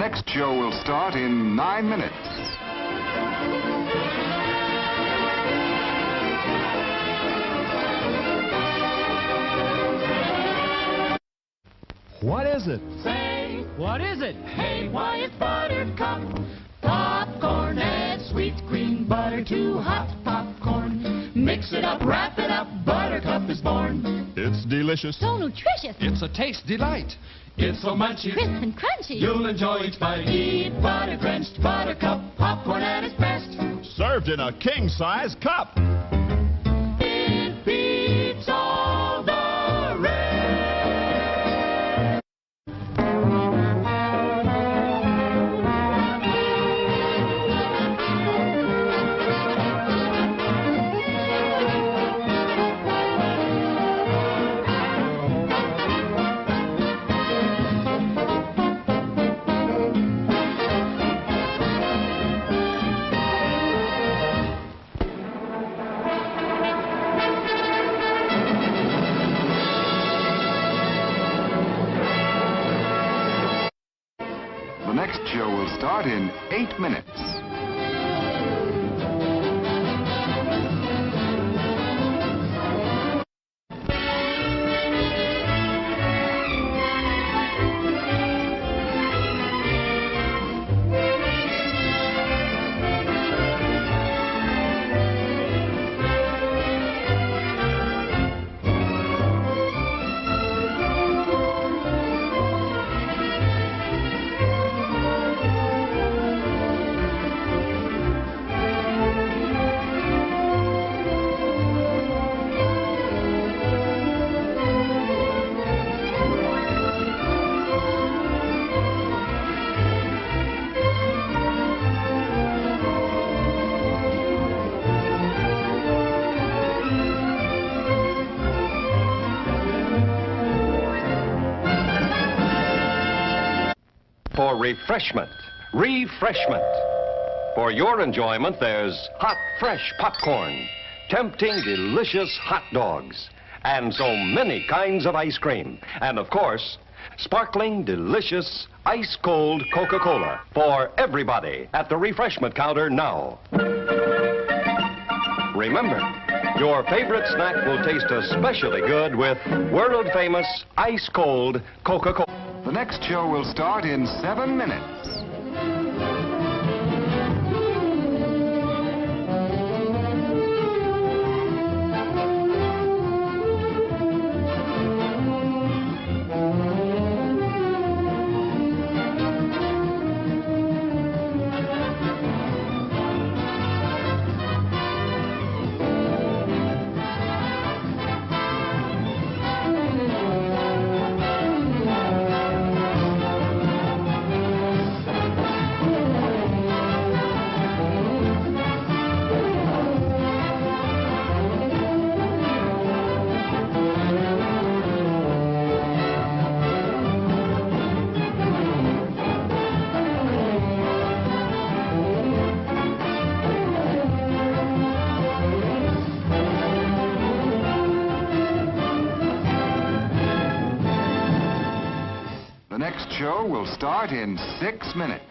next show will start in 9 minutes. What is it? Say, What is it? hey, why it's Buttercup. Popcorn, add sweet green butter to hot popcorn. Mix it up, wrap it up, Buttercup is born. It's delicious. So nutritious. It's a taste delight. It's so munchy, Crisp and crunchy. you'll enjoy each bite. Eat butter-drenched Buttercup, popcorn at its best. Served in a king-size cup. It beats all the rest. The next show will start in 8 minutes. For refreshment. For your enjoyment, there's hot, fresh popcorn, tempting, delicious hot dogs, and so many kinds of ice cream. And of course, sparkling, delicious, ice-cold Coca-Cola for everybody at the refreshment counter now. Remember, your favorite snack will taste especially good with world-famous ice-cold Coca-Cola. The next show will start in 7 minutes. The next show will start in 6 minutes.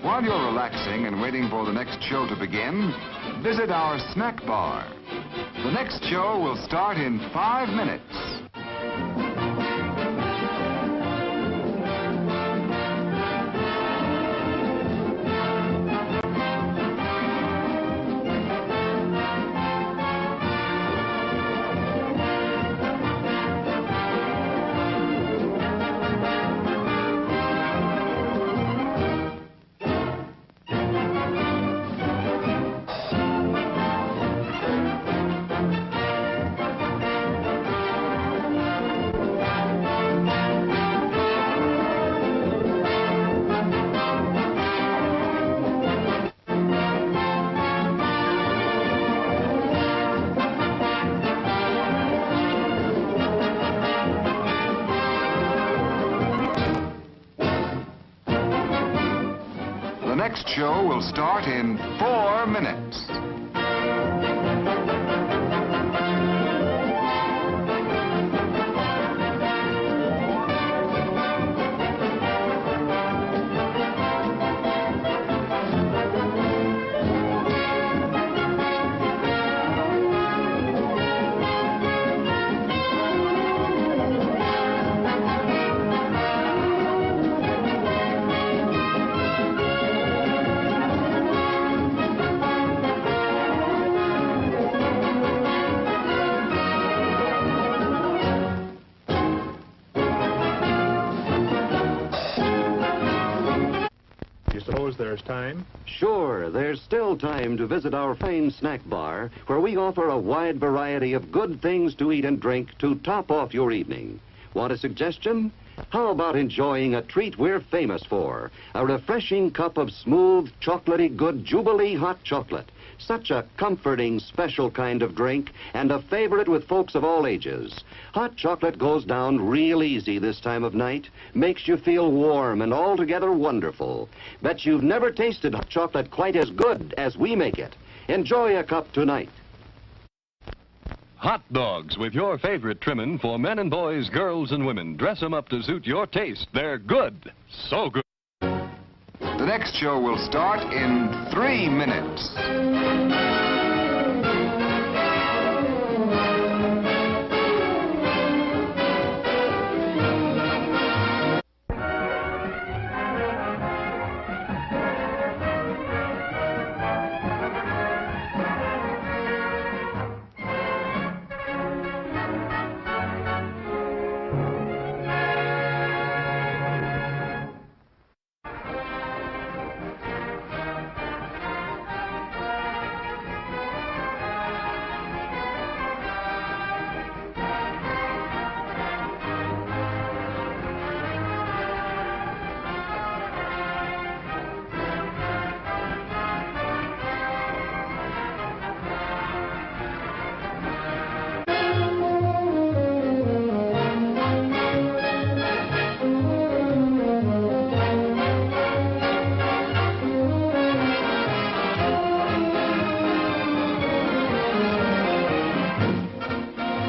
While you're relaxing and waiting for the next show to begin, visit our snack bar. The next show will start in 5 minutes. The next show will start in 4 minutes. There's time. Sure, there's still time to visit our famed snack bar, where we offer a wide variety of good things to eat and drink to top off your evening. Want a suggestion? How about enjoying a treat we're famous for? A refreshing cup of smooth, chocolatey good Jubilee hot chocolate. Such a comforting, special kind of drink, and a favorite with folks of all ages. Hot chocolate goes down real easy this time of night, makes you feel warm and altogether wonderful. Bet you've never tasted hot chocolate quite as good as we make it. Enjoy a cup tonight. Hot dogs with your favorite trimming for men and boys, girls and women. Dress them up to suit your taste. They're good. So good. The next show will start in 3 minutes.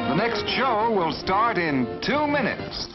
The next show will start in 2 minutes.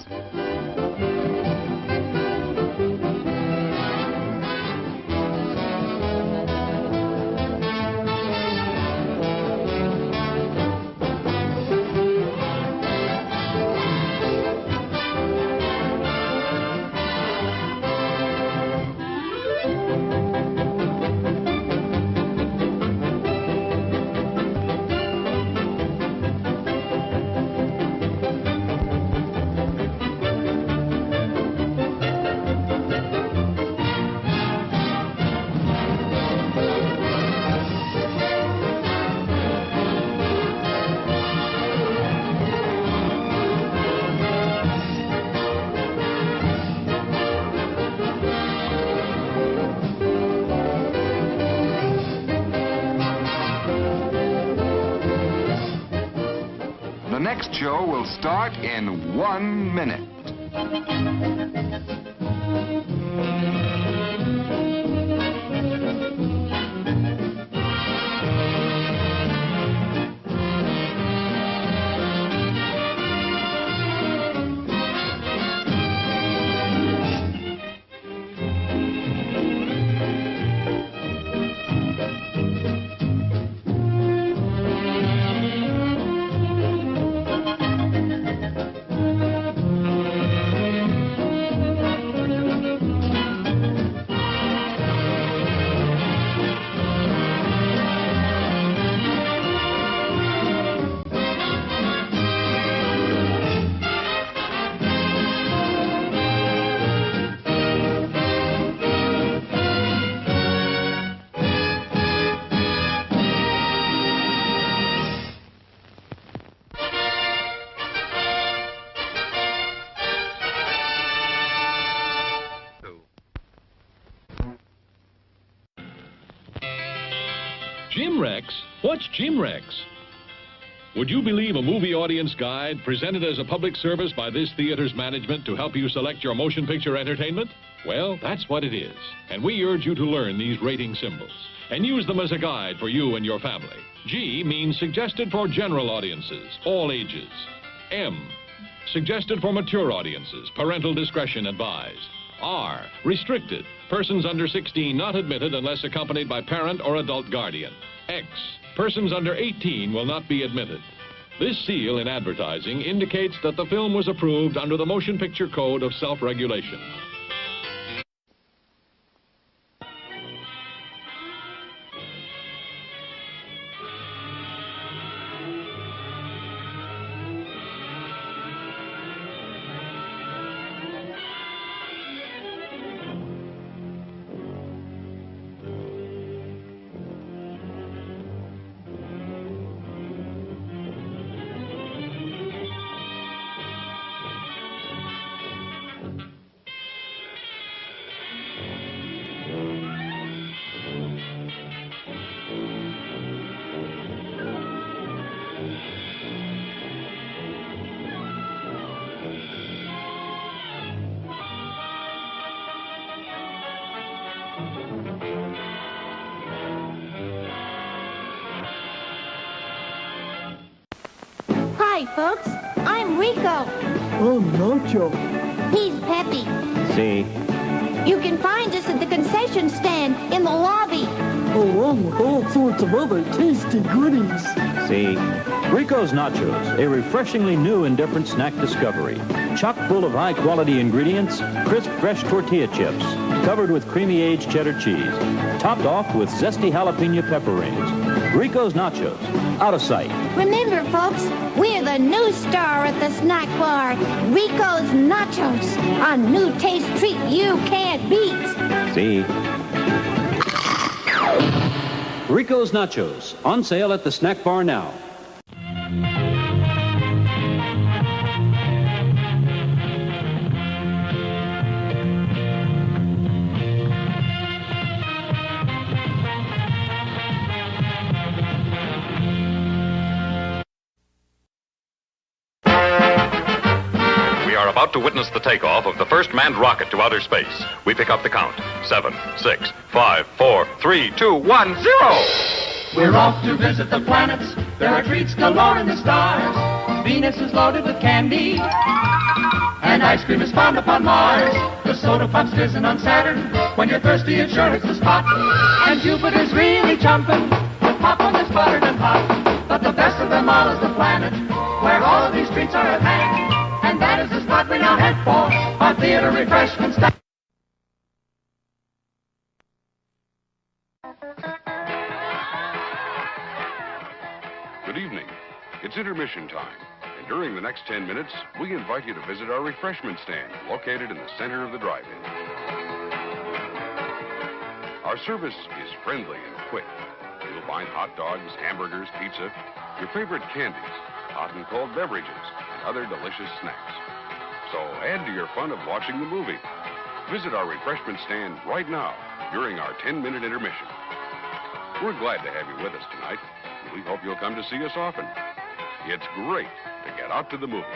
The next show will start in 1 minute. Jim Rex? What's Jim Rex? Would you believe a movie audience guide presented as a public service by this theater's management to help you select your motion picture entertainment? Well, that's what it is. And we urge you to learn these rating symbols and use them as a guide for you and your family. G means suggested for general audiences, all ages. M, suggested for mature audiences, parental discretion advised. R, restricted, persons under 16 not admitted unless accompanied by parent or adult guardian. X, persons under 18 will not be admitted. This seal in advertising indicates that the film was approved under the Motion Picture Code of Self-Regulation. Hi, folks. I'm Rico. Oh, Nacho. He's Peppy. See? You can find us at the concession stand in the lobby. Along with all sorts of other tasty goodies. See? Rico's Nachos, a refreshingly new and different snack discovery. Chock full of high-quality ingredients, crisp, fresh tortilla chips, covered with creamy aged cheddar cheese, topped off with zesty jalapeno pepper rings. Rico's Nachos, out of sight. Remember, folks, we're the new star at the snack bar, Rico's Nachos, a new taste treat you can't beat. See? Rico's Nachos, on sale at the snack bar now. About to witness the takeoff of the first manned rocket to outer space. We pick up the count. 7, 6, 5, 4, 3, 2, 1, 0! We're off to visit the planets. There are treats galore in the stars. Venus is loaded with candy, and ice cream is found upon Mars. The soda pop's fizzing on Saturn. When you're thirsty, it sure hits the spot. And Jupiter's really jumping with popcorn that's buttered and hot. But the best of them all is the planet, where all of these treats are at hand. And that is the spot we now head for, our theater refreshment stand. Good evening. It's intermission time. And during the next 10 minutes, we invite you to visit our refreshment stand located in the center of the drive-in. Our service is friendly and quick. You'll find hot dogs, hamburgers, pizza, your favorite candies, hot and cold beverages, and other delicious snacks. So add to your fun of watching the movie. Visit our refreshment stand right now during our 10-minute intermission. We're glad to have you with us tonight, and we hope you'll come to see us often. It's great to get out to the movies.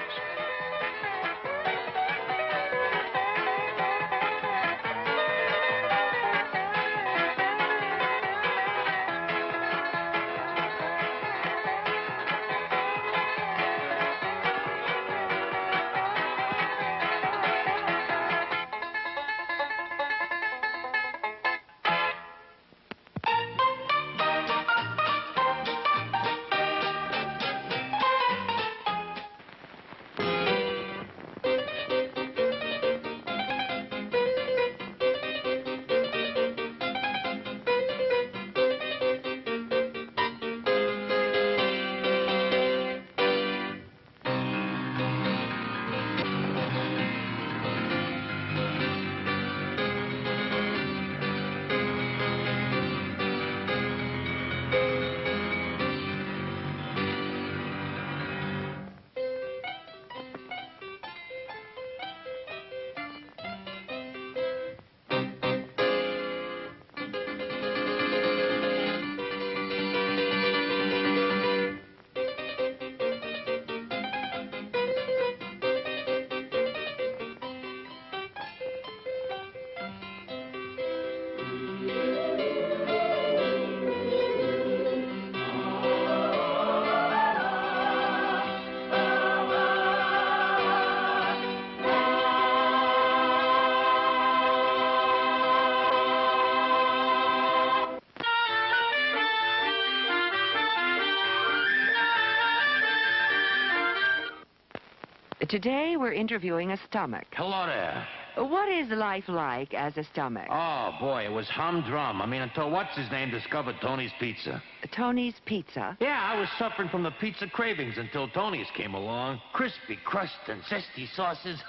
Today we're interviewing a stomach. Hello there. What is life like as a stomach? Oh, boy, it was humdrum. I mean, until what's-his-name discovered Tony's Pizza. Tony's Pizza? Yeah, I was suffering from the pizza cravings until Tony's came along. Crispy crust and zesty sauces.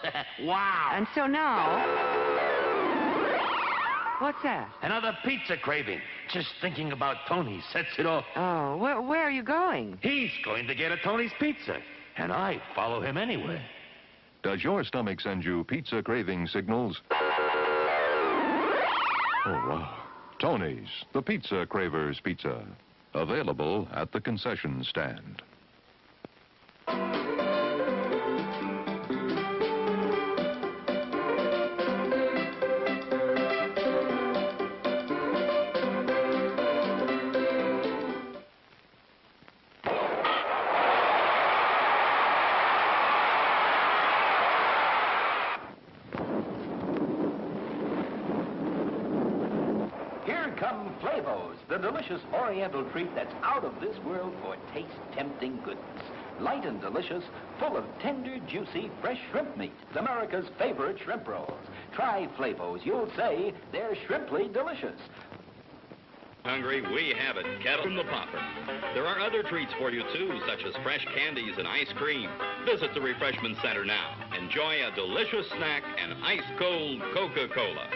Wow. And so now... What's that? Another pizza craving. Just thinking about Tony sets it off. Oh, where are you going? He's going to get a Tony's Pizza, and I follow him anywhere. Does your stomach send you pizza craving signals? Oh, wow. Tony's, the Pizza Craver's Pizza. Available at the concession stand. The delicious oriental treat that's out of this world for taste-tempting goodness. Light and delicious, full of tender, juicy, fresh shrimp meat. America's favorite shrimp rolls. Try Flavos. You'll say they're shrimply delicious. Hungry? We have it. Kettle from the popper. There are other treats for you, too, such as fresh candies and ice cream. Visit the Refreshment Center now. Enjoy a delicious snack and ice-cold Coca-Cola.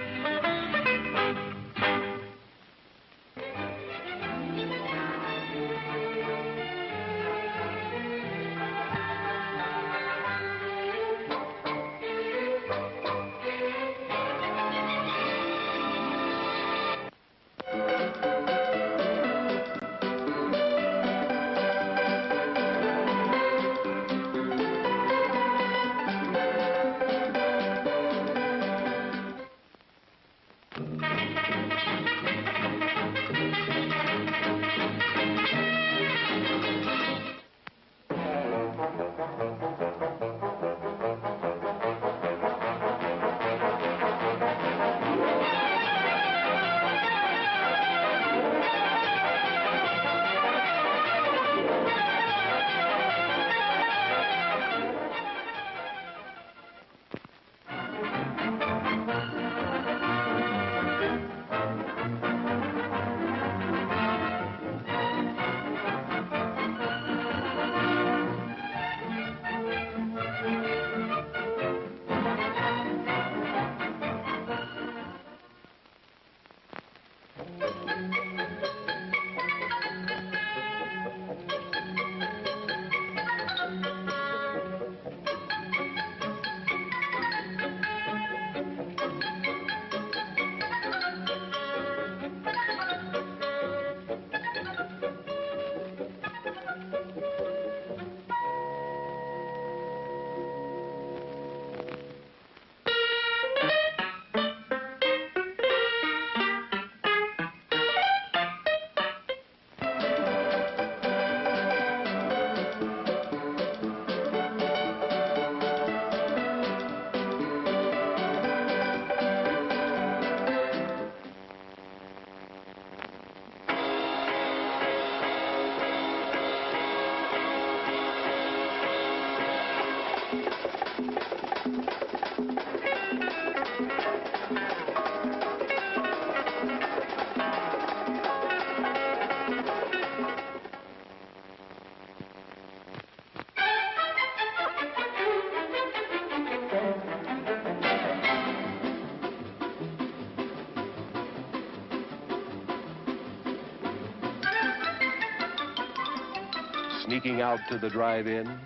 Sneaking out to the drive-in?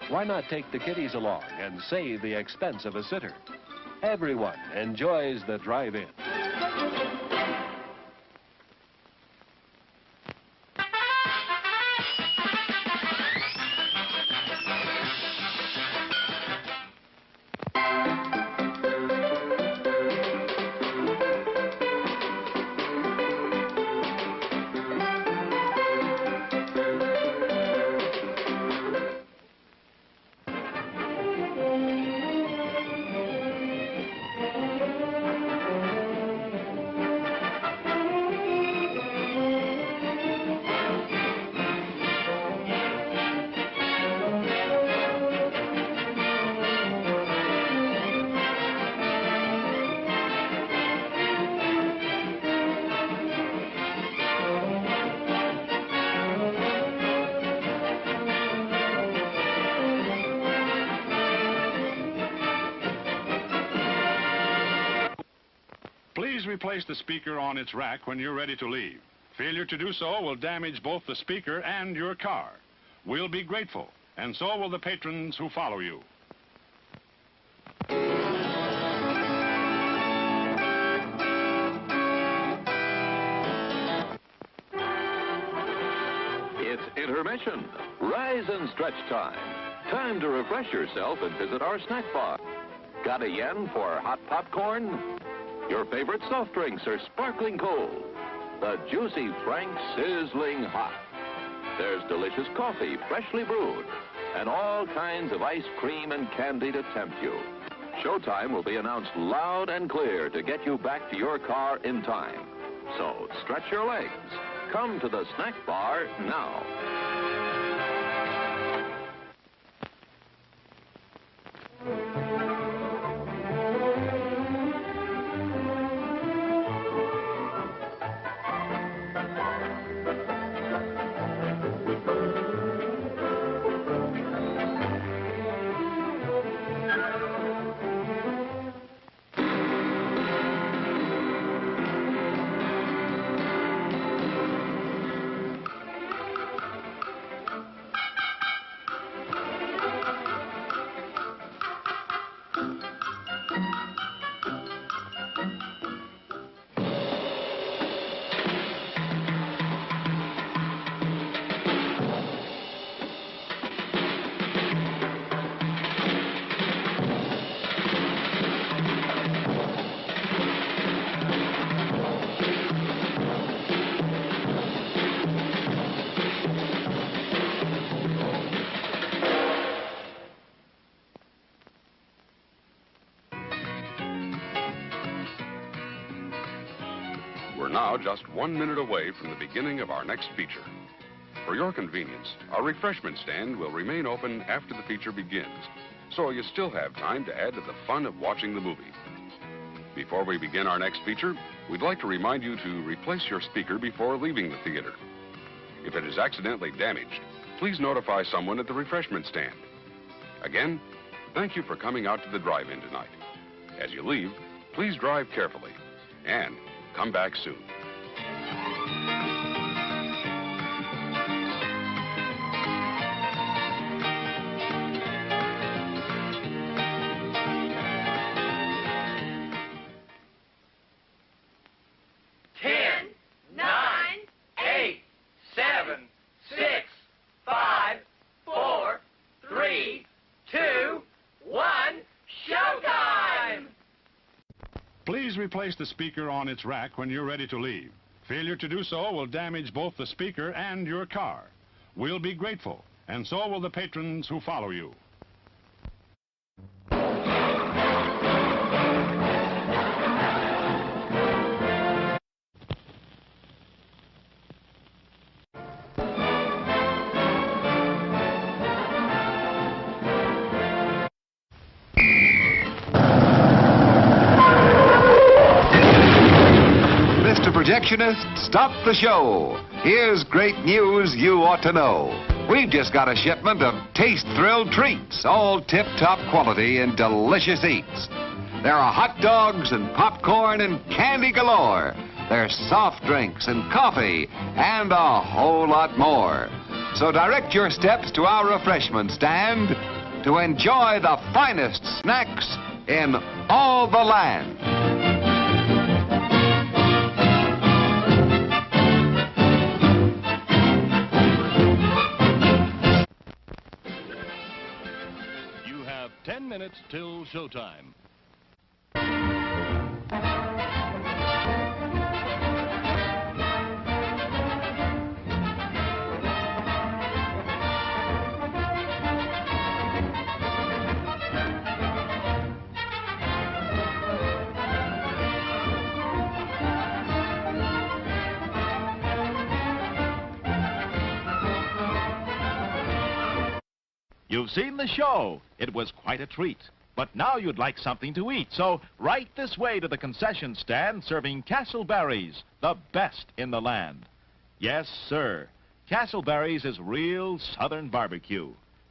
Why not take the kiddies along and save the expense of a sitter? Everyone enjoys the drive-in. replace the speaker on its rack when you're ready to leave. Failure to do so will damage both the speaker and your car. We'll be grateful, and so will the patrons who follow you. It's intermission. Rise and stretch time. Time to refresh yourself and visit our snack bar. Got a yen for hot popcorn? Your favorite soft drinks are sparkling cold. The juicy Frank sizzling hot. There's delicious coffee, freshly brewed, and all kinds of ice cream and candy to tempt you. Showtime will be announced loud and clear to get you back to your car in time. So stretch your legs. Come to the snack bar now. We're now just 1 minute away from the beginning of our next feature. For your convenience, our refreshment stand will remain open after the feature begins, so you still have time to add to the fun of watching the movie. Before we begin our next feature, we'd like to remind you to replace your speaker before leaving the theater. If it is accidentally damaged, please notify someone at the refreshment stand. Again, thank you for coming out to the drive-in tonight. As you leave, please drive carefully and come back soon. Please replace the speaker on its rack when you're ready to leave. Failure to do so will damage both the speaker and your car. We'll be grateful, and so will the patrons who follow you. Projectionist, stop the show. Here's great news you ought to know. We've just got a shipment of taste-thrilled treats, all tip-top quality and delicious eats. There are hot dogs and popcorn and candy galore. There's soft drinks and coffee and a whole lot more. So direct your steps to our refreshment stand to enjoy the finest snacks in all the land. You have 10 minutes till showtime. You've seen the show. It was quite a treat. But now you'd like something to eat, so right this way to the concession stand serving Castleberry's, the best in the land. Yes, sir. Castleberry's is real southern barbecue.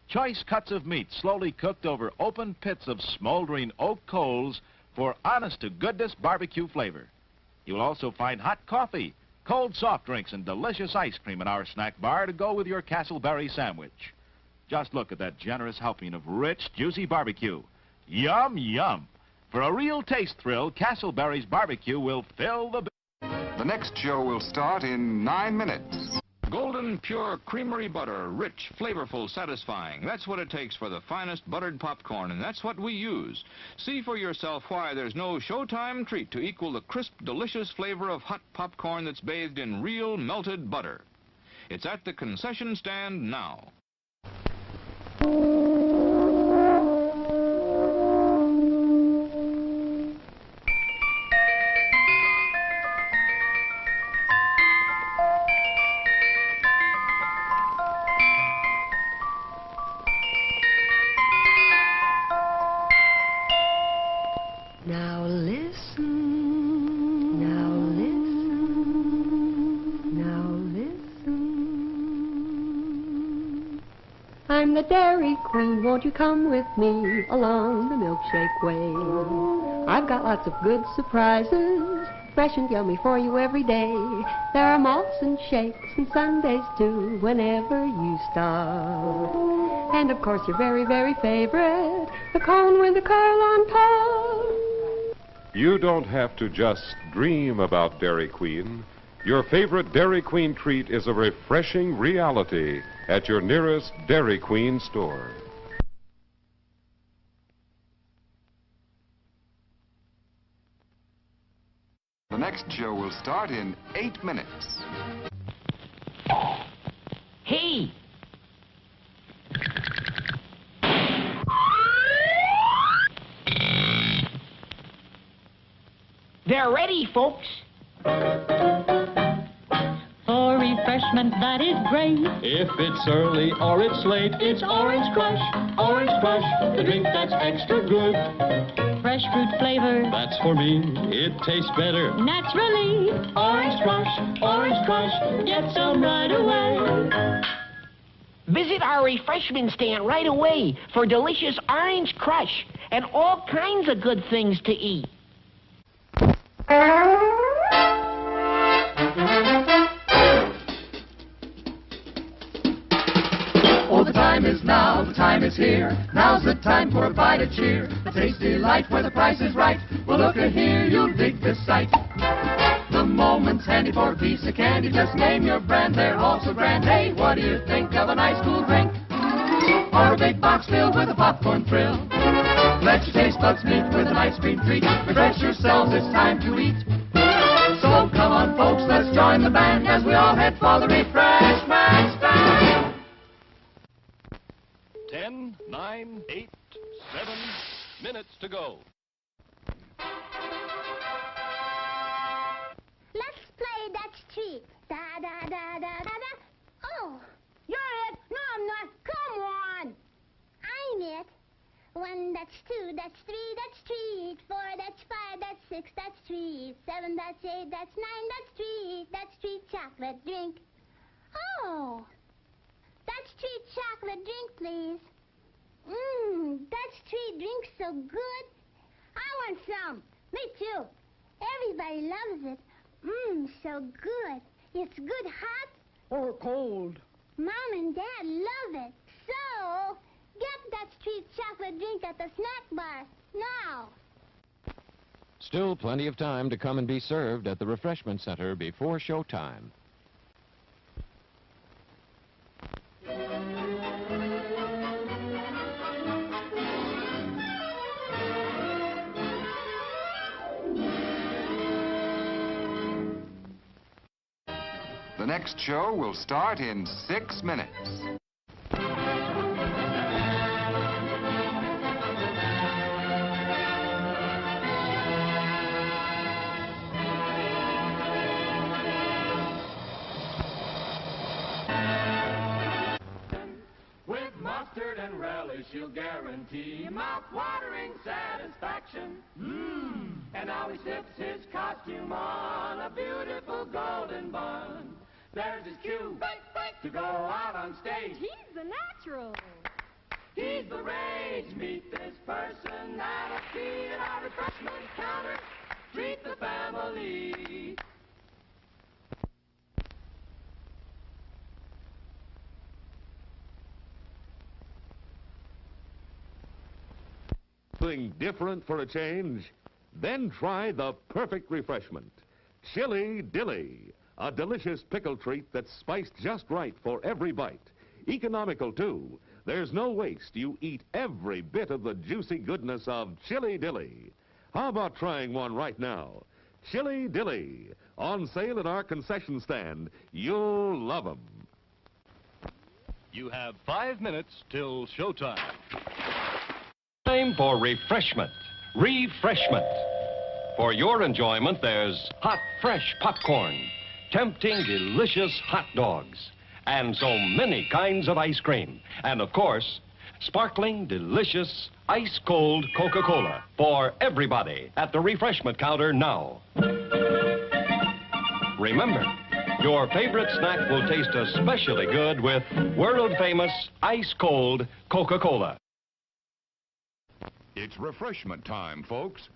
Choice cuts of meat slowly cooked over open pits of smoldering oak coals for honest-to-goodness barbecue flavor. You'll also find hot coffee, cold soft drinks, and delicious ice cream in our snack bar to go with your Castleberry sandwich. Just look at that generous helping of rich, juicy barbecue. Yum, yum. For a real taste thrill, Castleberry's barbecue will fill the... The next show will start in 9 minutes. Golden, pure creamery butter, rich, flavorful, satisfying. That's what it takes for the finest buttered popcorn, and that's what we use. See for yourself why there's no Showtime treat to equal the crisp, delicious flavor of hot popcorn that's bathed in real melted butter. It's at the concession stand now. Now listen, now listen, now listen. I'm the Dairy Queen, won't you come with me along the milkshake way? I've got lots of good surprises, fresh and yummy for you every day. There are malts and shakes and sundaes too, whenever you stop. And of course your very, very favorite, the cone with the curl on top. You don't have to just dream about Dairy Queen. Your favorite Dairy Queen treat is a refreshing reality at your nearest Dairy Queen store. The next show will start in 8 minutes. Hey! They're ready, folks. For refreshment that is great. If it's early or it's late, it's Orange Crush. Orange Crush, the drink that's extra good. Fresh fruit flavor. That's for me. It tastes better. Naturally. Orange Crush, get some right away. Visit our refreshment stand right away for delicious Orange Crush and all kinds of good things to eat. Oh, the time is now, the time is here. Now's the time for a bite of cheer. A tasty light where the price is right. Well, look here, you'll dig this sight. The moment's handy for a piece of candy. Just name your brand, they're all so grand. Hey, what do you think of a nice cool drink? Or a big box filled with a popcorn thrill? Let your taste buds meet with an ice cream treat. Refresh yourselves, it's time to eat. So come on, folks, let's join the band as we all head for the refreshment stand. 10, 9, 8, 7 minutes to go. Let's play Dutch treat. Da da da da da da. Oh, you're it. No, I'm not. Come on. I'm it. 1, that's 2, that's 3, that's treat. 4, that's 5, that's 6, that's treat. 7, that's 8, that's 9, that's treat. That's treat chocolate drink. Oh, that's treat chocolate drink, please. That's treat drink so good. I want some. Me too. Everybody loves it. So good. It's good hot or cold. Mom and Dad love it. So, get Dutch Treat chocolate drink at the snack bar now. Still plenty of time to come and be served at the refreshment center before showtime. The next show will start in 6 minutes. With mustard and relish, you'll guarantee mouth-watering satisfaction. And now he slips his costume on a beautiful golden bun. There's his cue to go out on stage. He's the natural. He's the rage. Meet this person that'll be at our refreshment counter. Treat the family. Something different for a change? Then try the perfect refreshment. Chili Dilly, a delicious pickle treat that's spiced just right for every bite. Economical, too. There's no waste. You eat every bit of the juicy goodness of Chili Dilly. How about trying one right now? Chili Dilly, on sale at our concession stand. You'll love 'em. You have 5 minutes till showtime. Time for refreshment. Refreshment. For your enjoyment, there's hot, fresh popcorn, tempting, delicious hot dogs, and so many kinds of ice cream. And, of course, sparkling, delicious, ice-cold Coca-Cola for everybody at the refreshment counter now. Remember, your favorite snack will taste especially good with world-famous ice-cold Coca-Cola. It's refreshment time, folks.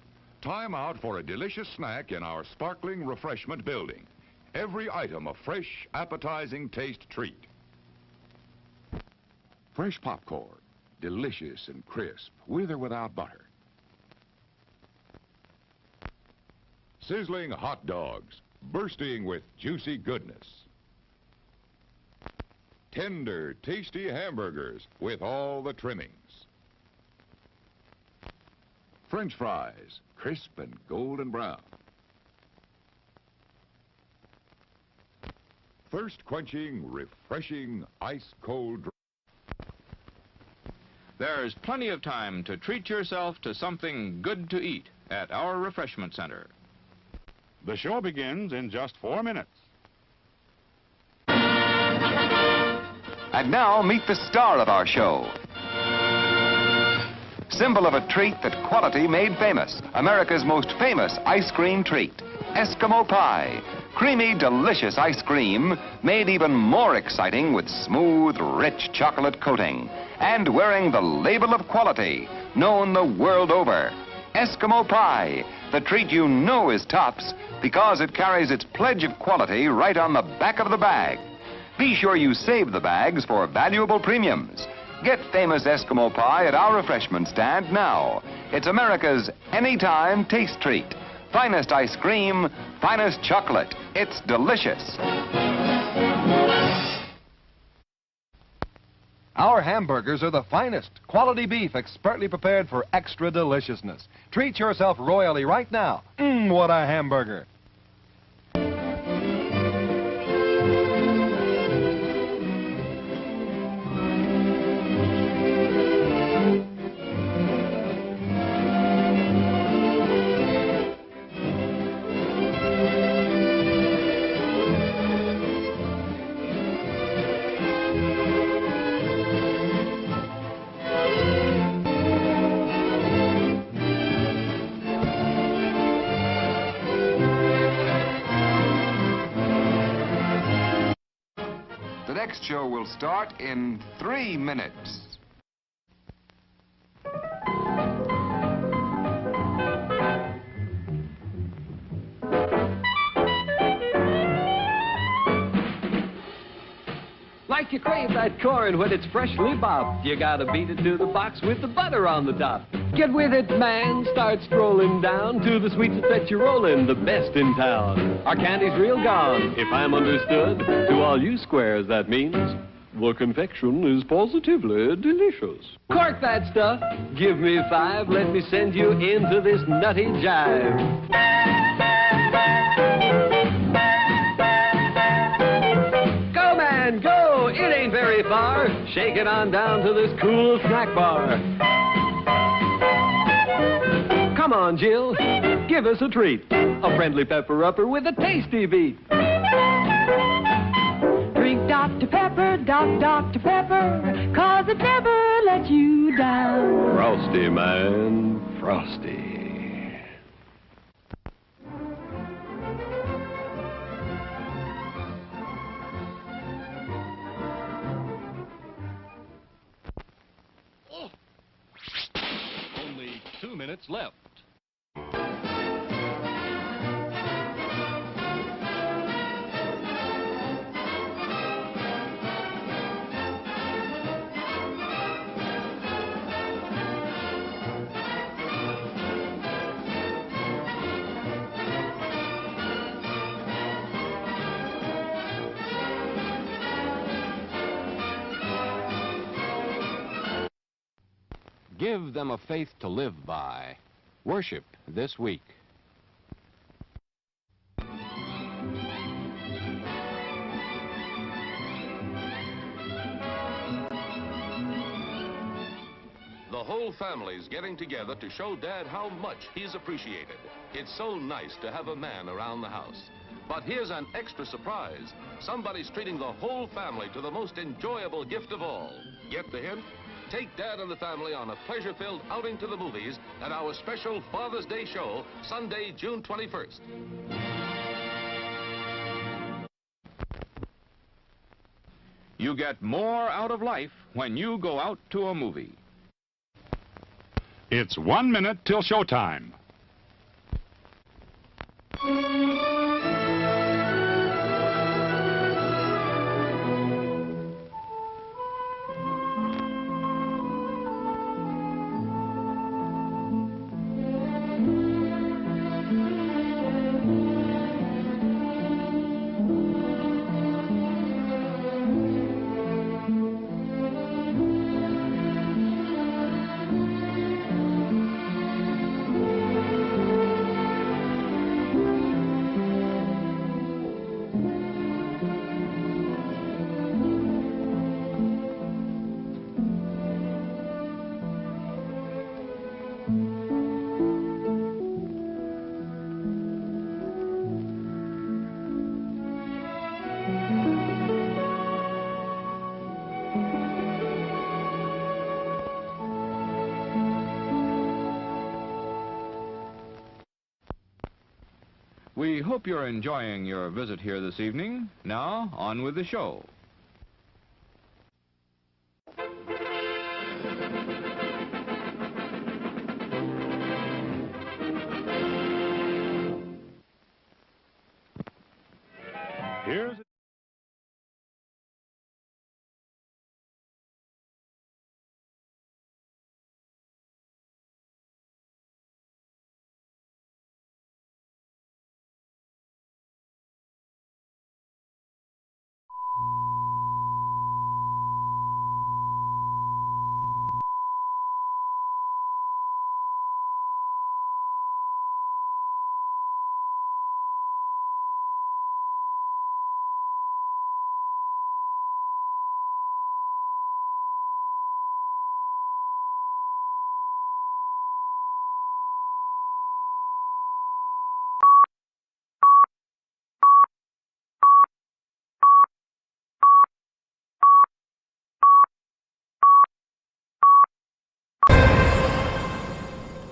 Time out for a delicious snack in our sparkling refreshment building. Every item a fresh, appetizing taste treat. Fresh popcorn, delicious and crisp, with or without butter. Sizzling hot dogs, bursting with juicy goodness. Tender, tasty hamburgers with all the trimmings. French fries, crisp and golden brown. Thirst-quenching, refreshing, ice-cold. There's plenty of time to treat yourself to something good to eat at our refreshment center. The show begins in just 4 minutes. And now meet the star of our show. Symbol of a treat that quality made famous. America's most famous ice cream treat. Eskimo pie. Creamy, delicious ice cream made even more exciting with smooth, rich chocolate coating. And wearing the label of quality, known the world over. Eskimo pie, the treat you know is tops because it carries its pledge of quality right on the back of the bag. Be sure you save the bags for valuable premiums. Get famous Eskimo pie at our refreshment stand now. It's America's anytime taste treat. Finest ice cream, finest chocolate. It's delicious. Our hamburgers are the finest. Quality beef expertly prepared for extra deliciousness. Treat yourself royally right now. What a hamburger. The next show will start in 3 minutes. Like you crave that corn when it's freshly bobbed, you gotta beat it to the box with the butter on the top. Get with it, man, start strolling down to the sweets that set you rolling, the best in town. Our candy's real gone, if I'm understood. To all you squares, that means the confection is positively delicious. Cork that stuff, give me 5, let me send you into this nutty jive. Go, man, go, it ain't very far. Shake it on down to this cool snack bar. Come on, Jill, give us a treat. A friendly pepper-upper with a tasty beat. Drink Dr. Pepper, Dr. Pepper, 'cause it never lets you down. Frosty, man, frosty. Only 2 minutes left. Give them a faith to live by. Worship this week. The whole family's getting together to show Dad how much he's appreciated. It's so nice to have a man around the house. But here's an extra surprise. Somebody's treating the whole family to the most enjoyable gift of all. Get the hint? Take Dad and the family on a pleasure-filled outing to the movies at our special Father's Day show, Sunday, June 21st. You get more out of life when you go out to a movie. It's 1 minute till showtime. We hope you're enjoying your visit here this evening. Now, on with the show. Here's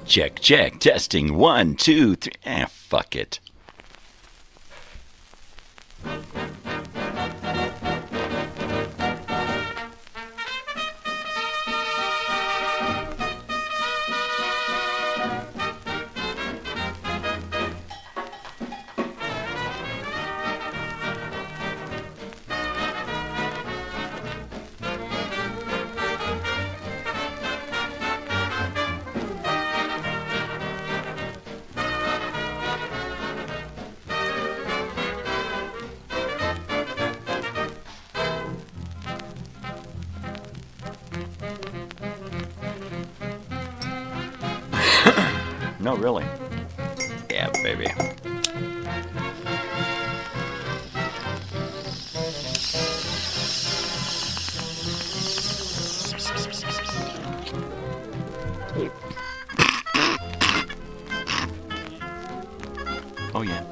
Check, check, testing, 1, 2, 3. Fuck it. No, really. Yeah, baby. Oh, yeah.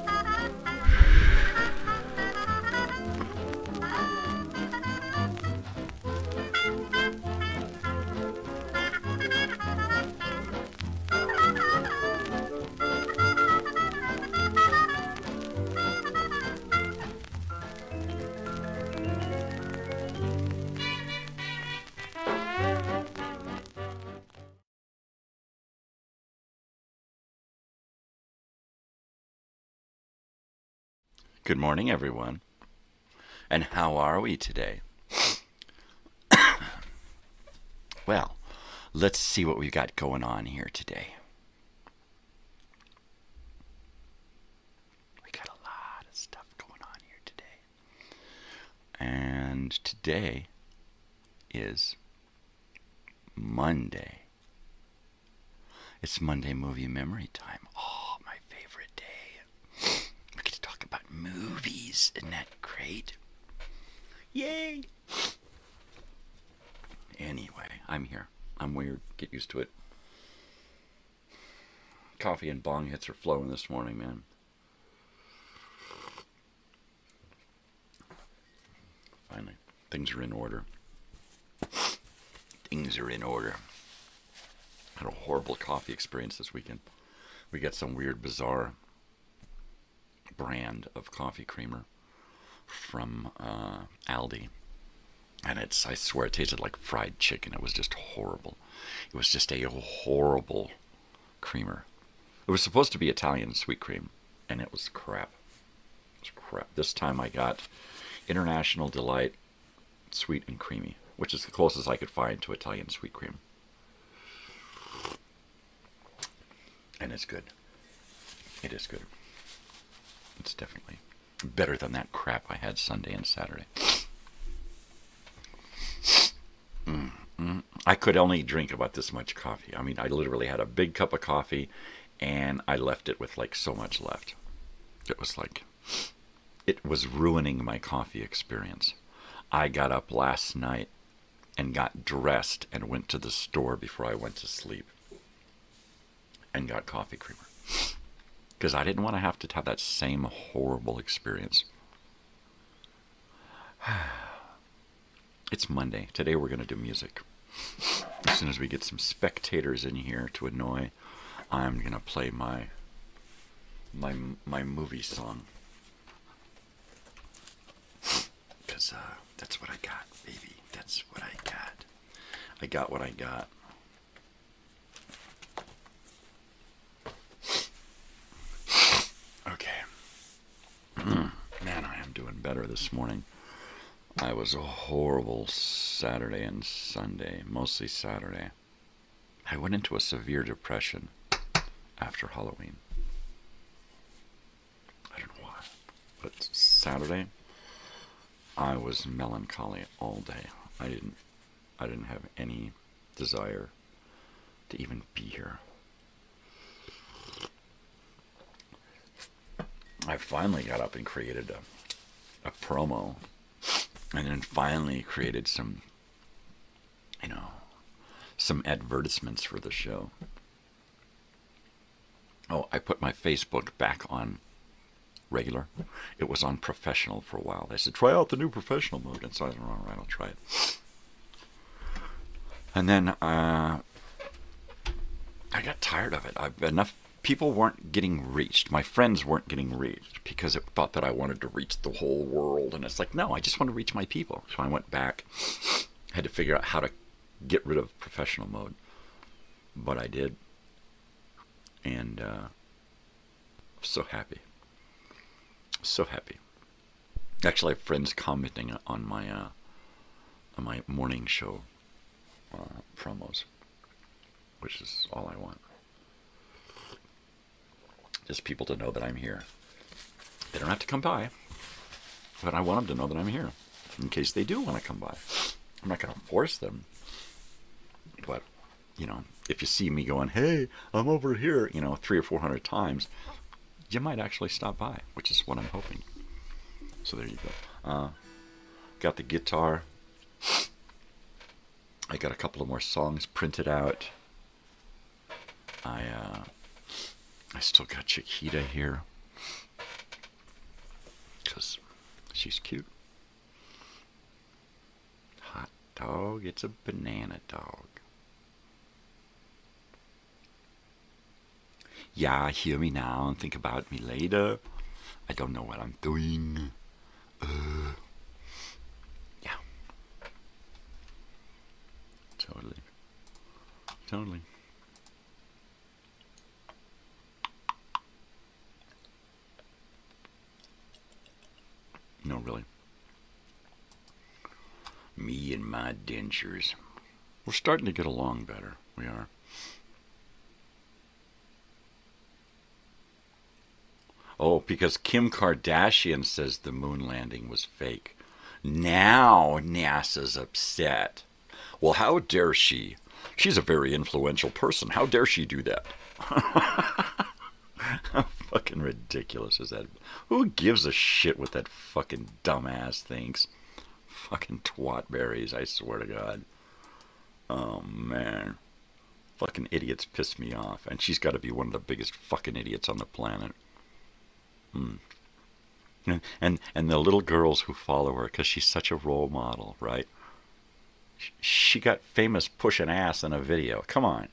Good morning, everyone. And how are we today? Well, let's see what we've got going on here today. We got a lot of stuff going on here today. And today is Monday. It's Monday movie memory time. Oh, my favorite day. We get to talk about movies. Isn't that great? Yay! Anyway, I'm here. I'm weird. Get used to it. Coffee and bong hits are flowing this morning, man. Finally, things are in order. Things are in order. Had a horrible coffee experience this weekend. We got some weird, bizarre brand of coffee creamer from Aldi. And I swear it tasted like fried chicken. It was just horrible. It was just a horrible creamer. It was supposed to be Italian sweet cream, and it was crap. It was crap. This time I got International Delight Sweet and Creamy, which is the closest I could find to Italian sweet cream. And it's good. It is good. It's definitely better than that crap I had Sunday and Saturday. I could only drink about this much coffee. I mean, I literally had a big cup of coffee, and I left it with like so much left. It was like, it was ruining my coffee experience. I got up last night and got dressed and went to the store before I went to sleep and got coffee creamer. Because I didn't want to have that same horrible experience. It's Monday. Today we're going to do music. As soon as we get some spectators in here to annoy, I'm going to play my movie song. Because that's what I got, baby. That's what I got. I got what I got. Okay. Man, I am doing better this morning. I was a horrible Saturday and Sunday, mostly Saturday. I went into a severe depression after Halloween. I don't know why. But Saturday, I was melancholy all day. I didn't have any desire to even be here. I finally got up and created a promo, and then finally created some advertisements for the show. Oh, I put my Facebook back on regular. It was on professional for a while. They said, try out the new professional mode. And so I said, all right, I'll try it. And then I got tired of it. Enough people weren't getting reached. My friends weren't getting reached because it thought that I wanted to reach the whole world. And it's like, no, I just want to reach my people. So I went back, had to figure out how to get rid of professional mode. But I did. And so happy. So happy. Actually, I have friends commenting on my morning show promos, which is all I want. Just people to know that I'm here. They don't have to come by, but I want them to know that I'm here, in case they do want to come by. I'm not going to force them, but, if you see me going, hey, I'm over here, 300 or 400 times, you might actually stop by, which is what I'm hoping. So there you go. Got the guitar. I got a couple of more songs printed out. I still got Chiquita here, because she's cute. Hot dog, it's a banana dog. Yeah, hear me now and think about me later. I don't know what I'm doing. Yeah. Totally. No, really. Me and my dentures. We're starting to get along better. We are. Oh, because Kim Kardashian says the moon landing was fake. Now NASA's upset. Well, how dare she? She's a very influential person. How dare she do that? How fucking ridiculous is that? Who gives a shit what that fucking dumbass thinks? Fucking twatberries, I swear to God. Oh, man. Fucking idiots piss me off. And she's got to be one of the biggest fucking idiots on the planet. And the little girls who follow her, because she's such a role model, right? She got famous pushing ass in a video. Come on.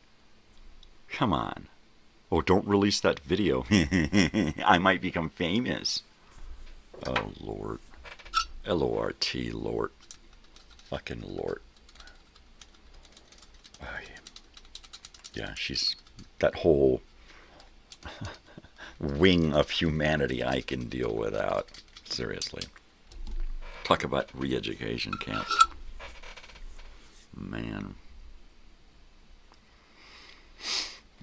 Come on. Oh, don't release that video. I might become famous. Oh, Lord. L-O-R-T, Lord. Fucking Lord. Oh, yeah, she's that whole wing of humanity I can deal without. Seriously. Talk about re-education camps. Man.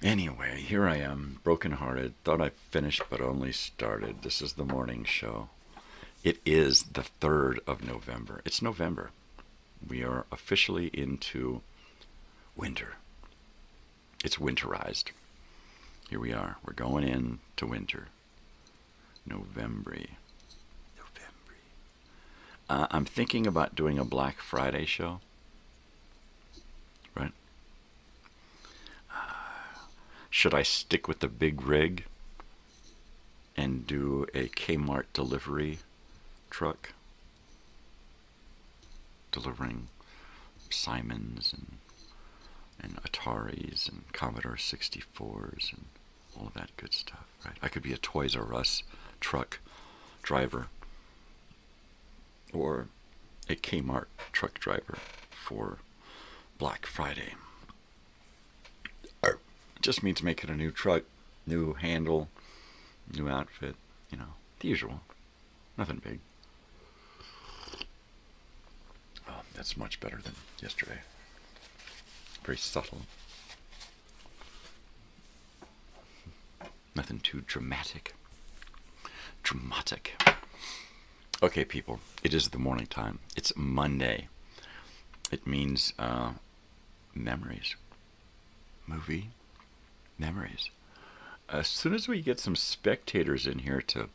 Anyway, here I am, brokenhearted. Thought I finished, but only started. This is the morning show. It is the 3rd of November. It's November. We are officially into winter. It's winterized. Here we are. We're going into winter. November. I'm thinking about doing a Black Friday show. Right? Should I stick with the big rig and do a Kmart delivery truck? Delivering Simons and Ataris and Commodore 64s and all of that good stuff, right? I could be a Toys R Us truck driver or a Kmart truck driver for Black Friday. It just means making a new truck, new handle, new outfit, you know, the usual. Nothing big. Oh, that's much better than yesterday. Very subtle. Nothing too dramatic. Okay, people, it is the morning time. It's Monday. It means memories. Movie memories. As soon as we get some spectators in here to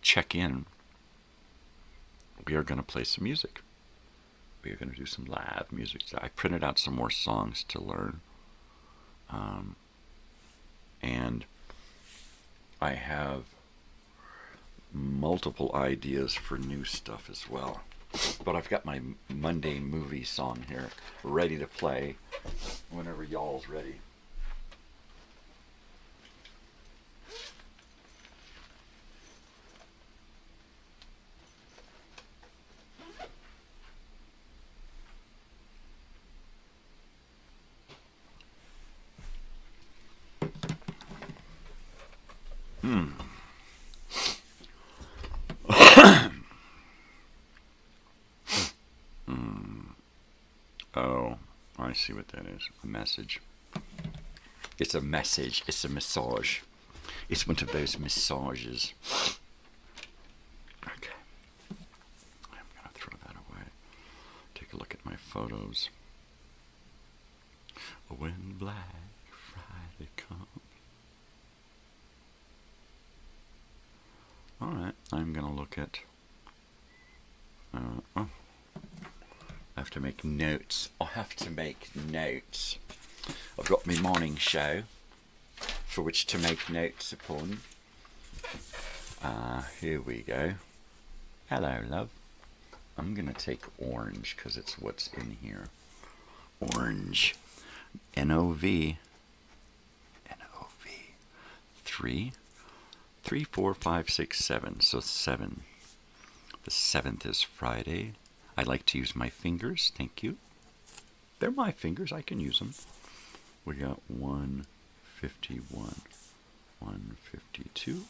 check in, we are going to play some music. We are going to do some live music. I printed out some more songs to learn. And I have multiple ideas for new stuff as well. But I've got my Monday movie song here ready to play whenever y'all's ready. Oh, I see what that is. A message. It's a message. It's a massage. It's one of those massages. Okay. I'm going to throw that away. Take a look at my photos. When Black Friday comes. Alright, I'm going to look at... I have to make notes. I've got my morning show for which to make notes upon. Here we go. Hello, love. I'm going to take orange because it's what's in here. Orange. N-O-V. 3, 4, 5, 6, 7. So 7. The 7th is Friday. I like to use my fingers. Thank you. They're my fingers. I can use them. We got 151, 152,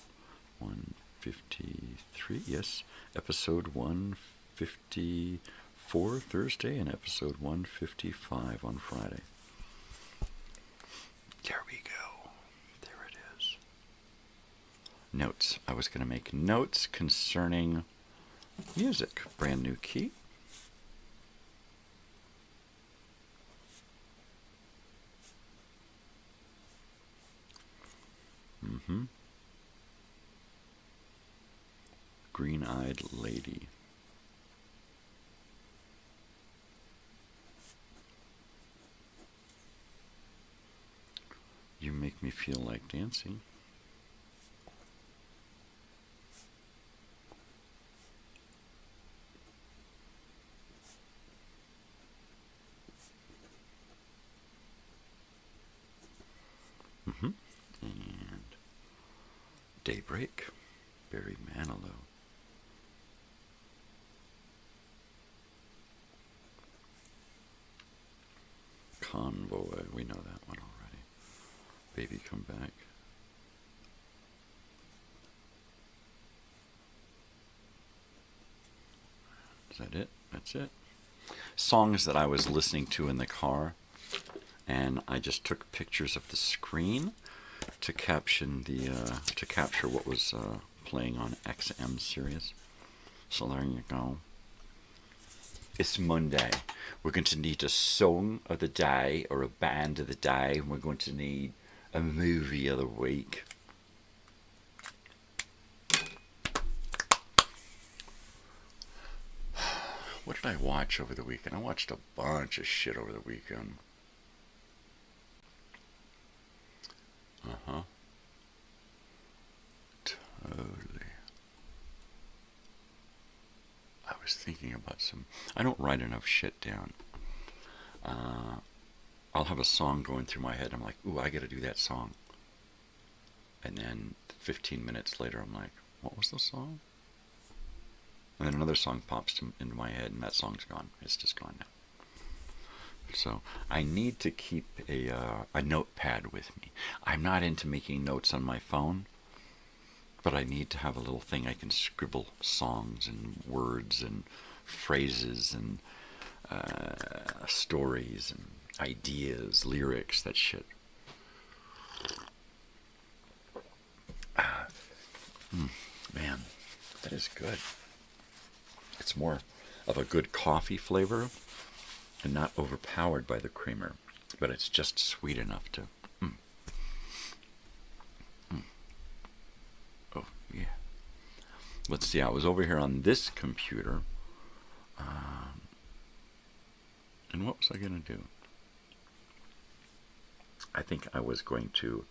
153. Yes, episode 154 Thursday and episode 155 on Friday. There we go. There it is. Notes. I was going to make notes concerning music. Brand new key. Mm-hmm. Green-eyed lady. You make me feel like dancing. Mm-hmm. And Daybreak, Barry Manilow. Convoy, we know that one already. Baby Come Back. Is that it? That's it. Songs that I was listening to in the car, and I just took pictures of the screen to capture what was playing on XM Sirius. So there you go. It's Monday. We're going to need a song of the day or a band of the day. And we're going to need a movie of the week. What did I watch over the weekend? I watched a bunch of shit over the weekend. Uh-huh. Totally. I was thinking about some... I don't write enough shit down. I'll have a song going through my head. I'm like, ooh, I gotta do that song. And then 15 minutes later, I'm like, what was the song? And then another song pops into my head, and that song's gone. It's just gone now. So I need to keep a notepad with me. I'm not into making notes on my phone, but I need to have a little thing I can scribble songs and words and phrases and stories and ideas, lyrics, that shit. Man, that is good. It's more of a good coffee flavor and not overpowered by the creamer, but it's just sweet enough to... Oh, yeah. Let's see, I was over here on this computer, and what was I going to do? I think I was going to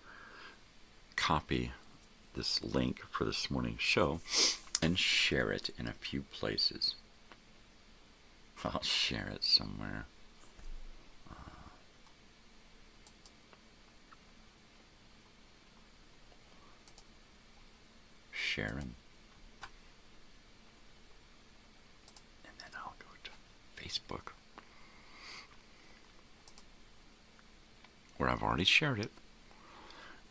copy this link for this morning's show and share it in a few places. I'll share it somewhere. Sharon. And then I'll go to Facebook, where I've already shared it,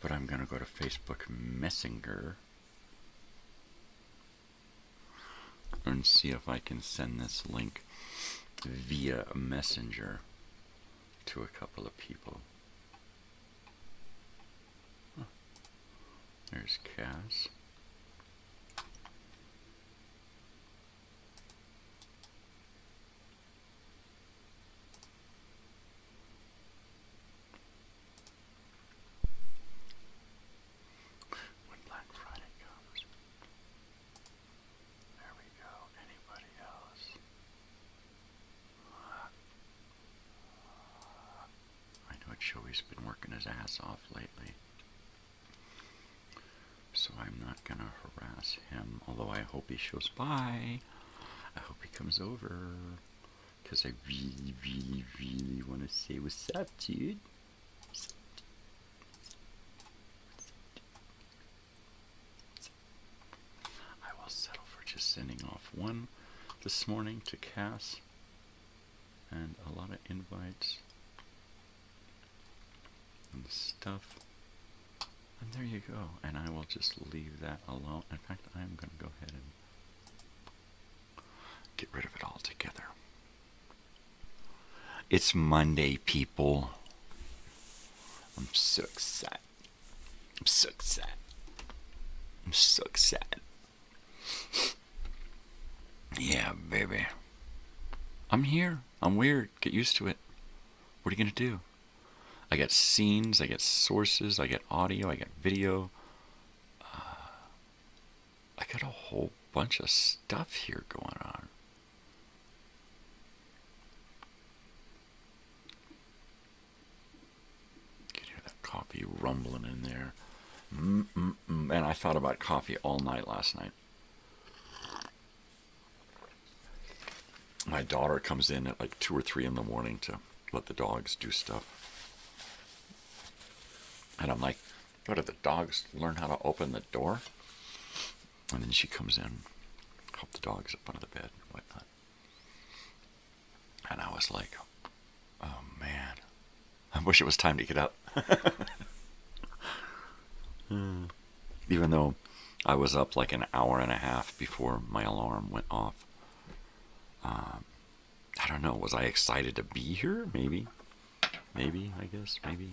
but I'm going to go to Facebook Messenger and see if I can send this link via Messenger to a couple of people. Huh. There's Cass. When Black Friday comes, there we go. Anybody else? I know Joey's been working his ass off lately, so I'm not gonna harass him, although I hope he shows by. I hope he comes over, because I really, really, really want to say what's up, dude. I will settle for just sending off one this morning to Cass, and a lot of invites and stuff. And there you go. And I will just leave that alone. In fact, I'm going to go ahead and get rid of it altogether. It's Monday, people. I'm so excited. I'm so excited. I'm so excited. Yeah, baby. I'm here. I'm weird. Get used to it. What are you going to do? I got scenes, I got sources, I got audio, I got video. got a whole bunch of stuff here going on. You can hear that coffee rumbling in there. And I thought about coffee all night last night. My daughter comes in at like 2 or 3 in the morning to let the dogs do stuff. And I'm like, what, did the dogs learn how to open the door? And then she comes in, help the dogs up under the bed and whatnot. And I was like, oh man, I wish it was time to get up. Even though I was up like an hour and a half before my alarm went off. I don't know, was I excited to be here? Maybe, I guess, maybe.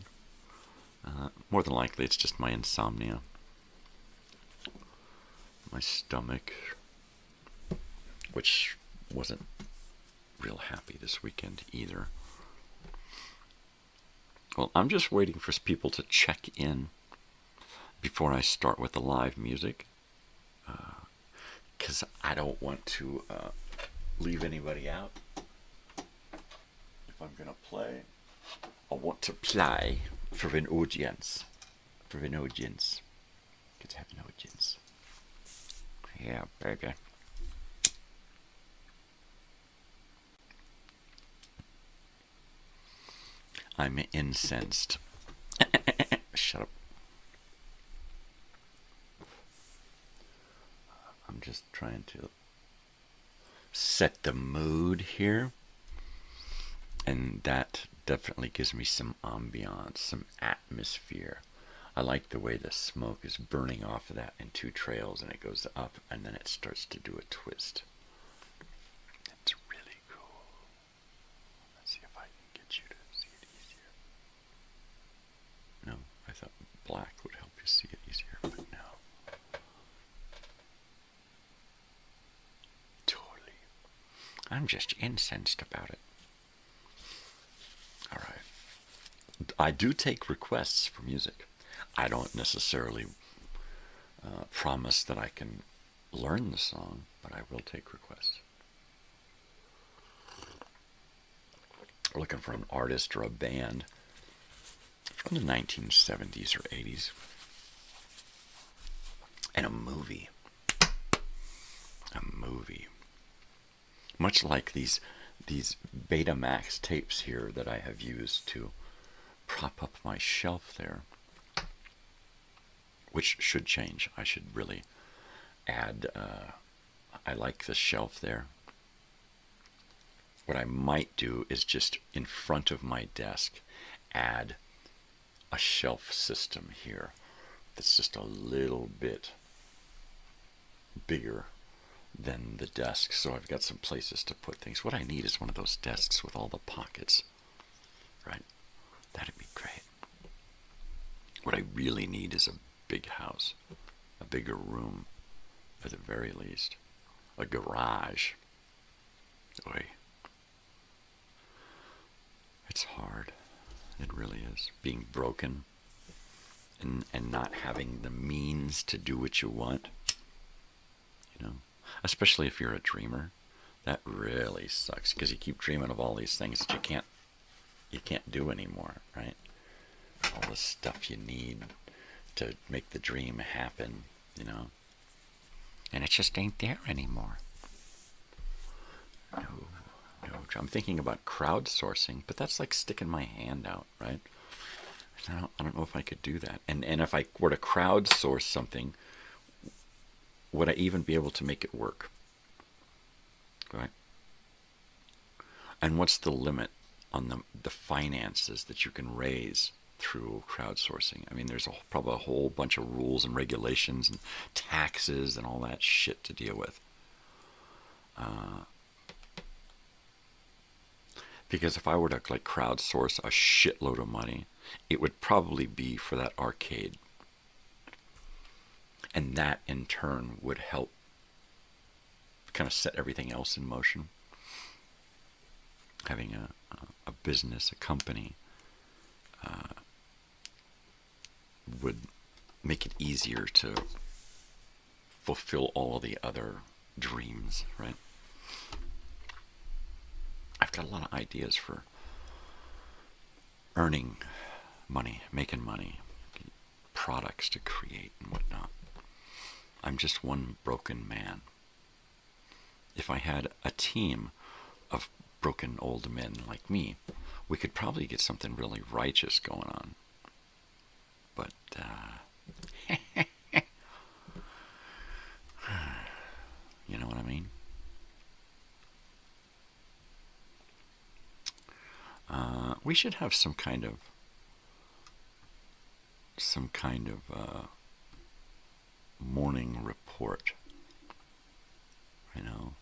More than likely, it's just my insomnia. My stomach, which wasn't real happy this weekend either. Well, I'm just waiting for people to check in before I start with the live music. Because I don't want to leave anybody out. If I'm going to play, I want to play for an audience. For an audience. Good to have an audience. Yeah, baby. I'm incensed. Shut up. I'm just trying to set the mood here. And that definitely gives me some ambiance, some atmosphere. I like the way the smoke is burning off of that in 2 trails, and it goes up, and then it starts to do a twist. It's really cool. Let's see if I can get you to see it easier. No, I thought black would help you see it easier, but no. Totally. I'm just incensed about it. All right. I do take requests for music. I don't necessarily promise that I can learn the song, but I will take requests. We're looking for an artist or a band from the 1970s or 80s. And a movie. A movie. Much like these Betamax tapes here that I have used to prop up my shelf there. Which should change. I should really add, I like the shelf there. What I might do is just in front of my desk, add a shelf system here that's just a little bit bigger than the desk. So I've got some places to put things. What I need is one of those desks with all the pockets, right? That'd be great. What I really need is a big house, a bigger room, at the very least, a garage. Oy. It's hard. It really is. Being broken and not having the means to do what you want. You know, especially if you're a dreamer, that really sucks because you keep dreaming of all these things that you can't do anymore, right? All the stuff you need to make the dream happen, you know, and it just ain't there anymore. No, I'm thinking about crowdsourcing, but that's like sticking my hand out, right? I don't know if I could do that. And if I were to crowdsource something, would I even be able to make it work? Right? And what's the limit on the finances that you can raise through crowdsourcing? I mean, there's probably a whole bunch of rules and regulations and taxes and all that shit to deal with. Because if I were to like crowdsource a shitload of money, it would probably be for that arcade. And that in turn would help kind of set everything else in motion. Having a business, a company, would make it easier to fulfill all the other dreams, right? I've got a lot of ideas for earning money, making money, products to create and whatnot. I'm just one broken man. If I had a team of broken old men like me, we could probably get something really righteous going on. But, you know what I mean? We should have some kind of morning report, you know.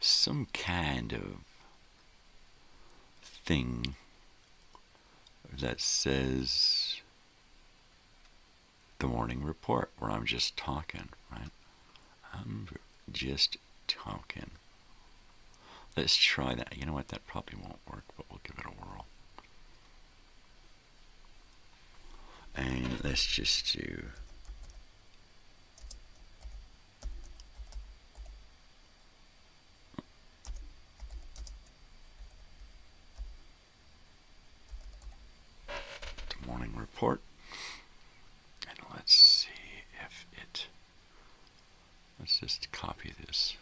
Some kind of thing that says the morning report, where I'm just talking, right? I'm just talking. Let's try that. You know what? That probably won't work, but we'll give it a whirl. And let's just do the morning report. And let's see if it... Let's just copy this.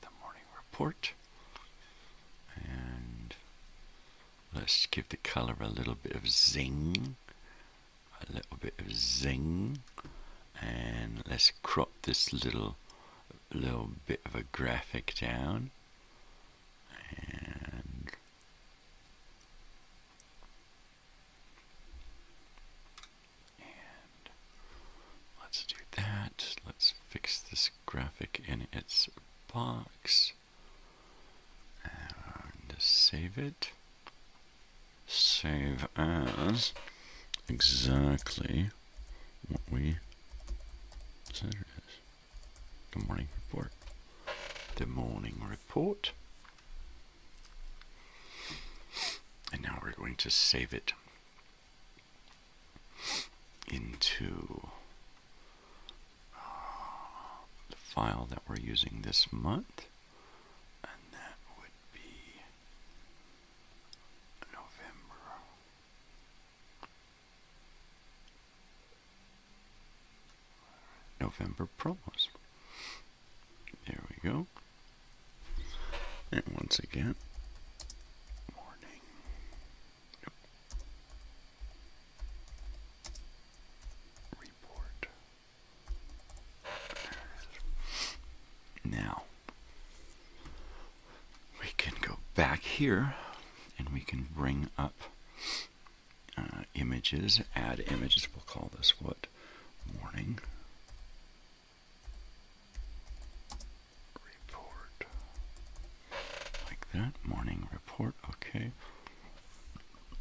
The morning report. And let's give the color a little bit of zing. A little bit of zing. And let's crop this little bit of a graphic down. And let's do that. Let's fix this graphic in its box. And save it. Save as exactly what we said it is. The morning report. The morning report. And now we're going to save it into the file that we're using this month. And that would be November promos. There we go. And once again, morning. Report. There it is. Now, we can go back here and we can bring up images, add images. We'll call this what? Morning. That morning report, okay,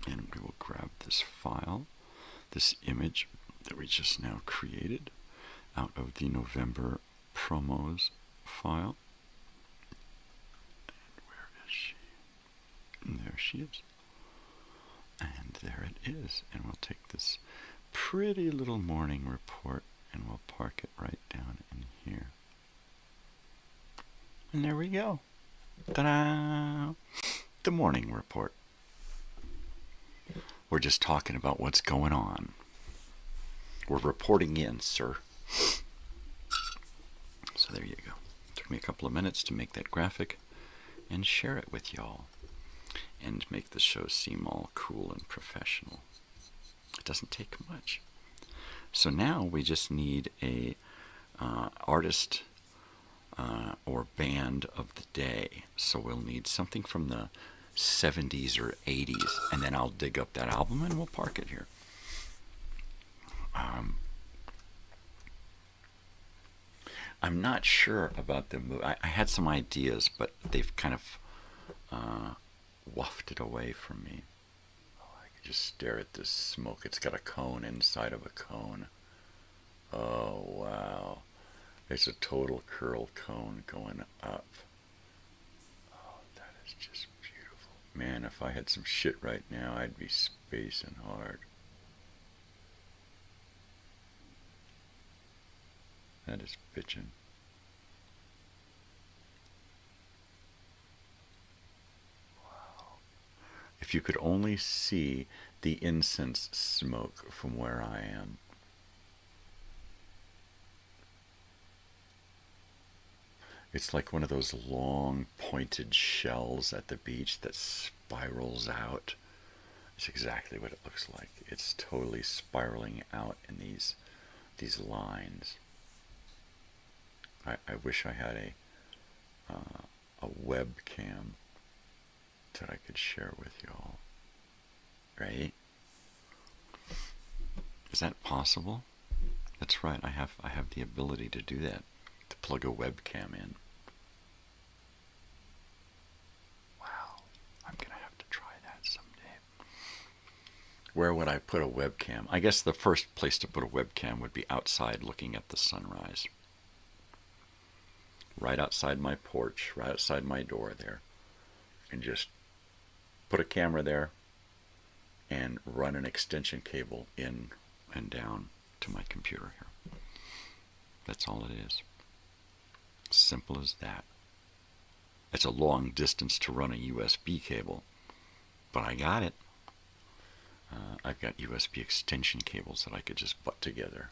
and we will grab this file, this image that we just now created out of the November promos file. And where is she? And there she is. And there it is. And we'll take this pretty little morning report and we'll park it right down in here. And there we go. Ta-da! The morning report. We're just talking about what's going on. We're reporting in, sir. So there you go. Took me a couple of minutes to make that graphic and share it with y'all. And make the show seem all cool and professional. It doesn't take much. So now we just need a artist or band of the day. So we'll need something from the 70s or 80s, and then I'll dig up that album and we'll park it here. I'm not sure about the movie. I had some ideas, but they've kind of wafted away from me. Oh, I can just stare at this smoke. It's got a cone inside of a cone. Oh, wow. It's a total curl cone going up. Oh, that is just beautiful. Man, if I had some shit right now, I'd be spacing hard. That is bitchin'. Wow. If you could only see the incense smoke from where I am. It's like one of those long pointed shells at the beach that spirals out. It's exactly what it looks like. It's totally spiraling out in these lines. I wish I had a webcam that I could share with y'all. Right? Is that possible? That's right. I have the ability to do that. To plug a webcam in. Wow. I'm going to have to try that someday. Where would I put a webcam? I guess the first place to put a webcam would be outside looking at the sunrise. Right outside my porch, right outside my door there. And just put a camera there and run an extension cable in and down to my computer here. That's all it is. Simple as that. It's a long distance to run a USB cable, but I got it. I've got USB extension cables that I could just butt together.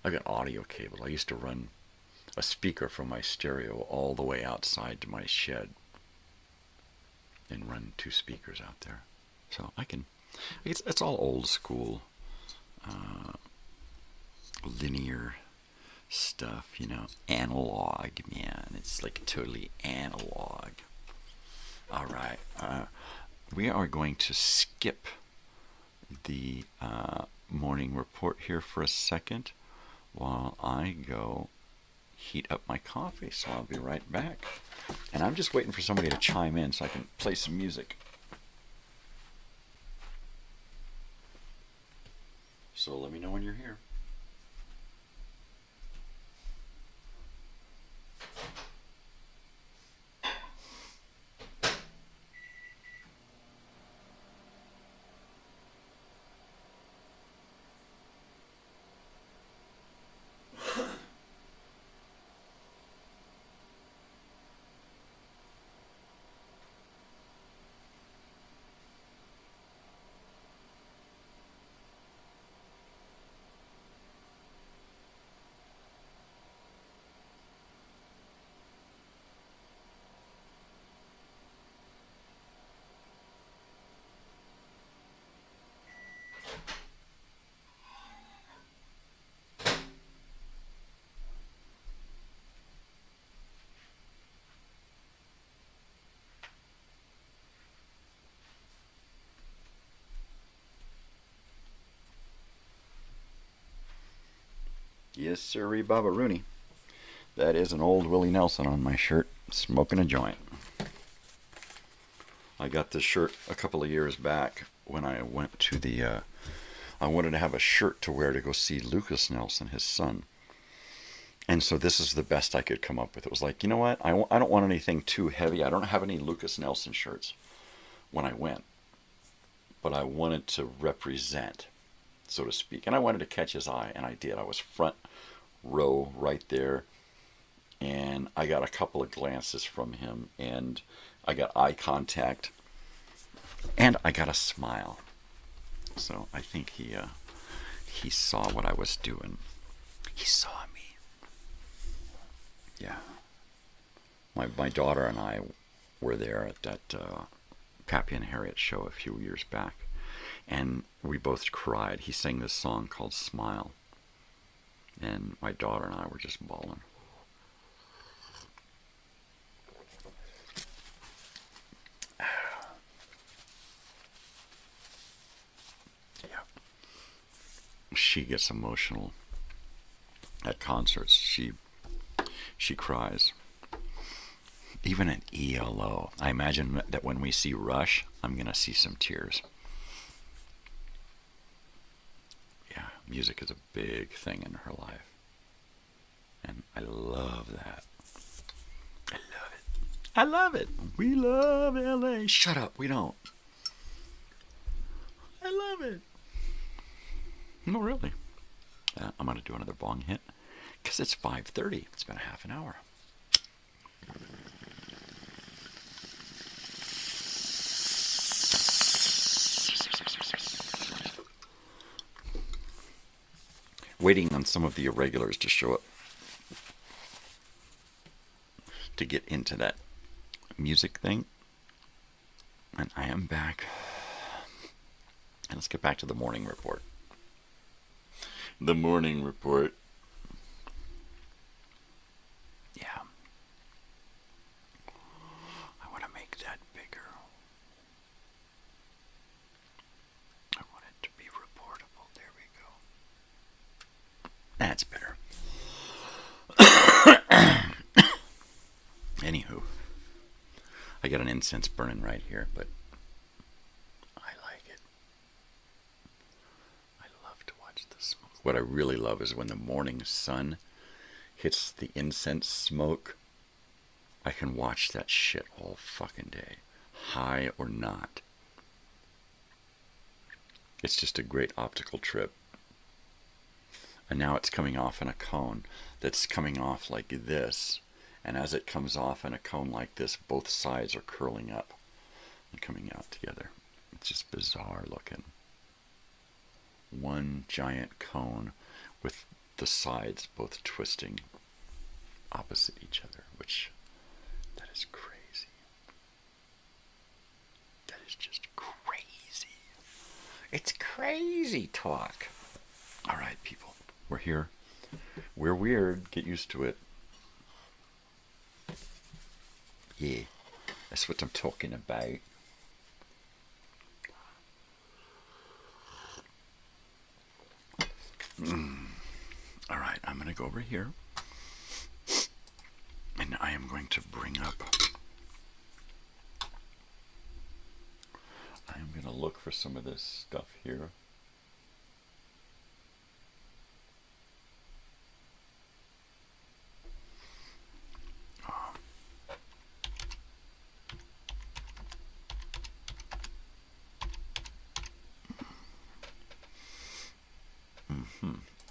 I've got audio cables. I used to run a speaker from my stereo all the way outside to my shed and run 2 speakers out there. So I can, it's all old school, linear stuff, you know, analog, man. It's like totally analog. All right, we are going to skip the morning report here for a second while I go heat up my coffee, so I'll be right back. And I'm just waiting for somebody to chime in so I can play some music. So let me know when you're here. Yes, sirree, Baba Rooney. That is an old Willie Nelson on my shirt, smoking a joint. I got this shirt a couple of years back when I went to the, I wanted to have a shirt to wear to go see Lucas Nelson, his son. And so this is the best I could come up with. It was like, you know what, I don't want anything too heavy. I don't have any Lucas Nelson shirts when I went. But I wanted to represent, so to speak. And I wanted to catch his eye, and I did. I was front row right there, and I got a couple of glances from him, and I got eye contact, and I got a smile. So I think he saw what I was doing. He saw me. Yeah. My daughter and I were there at that Pappy and Harriet show a few years back. And we both cried. He sang this song called Smile. And my daughter and I were just bawling. Yeah. She gets emotional at concerts. She cries. Even at ELO. I imagine that when we see Rush, I'm going to see some tears. Yeah, music is a big thing in her life. And I love that. I love it. I love it. We love LA. Shut up, we don't. I love it. No, really. I'm going to do another bong hit because it's 5:30. It's been a half an hour. Waiting on some of the irregulars to show up to get into that music thing. And I am back. And let's get back to the morning report. The morning report. Yeah. I want to make that bigger. I want it to be reportable. There we go. That's better. Anywho, I got an incense burning right here, but I like it. I love to watch the smoke. What I really love is when the morning sun hits the incense smoke. I can watch that shit all fucking day, high or not. It's just a great optical trip. And now it's coming off in a cone that's coming off like this. And as it comes off in a cone like this, both sides are curling up and coming out together. It's just bizarre looking. One giant cone with the sides both twisting opposite each other, which, that is crazy. That is just crazy. It's crazy talk. All right, people, we're here. We're weird. Get used to it. Yeah, that's what I'm talking about. All right, I'm going to go over here. And I am going to bring up... I am going to look for some of this stuff here.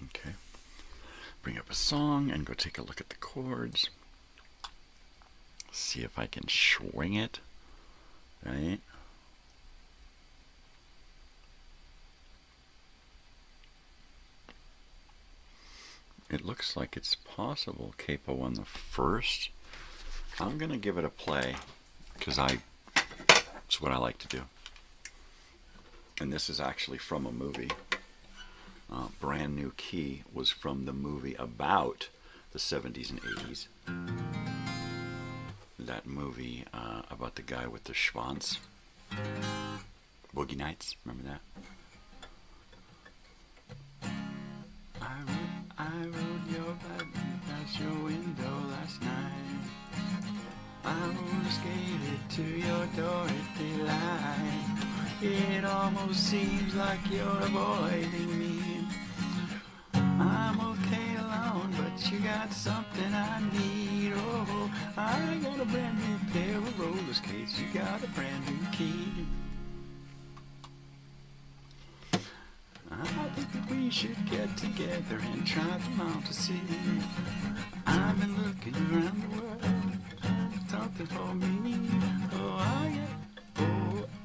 Okay. Bring up a song and go take a look at the chords. See if I can swing it. Right? It looks like it's possible. Capo on the first. I'm going to give it a play because it's what I like to do. And this is actually from a movie. Brand New Key was from the movie about the 70s and 80s. That movie about the guy with the schwanz. Boogie Nights, remember that? I rode your bike past your window last night. I roller skated to your door at daylight. It almost seems like you're avoiding me. I'm okay alone, but you got something I need. Oh, I got a brand new pair of roller skates. You got a brand new key. I think that we should get together and try them out to see. I've been looking around the world for something for me. Oh,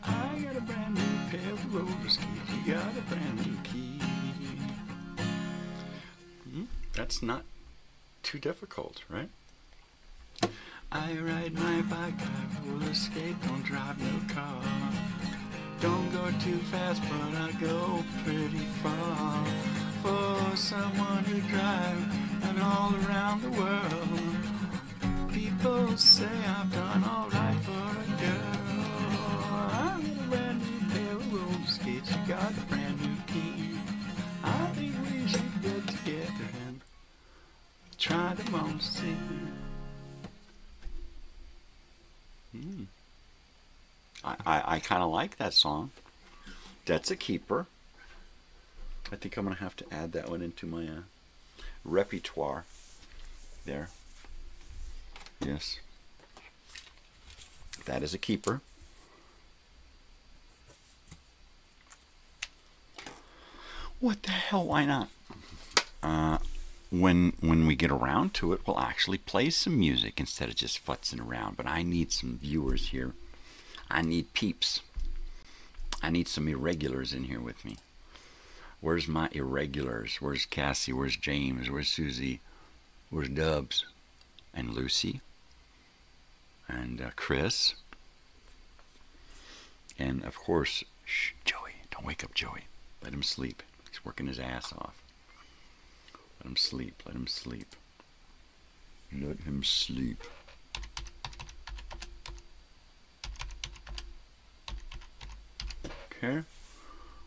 I got a brand new pair of roller skates. You got a brand new key. That's not too difficult, right? I ride my bike, I roller skate, don't drive no car. Don't go too fast, but I go pretty far. For someone who drives and all around the world, people say I've done all right for a girl. I got a brand new pair of roller skates, you got a brand new key. I think we should get together and try them on to see. I kind of like that song. That's a keeper. I think I'm going to have to add that one into my repertoire. There. Yes. That is a keeper. What the hell? Why not? When we get around to it, we'll actually play some music instead of just futzing around. But I need some viewers here. I need peeps. I need some irregulars in here with me. Where's my irregulars? Where's Cassie? Where's James? Where's Susie? Where's Dubs? And Lucy? And Chris? And of course, shh, Joey. Don't wake up Joey. Let him sleep. He's working his ass off. Let him sleep. Let him sleep. Let him sleep. Okay.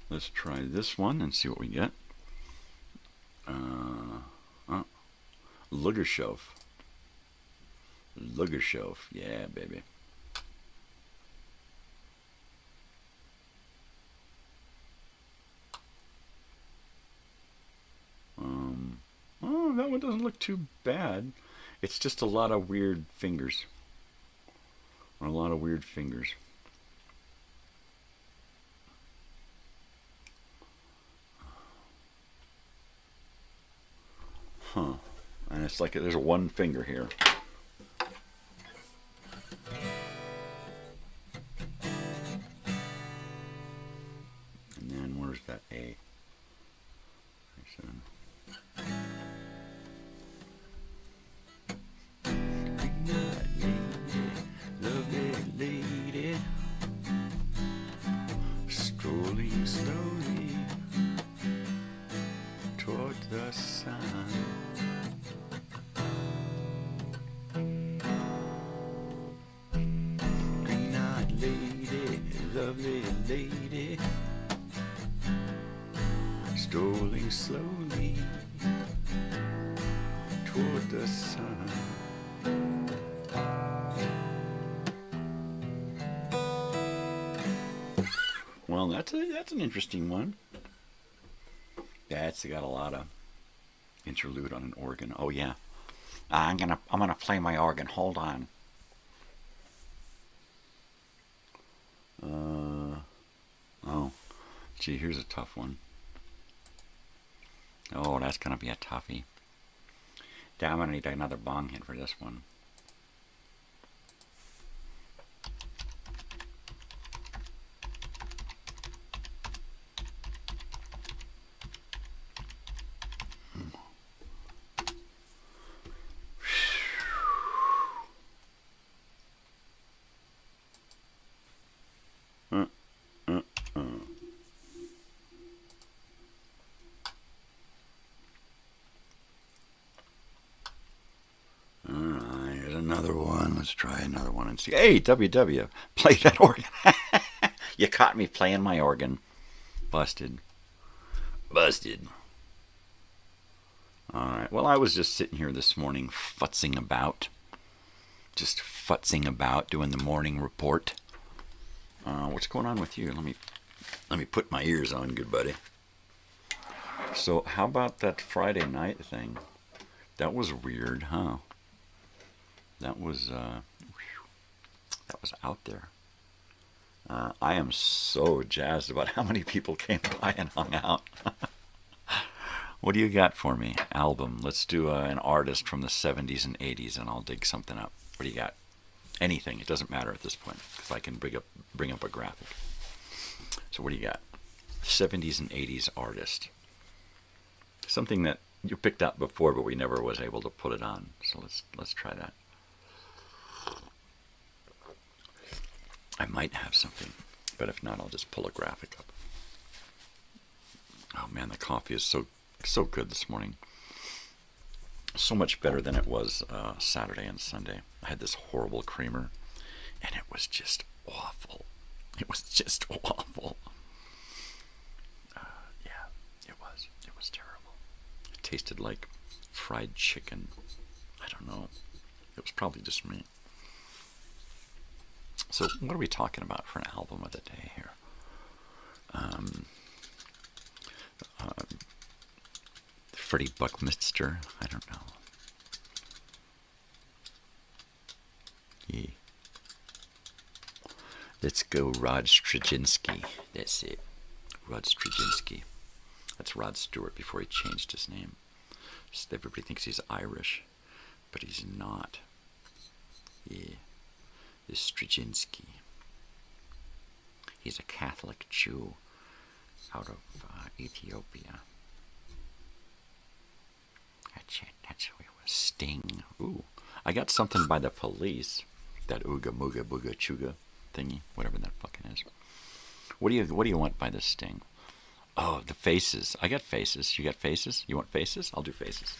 Let's try this one and see what we get. Lugershof. Lugershof. Yeah, baby. Oh, that one doesn't look too bad. It's just a lot of weird fingers. A lot of weird fingers. Huh. And it's like there's one finger here. And then where's that A? Lovely lady, strolling slowly toward the sun. Green-eyed lady, lovely lady, strolling slowly toward the sun. Well, that's an interesting one. That's got a lot of interlude on an organ. Oh yeah, I'm gonna play my organ. Hold on. Oh, gee, here's a tough one. Oh, that's gonna be a toughie. I'm gonna need another bong hit for this one. Let's try another one and see. Hey, WW, play that organ. You caught me playing my organ. Busted. Busted. Alright, well, I was just sitting here this morning futzing about. Just futzing about, doing the morning report. What's going on with you? Let me put my ears on, good buddy. So, how about that Friday night thing? That was weird, huh? That was out there. I am so jazzed about how many people came by and hung out. What do you got for me? Album. Let's do an artist from the 70s and 80s, and I'll dig something up. What do you got? Anything. It doesn't matter at this point, because I can bring up a graphic. So what do you got? 70s and 80s artist. Something that you picked up before, but we never was able to put it on. So let's try that. I might have something, but if not, I'll just pull a graphic up. Oh man, the coffee is so good this morning. So much better than it was Saturday and Sunday. I had this horrible creamer, and it was just awful. It was just awful. Yeah, it was. It was terrible. It tasted like fried chicken. I don't know. It was probably just me. So what are we talking about for an album of the day here? Freddie Buckminster. I don't know. Yeah. Let's go Rod Straczynski. That's it. Rod Straczynski. That's Rod Stewart before he changed his name. Just everybody thinks he's Irish, but he's not. Yeah. This Straczynski. He's a Catholic Jew out of Ethiopia. That's who it was. Sting. Ooh. I got something by the Police. That ooga mooga booga chuga thingy, whatever that fucking is. What do you want by the Sting? Oh, the Faces. I got Faces. You got Faces? You want Faces? I'll do Faces.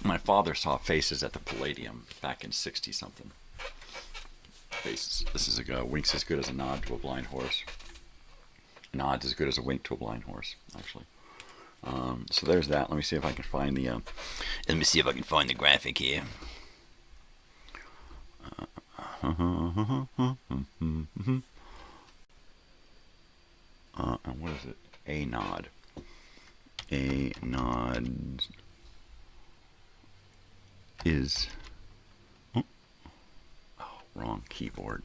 My father saw Faces at the Palladium back in 60-something. Faces. This is a wink's as good as a nod to a blind horse. Nod's as good as a wink to a blind horse, actually. So there's that. Let me see if I can find the. Let me see if I can find the graphic here. And what is it? A nod. A nod is. Oh, wrong keyboard.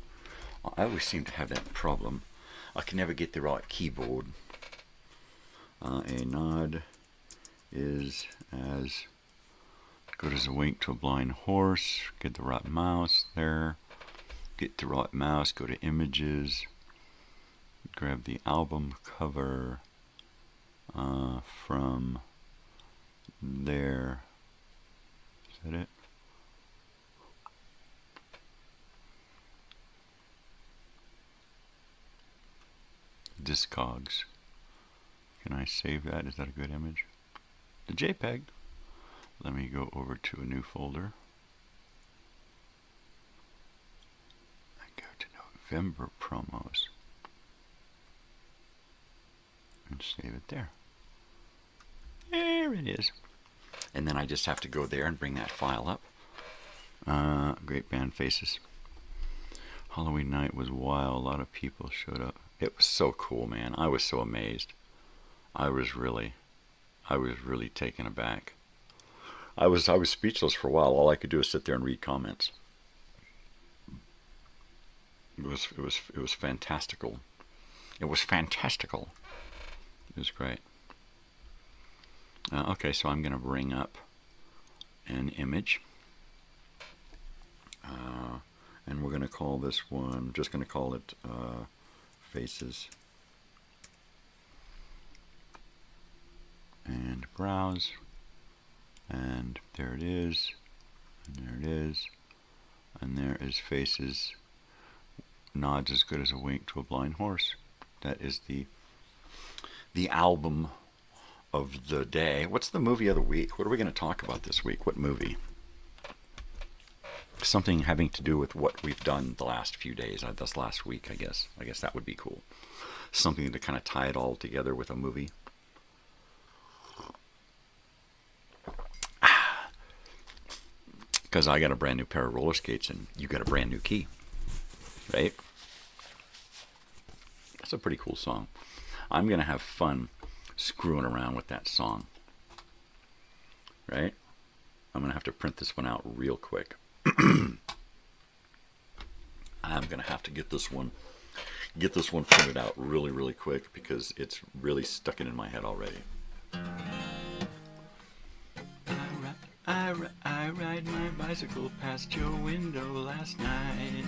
I always seem to have that problem. I can never get the right keyboard. A nod is as good as a wink to a blind horse. Get the right mouse there. Get the right mouse. Go to images. Grab the album cover from there. Is that it? Discogs. Can I save that? Is that a good image? The JPEG. Let me go over to a new folder. I go to November promos and save it there. There it is. And then I just have to go there and bring that file up. Great band Faces. Halloween night was wild. A lot of people showed up. It was so cool, man. I was so amazed. I was really taken aback. I was speechless for a while. All I could do was sit there and read comments. It was fantastical. It was fantastical. It was great. Okay, so I'm going to bring up an image. And we're going to call this one, just going to call it Faces. And browse. And there it is. And there it is. And there is Faces. Nods as good as a wink to a blind horse. That is the album of the day. What's the movie of the week? What are we going to talk about this week? What movie? Something having to do with what we've done the last few days. This last week, I guess. I guess that would be cool. Something to kind of tie it all together with a movie. Because I got a brand new pair of roller skates and you got a brand new key. Right? That's a pretty cool song. I'm going to have fun screwing around with that song. Right? I'm going to have to print this one out real quick. I'm going to have to get this one printed out really quick because it's really stuck in my head already. I ride my bicycle past your window last night.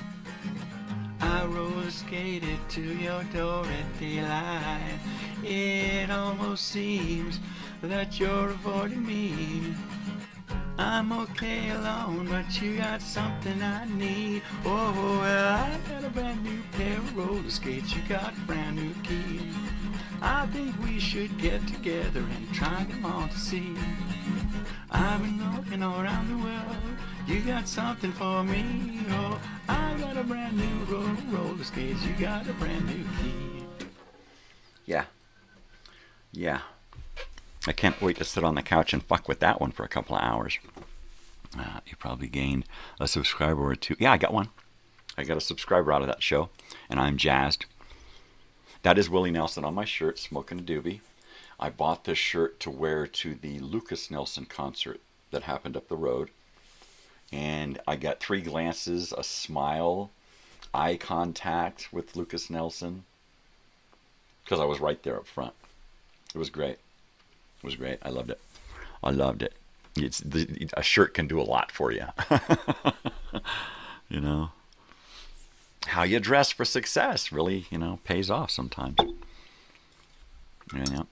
I roller skated to your door at daylight. It almost seems that you're avoiding me. I'm okay alone, but you got something I need. Oh, well, I got a brand new pair of roller skates. You got a brand new key. I think we should get together and try them all to see. I've been looking all around the world. You got something for me. Oh, I got a brand new roller skates. You got a brand new key. Yeah. I can't wait to sit on the couch and fuck with that one for a couple of hours. You probably gained a subscriber or two. Yeah, I got one. I got a subscriber out of that show, and I'm jazzed. That is Willie Nelson on my shirt, smoking a doobie. I bought this shirt to wear to the Lucas Nelson concert that happened up the road. And I got 3 glances, a smile, eye contact with Lucas Nelson. Because I was right there up front. It was great. It was great. I loved it. I loved it. A shirt can do a lot for you. You know. How you dress for success really, pays off sometimes. Yeah.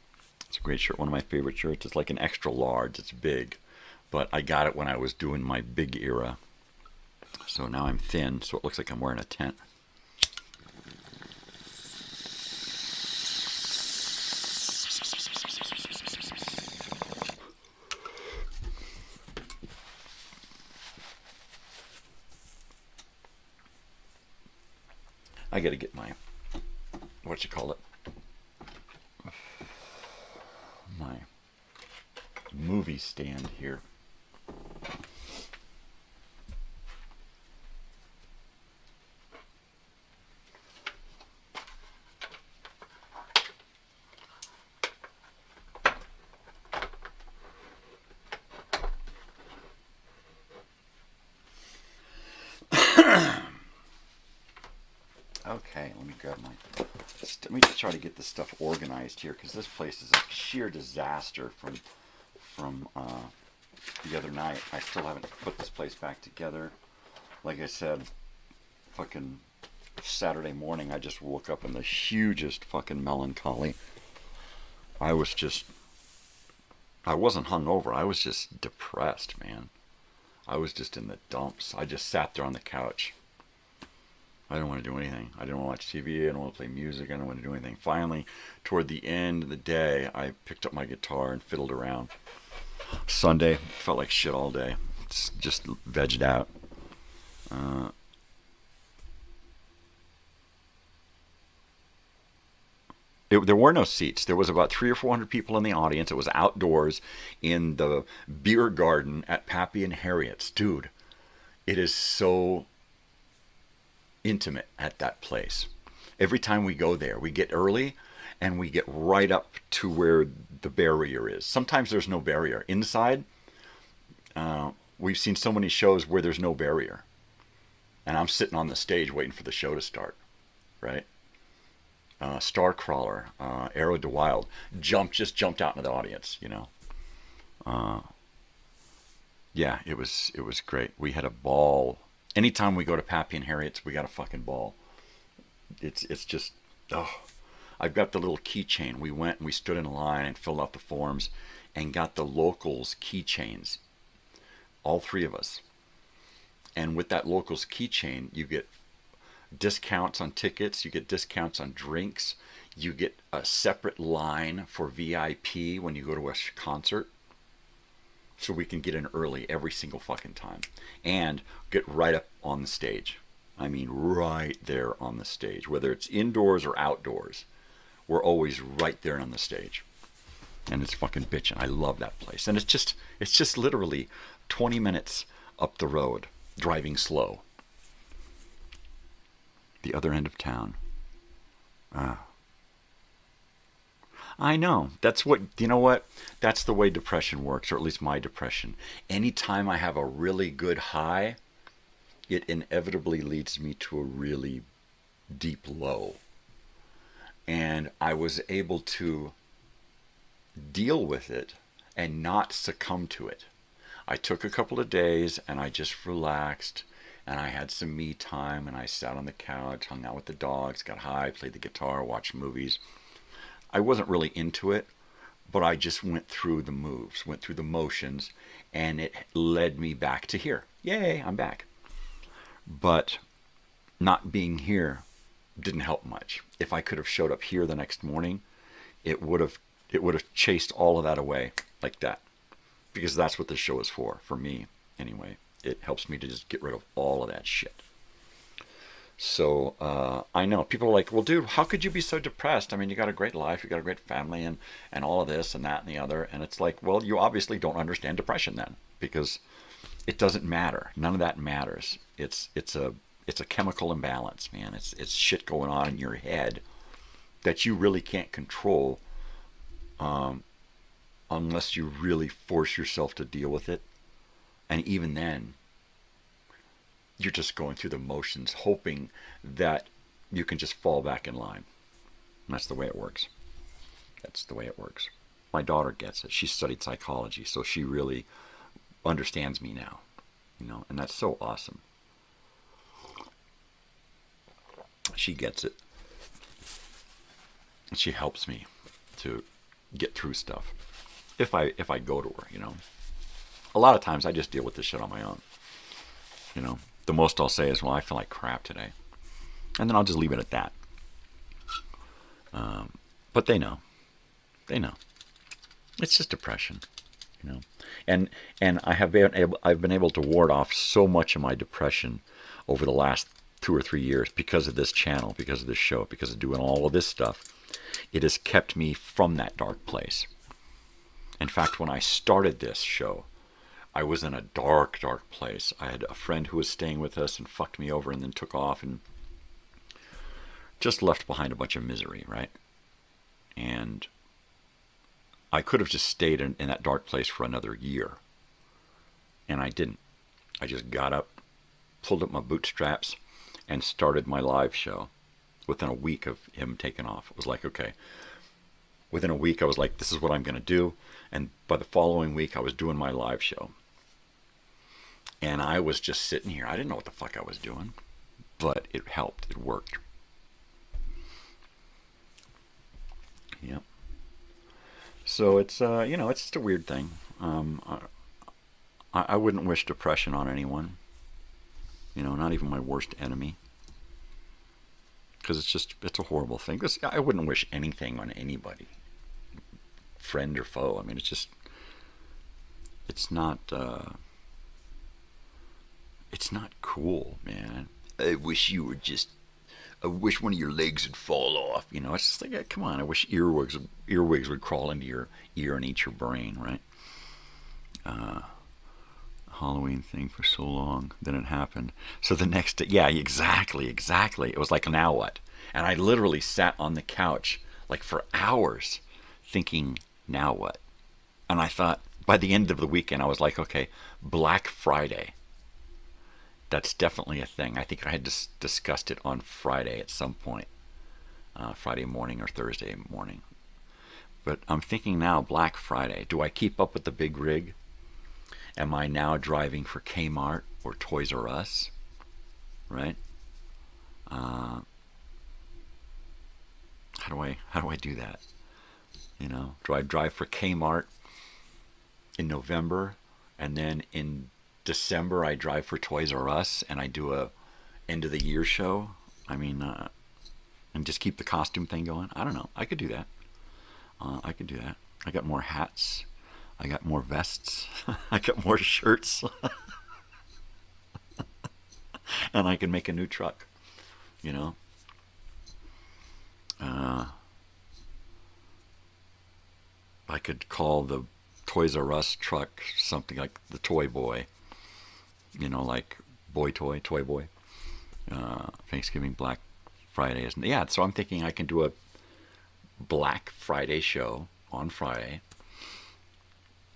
It's a great shirt. One of my favorite shirts. It's like an extra large. It's big. But I got it when I was doing my big era. So now I'm thin, so it looks like I'm wearing a tent. I gotta get my, my movie stand here. Okay, let me grab my... Let me just try to get this stuff organized here, because this place is a sheer disaster from the other night. I still haven't put this place back together. Like I said, fucking Saturday morning, I just woke up in the hugest fucking melancholy. I wasn't hungover. I was just depressed, man. I was just in the dumps. I just sat there on the couch. I didn't want to do anything. I didn't want to watch TV. I didn't want to play music. I didn't want to do anything. Finally, toward the end of the day, I picked up my guitar and fiddled around. Sunday, felt like shit all day. Just vegged out. There were no seats. There was about 300 or 400 people in the audience. It was outdoors in the beer garden at Pappy and Harriet's. Dude, it is so intimate at that place. Every time we go there, we get early and we get right up to where the barrier is. Sometimes there's no barrier. Inside, we've seen so many shows where there's no barrier. And I'm sitting on the stage waiting for the show to start, right? Starcrawler, Arrow to Wild, just jumped out into the audience, Yeah, it was great. We had a ball. Anytime we go to Pappy and Harriet's, we got a fucking ball. It's just, I've got the little keychain. We went and we stood in line and filled out the forms and got the locals keychains. All 3 of us. And with that locals keychain, you get discounts on tickets, you get discounts on drinks, you get a separate line for VIP when you go to a concert. So we can get in early every single fucking time and get right up on the stage. I mean, right there on the stage, whether it's indoors or outdoors. We're always right there on the stage. And it's fucking bitchin'. I love that place. And it's just literally 20 minutes up the road, driving slow. The other end of town. I know. That's what, you know what? That's the way depression works, or at least my depression. Anytime I have a really good high, it inevitably leads me to a really deep low. And I was able to deal with it and not succumb to it. I took a couple of days and I just relaxed and I had some me time and I sat on the couch, hung out with the dogs, got high, played the guitar, watched movies. I wasn't really into it, but I just went through the moves, went through the motions, and it led me back to here. Yay, I'm back. But not being here didn't help much. If I could have showed up here the next morning, it would have chased all of that away like that. Because that's what this show is for me anyway. It helps me to just get rid of all of that shit. So I know people are like, well, dude, how could you be so depressed? I mean, you got a great life, you got a great family, and all of this and that and the other. And it's like, well, you obviously don't understand depression then, because it doesn't matter. None of that matters. It's a chemical imbalance, man. It's shit going on in your head that you really can't control unless you really force yourself to deal with it. And even then, you're just going through the motions, hoping that you can just fall back in line. And that's the way it works. That's the way it works. My daughter gets it. She studied psychology, so she really understands me now, you know, and that's so awesome. She gets it. And she helps me to get through stuff. If I go to her, you know. A lot of times I just deal with this shit on my own. You know. The most I'll say is, well, I feel like crap today. And then I'll just leave it at that. But they know. They know. It's just depression, you know. And I've been able to ward off so much of my depression over the last 2 or 3 years because of this channel, because of this show, because of doing all of this stuff. It has kept me from that dark place. In fact, when I started this show, I was in a dark, dark place. I had a friend who was staying with us and fucked me over and then took off and just left behind a bunch of misery, right? And I could have just stayed in that dark place for another year. And I didn't. I just got up, pulled up my bootstraps, and started my live show within a week of him taking off. It was like, okay. Within a week, I was like, this is what I'm going to do. And by the following week, I was doing my live show. And I was just sitting here. I didn't know what the fuck I was doing. But it helped. It worked. Yep. So it's, you know, it's just a weird thing. I wouldn't wish depression on anyone. You know, not even my worst enemy. Because it's a horrible thing. I wouldn't wish anything on anybody. Friend or foe. I mean, it's not cool, man. I wish one of your legs would fall off. You know, it's just like, come on, I wish earwigs would crawl into your ear and eat your brain, right? Halloween thing for so long, then it happened. So the next day, yeah, exactly. It was like, now what? And I literally sat on the couch like for hours thinking, now what? And I thought, by the end of the weekend, I was like, okay, Black Friday. That's definitely a thing. I think I had discussed it on Friday at some point. Friday morning or Thursday morning. But I'm thinking now, Black Friday. Do I keep up with the big rig? Am I now driving for Kmart or Toys R Us? Right? How do I do that? You know, do I drive for Kmart in November, and then in December I drive for Toys R Us and I do a end of the year show? I mean, and just keep the costume thing going? I don't know. I could do that. I could do that. I got more hats. I got more vests. I got more shirts. And I can make a new truck, you know. I could call the Toys R Us truck something like the Toy Boy, you know, like Boy Toy, Toy Boy. Thanksgiving, Black Friday, isn't it? Yeah, so I'm thinking I can do a Black Friday show on Friday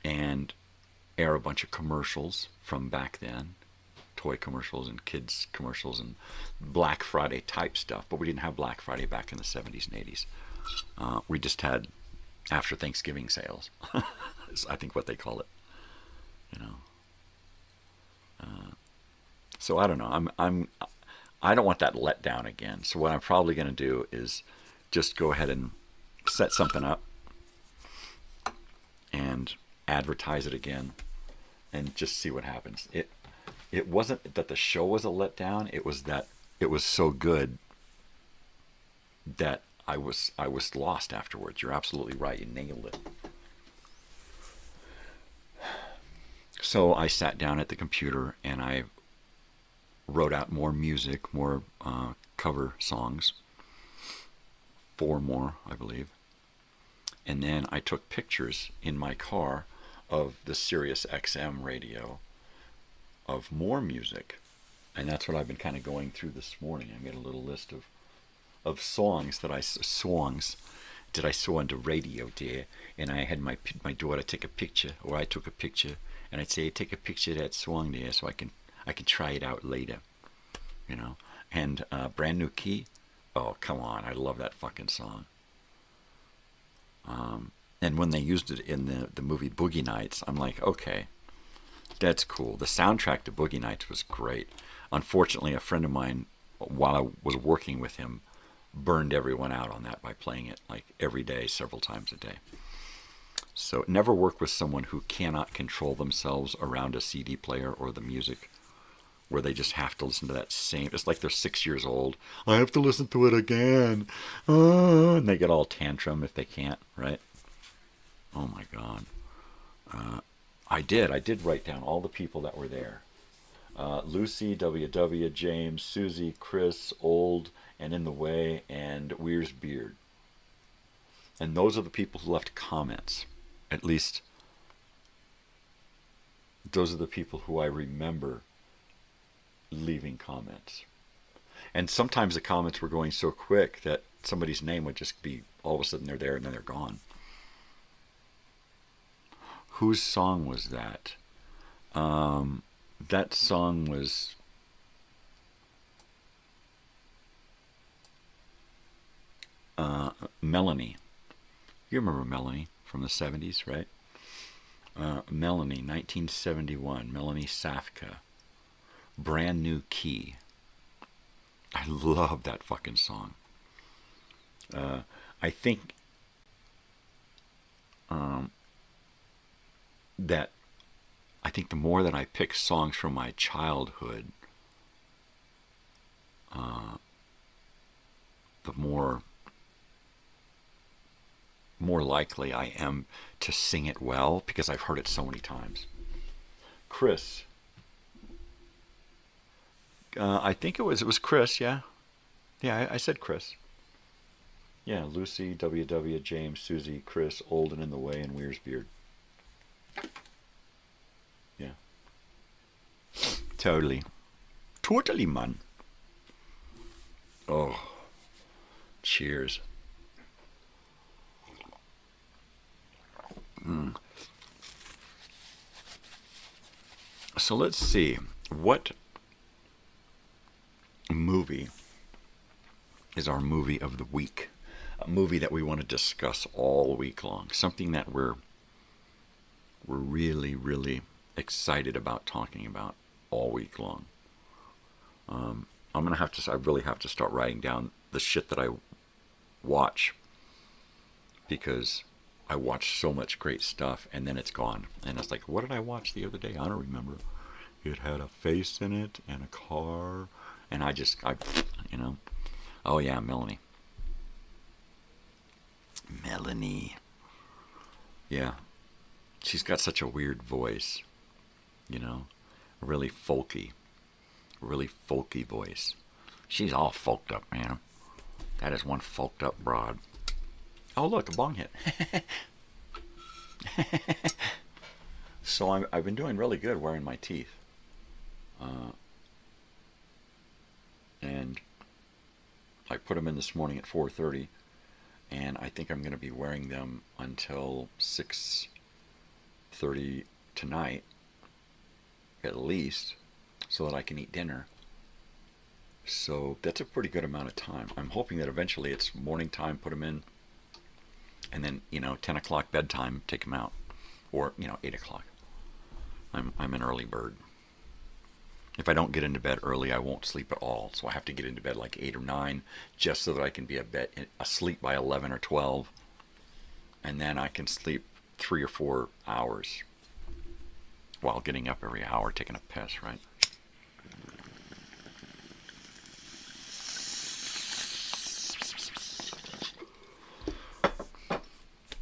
and air a bunch of commercials from back then, toy commercials and kids commercials and Black Friday type stuff. But we didn't have Black Friday back in the 70s and 80s. We just had after Thanksgiving sales. Is I think what they call it, you know. So I don't know. I don't want that let down again. So what I'm probably going to do is just go ahead and set something up and advertise it again and just see what happens. It wasn't that the show was a letdown. It was that it was so good that I was lost afterwards. You're absolutely right. You nailed it. So I sat down at the computer and I wrote out more music, more cover songs. 4 more, I believe. And then I took pictures in my car of the Sirius XM radio of more music. And that's what I've been kind of going through this morning. I made a little list of songs that I saw on the radio there. And I had my daughter take a picture, or I took a picture, and I'd say, take a picture of that song there so I can try it out later. You know? And Brand New Key, oh, come on, I love that fucking song. And when they used it in the movie Boogie Nights, I'm like, okay, that's cool. The soundtrack to Boogie Nights was great. Unfortunately, a friend of mine, while I was working with him, burned everyone out on that by playing it like every day, several times a day. So never work with someone who cannot control themselves around a CD player or the music, where they just have to listen to that same, it's like they're 6 years old. I have to listen to it again. And they get all tantrum if they can't, right? Oh my God. I did write down all the people that were there. Lucy, WW, James, Susie, Chris, Old, and In the Way, and Weir's Beard. And those are the people who left comments. At least, those are the people who I remember leaving comments. And sometimes the comments were going so quick that somebody's name would just be, all of a sudden they're there and then they're gone. Whose song was that? That song was Melanie. You remember Melanie from the 70s, right? Melanie, 1971. Melanie Safka. Brand New Key. I love that fucking song. I think the more that I pick songs from my childhood, the more likely I am to sing it well, because I've heard it so many times. Chris. I think it was Chris, yeah. Yeah, I said Chris. Yeah, Lucy, WW, James, Susie, Chris, Old and In the Way, and Weir's Beard. Yeah. Totally, man. Oh, cheers. So let's see, what movie is our movie of the week? A movie that we want to discuss all week long. Something that we're really, really excited about talking about all week long. I really have to start writing down the shit that I watch, because I watch so much great stuff and then it's gone. And it's like, what did I watch the other day? I don't remember. It had a face in it and a car, and I oh yeah, Melanie. Yeah. She's got such a weird voice, really folky voice. She's all folked up, man. That is one folked up broad. Oh, look, a bong hit. So I've been doing really good wearing my teeth. And I put them in this morning at 4:30, and I think I'm going to be wearing them until 6:30 tonight, at least, so that I can eat dinner. So that's a pretty good amount of time. I'm hoping that eventually it's morning time, put them in, and then 10 o'clock bedtime, take them out, or 8 o'clock. I'm an early bird. If I don't get into bed early, I won't sleep at all. So I have to get into bed like 8 or 9, just so that I can be asleep by 11 or 12. And then I can sleep 3 or 4 hours while getting up every hour, taking a piss, right?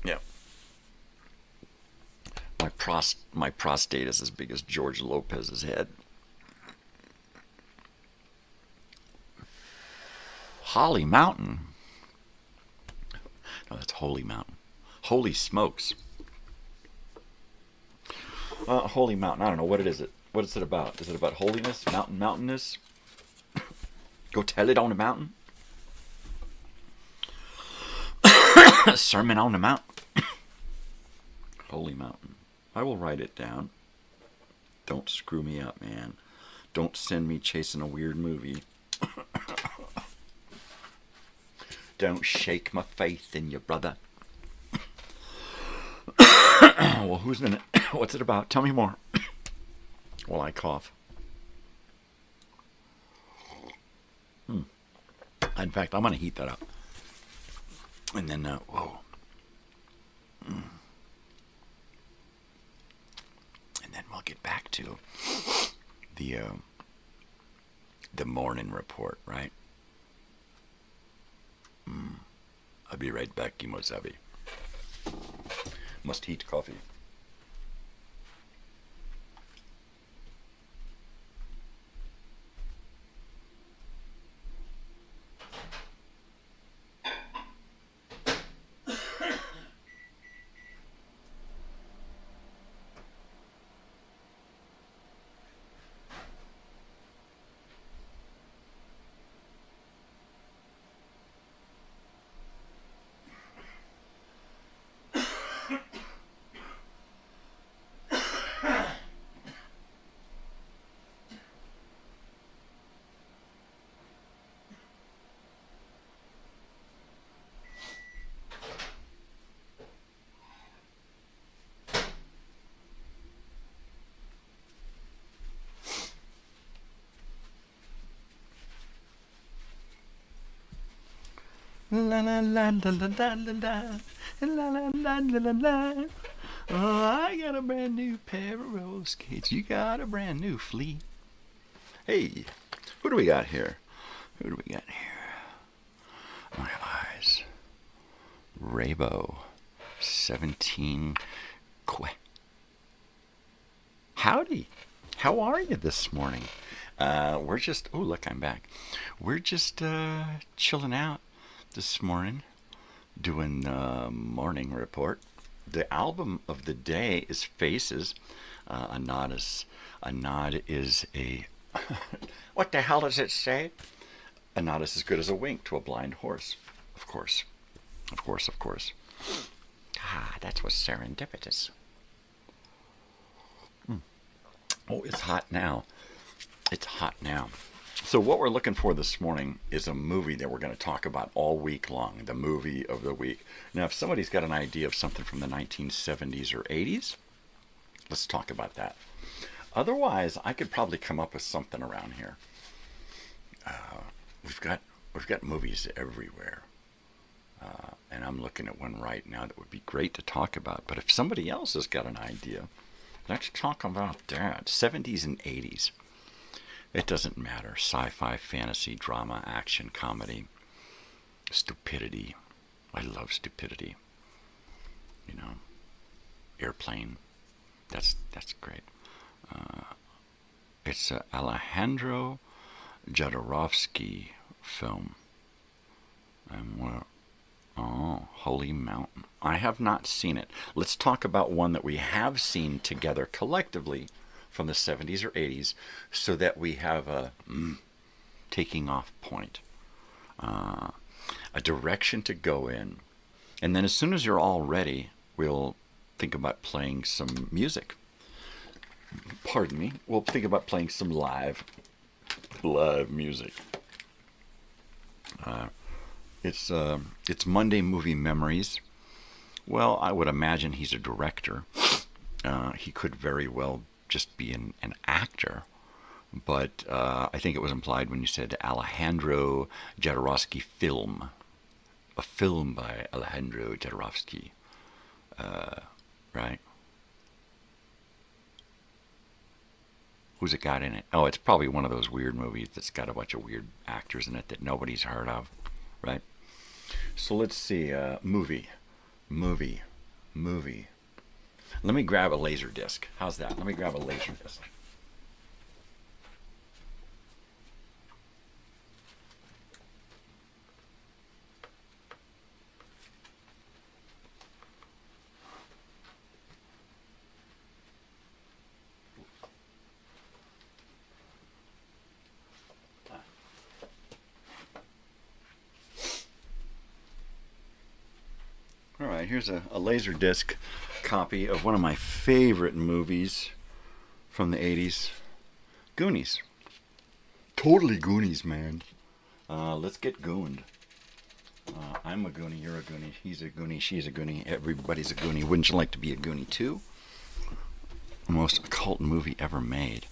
Yeah. My prostate is as big as George Lopez's head. Holly Mountain. No, that's Holy Mountain. Holy smokes. Holy Mountain. I don't know what it is. What is it about? Is it about holiness? Mountainous? Go tell it on the mountain? Sermon on the mountain. Holy Mountain. I will write it down. Don't screw me up, man. Don't send me chasing a weird movie. Don't shake my faith in you, brother. Well, who's in it? What's it about? Tell me more. While I cough. In fact, I'm going to heat that up. And then, whoa. And then we'll get back to the morning report, right? I'll be right back, Kimosabi. Must heat coffee. La la la la la la la la la la la la. Oh, I got a brand new pair of roller skates. You got a brand new flea. Hey, who do we got here? Who do we got here? My eyes. Raybo. 17. Howdy. How are you this morning? We're just... Oh, look, I'm back. We're just chilling out this morning, doing the morning report. The album of the day is Faces. A nod is a... What the hell does it say? A nod is as good as a wink to a blind horse. Of course. Of course, of course. Ah, that was serendipitous. Oh, it's hot now. It's hot now. So what we're looking for this morning is a movie that we're going to talk about all week long, the movie of the week. Now, if somebody's got an idea of something from the 1970s or 80s, let's talk about that. Otherwise, I could probably come up with something around here. We've got movies everywhere. And I'm looking at one right now that would be great to talk about. But if somebody else has got an idea, let's talk about that. 70s and 80s. It doesn't matter. Sci-fi, fantasy, drama, action, comedy, stupidity. I love stupidity. You know, Airplane. That's great. It's an Alejandro Jodorowsky film. And Holy Mountain. I have not seen it. Let's talk about one that we have seen together collectively from the 70s or 80s, so that we have a taking off point, a direction to go in. And then as soon as you're all ready, we'll think about playing some music. Pardon me. We'll think about playing some live music. It's Monday Movie Memories. Well, I would imagine he's a director. He could very well just be an actor, but I think it was implied when you said Alejandro Jodorowsky film. A film by Alejandro Jodorowsky. Right? Who's it got in it? Oh, it's probably one of those weird movies that's got a bunch of weird actors in it that nobody's heard of, right? So let's see, movie. Let me grab a laser disc. How's that? Let me grab a laser disc. right, here's a Laserdisc copy of one of my favorite movies from the 80s. Goonies. Totally Goonies, man. Let's get gooned. I'm a Goonie, you're a Goonie, he's a Goonie, she's a Goonie, everybody's a Goonie. Wouldn't you like to be a Goonie too? The most occult movie ever made.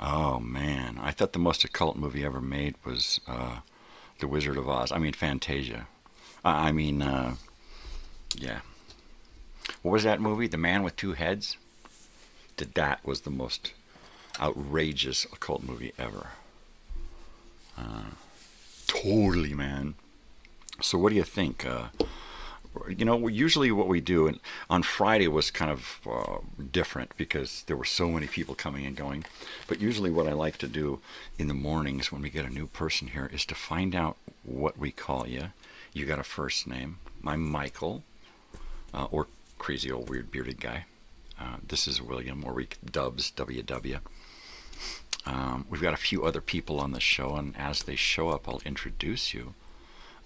Oh man, I thought the most occult movie ever made was The Wizard of Oz. I mean Fantasia. Yeah. What was that movie? The Man with Two Heads? That was the most outrageous occult movie ever. Totally, man. So what do you think? Usually what we do, and on Friday was kind of different because there were so many people coming and going. But usually what I like to do in the mornings when we get a new person here is to find out what we call you. You got a first name. I'm Michael, or Crazy Old Weird Bearded Guy. This is William, or Dubs, WW. We've got a few other people on the show, and as they show up, I'll introduce you.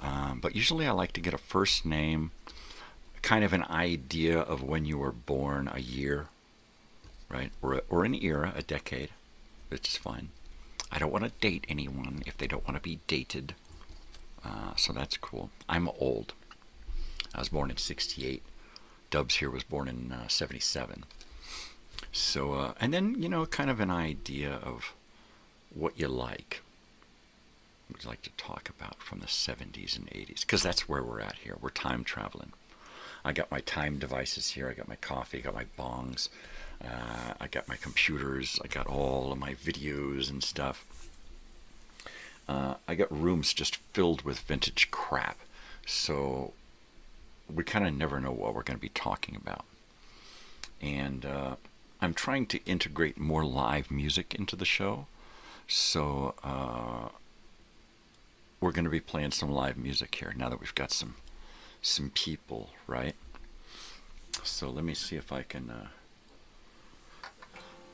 But usually I like to get a first name, kind of an idea of when you were born, a year, right? Or an era, a decade, which is fine. I don't want to date anyone if they don't want to be dated. So that's cool. I'm old. I was born in 68. Dubs here was born in 77. So, and then, kind of an idea of what you like. Would you like to talk about from the 70s and 80s? Because that's where we're at here. We're time traveling. I got my time devices here. I got my coffee. I got my bongs. I got my computers. I got all of my videos and stuff. I got rooms just filled with vintage crap. So we kind of never know what we're going to be talking about. And I'm trying to integrate more live music into the show. So we're going to be playing some live music here now that we've got some people, right? So let me see if I can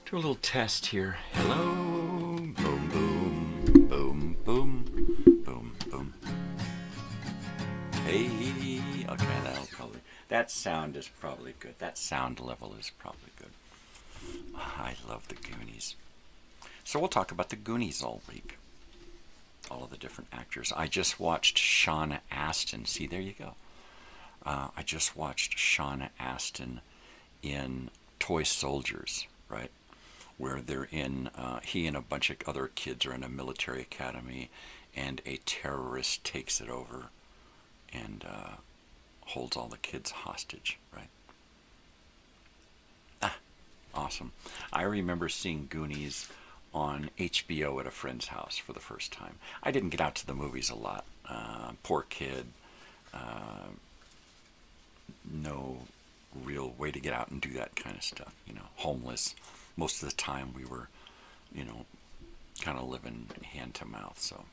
do a little test here. Hello, boom, boom, boom, boom, boom, boom. Hey, okay, that sound is probably good. That sound level is probably good. I love the Goonies. So we'll talk about the Goonies all week. All of the different actors. I just watched Sean Astin. See, there you go. I just watched Sean Astin in Toy Soldiers, right? Where they're in, he and a bunch of other kids are in a military academy, and a terrorist takes it over and holds all the kids hostage, right? Awesome. I remember seeing Goonies on HBO at a friend's house for the first time. I didn't get out to the movies a lot. Poor kid. No real way to get out and do that kind of stuff. Homeless. Most of the time we were, kind of living hand to mouth. So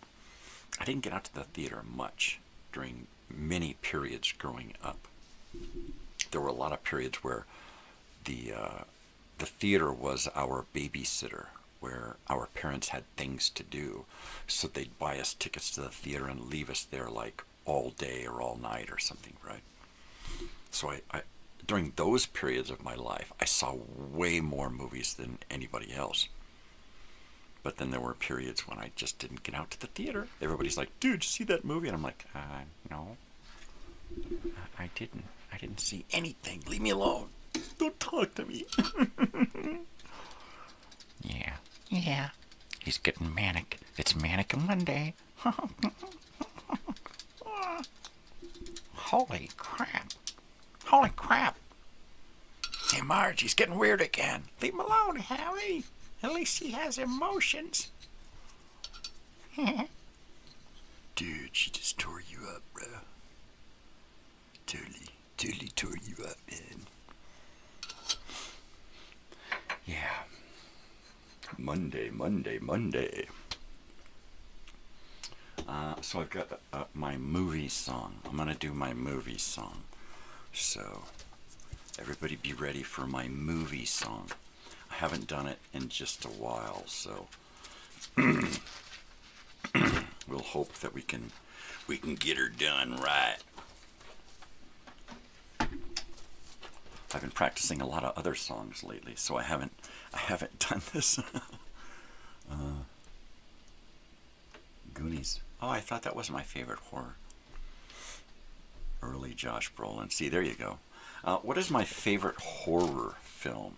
I didn't get out to the theater much during many periods growing up. There were a lot of periods where the theater was our babysitter, where our parents had things to do, so they'd buy us tickets to the theater and leave us there like all day or all night or something, right? So I during those periods of my life, I saw way more movies than anybody else. But then there were periods when I just didn't get out to the theater. Everybody's like, dude, did you see that movie? And I'm like, no, I didn't. I didn't see anything. Leave me alone. Don't talk to me. Yeah. He's getting manic. It's Manic Monday. Holy crap. Hey, Marge, he's getting weird again. Leave him alone, Harry. At least he has emotions. Dude, she just tore you up, bro. Totally tore you up, man. Yeah. Monday. So I've got my movie song. I'm going to do my movie song. So everybody be ready for my movie song. I haven't done it in just a while, so we'll hope that we can get her done right. I've been practicing a lot of other songs lately, so I haven't done this. Goonies. Oh, I thought that was my favorite horror. Early Josh Brolin. See, there you go. What is my favorite horror film?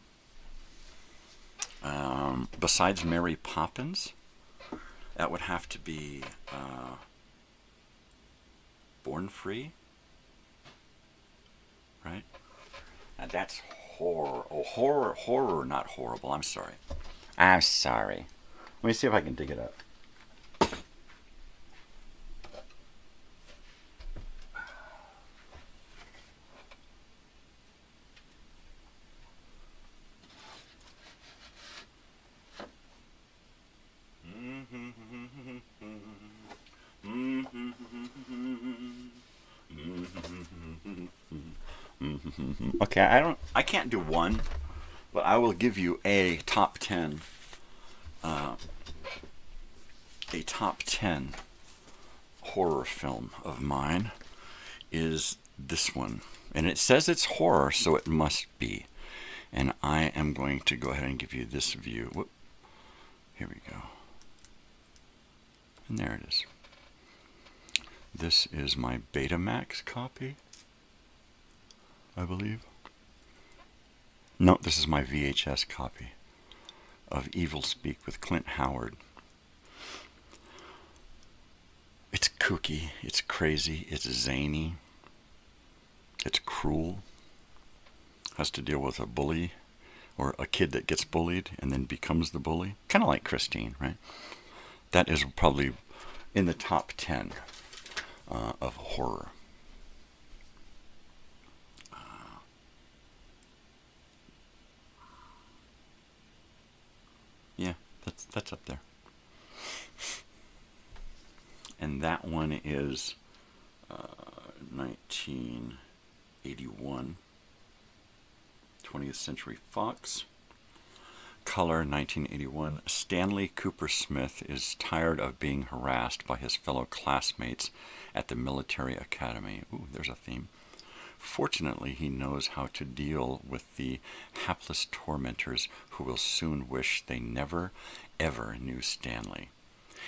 Besides Mary Poppins, that would have to be Born Free, right? And that's horror. Oh, horror, not horrible. I'm sorry. I'm sorry. Let me see if I can dig it up. Okay, I can't do one, but I will give you a top 10. A top 10 horror film of mine is this one. And it says it's horror, so it must be. And I am going to go ahead and give you this view. Whoop. Here we go. And there it is. This is my Betamax copy, I believe. No, this is my VHS copy of Evil Speak with Clint Howard. It's kooky, it's crazy, it's zany, it's cruel. Has to deal with a bully or a kid that gets bullied and then becomes the bully. Kind of like Christine, right? That is probably in the top 10 of horror. Yeah, that's up there. And that one is 1981, 20th Century Fox. Color, 1981. Stanley Cooper Smith is tired of being harassed by his fellow classmates at the military academy. Ooh, there's a theme. Fortunately, he knows how to deal with the hapless tormentors who will soon wish they never, ever knew Stanley.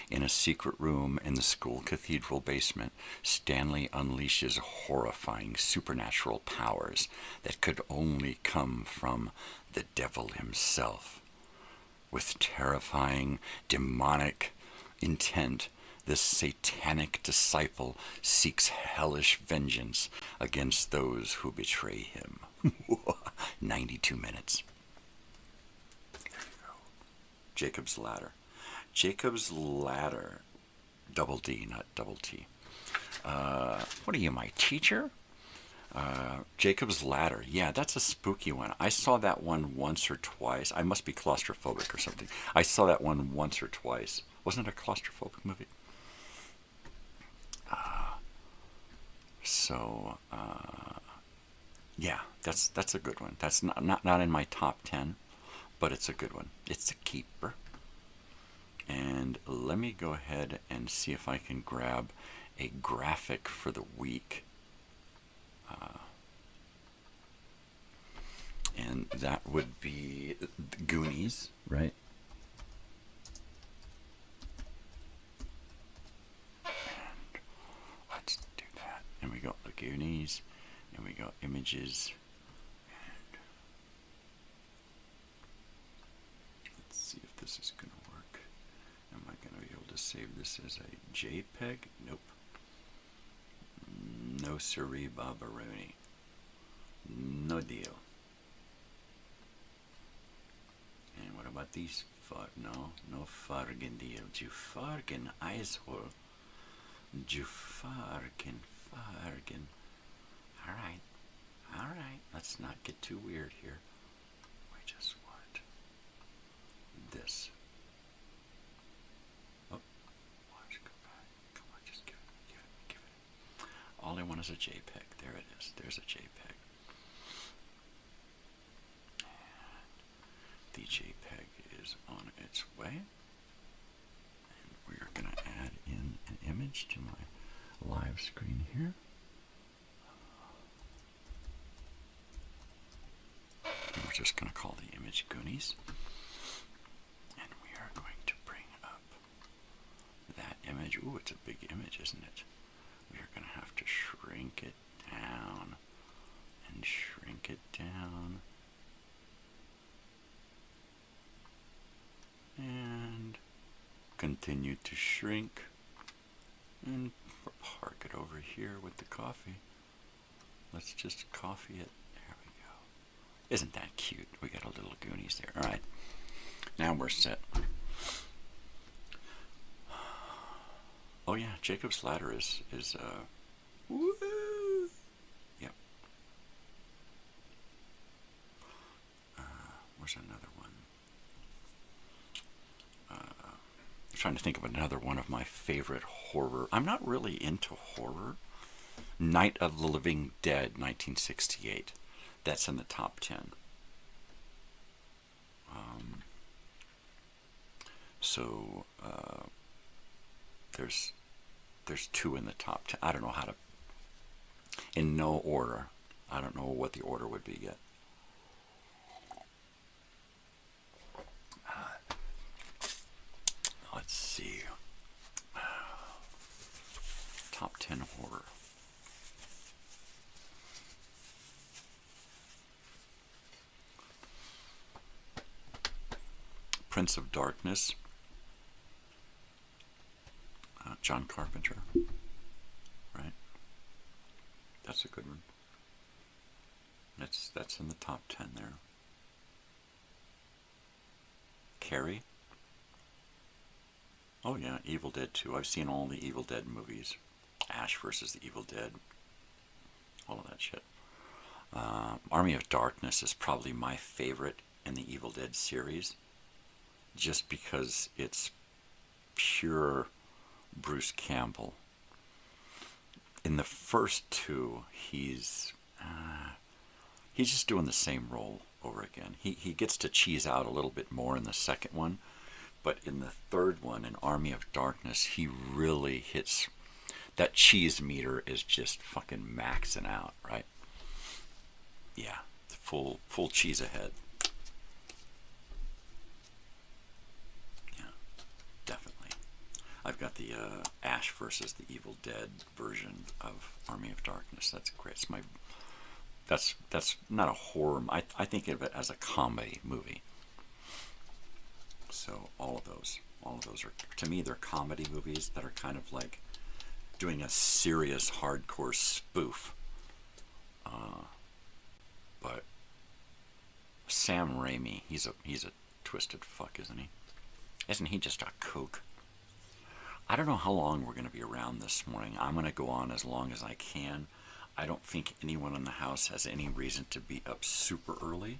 In a secret room in the school cathedral basement, Stanley unleashes horrifying supernatural powers that could only come from the devil himself. With terrifying, demonic intent, this satanic disciple seeks hellish vengeance against those who betray him. 92 minutes. There you go. Jacob's Ladder. Jacob's Ladder. Double D, not double T. What are you, my teacher? Jacob's Ladder. Yeah, that's a spooky one. I saw that one once or twice. I must be claustrophobic or something. I saw that one once or twice. Wasn't it a claustrophobic movie? Yeah, that's a good one. That's not in my top 10, but it's a good one. It's a keeper. And let me go ahead and see if I can grab a graphic for the week. And that would be Goonies, right? And let's do that. And we got the Goonies, and we got images. And let's see if this is going to work. Am I going to be able to save this as a JPEG? Nope. No siree, Barbaroni. No deal. And what about these? No fargen deal. You fargen icehole. You fargen. Alright. Let's not get too weird here. We just want this. Oh, watch, go back. Come on, just give it. All I want is a JPEG. There it is. There's a JPEG. The JPEG is on its way, and we're going to add in an image to my live screen here. just going to call the image Goonies. And we are going to bring up that image. Ooh, it's a big image, isn't it? We are going to have to shrink it down and shrink it down. And continue to shrink. And park it over here with the coffee. Let's just coffee it. There we go. Isn't that cute? We got a little Goonies there. All right. Now we're set. Oh yeah, Jacob's Ladder is woo! Yep. Where's another one? I'm trying to think of another one of my favorite horror. I'm not really into horror. Night of the Living Dead, 1968. That's in the top 10. So there's two in the top 10. I don't know how to, in no order. I don't know what the order would be yet. Let's see. Top 10 horror. Prince of Darkness. John Carpenter. Right? That's a good one. That's in the top 10 there. Carrie. Oh yeah, Evil Dead 2. I've seen all the Evil Dead movies. Ash versus the Evil Dead. All of that shit. Army of Darkness is probably my favorite in the Evil Dead series. Just because it's pure Bruce Campbell. In the first two, he's just doing the same role over again. He gets to cheese out a little bit more in the second one, but in the third one, in Army of Darkness, he really hits that cheese meter is just fucking maxing out, right? Yeah, full cheese ahead. Definitely. I've got the Ash versus the Evil Dead version of Army of Darkness. That's great. It's that's not a horror. I think of it as a comedy movie. So all of those are, to me, they're comedy movies that are kind of like doing a serious hardcore spoof. But Sam Raimi, he's a twisted fuck, isn't he? Isn't he just a kook? I don't know how long we're going to be around this morning. I'm going to go on as long as I can. I don't think anyone in the house has any reason to be up super early.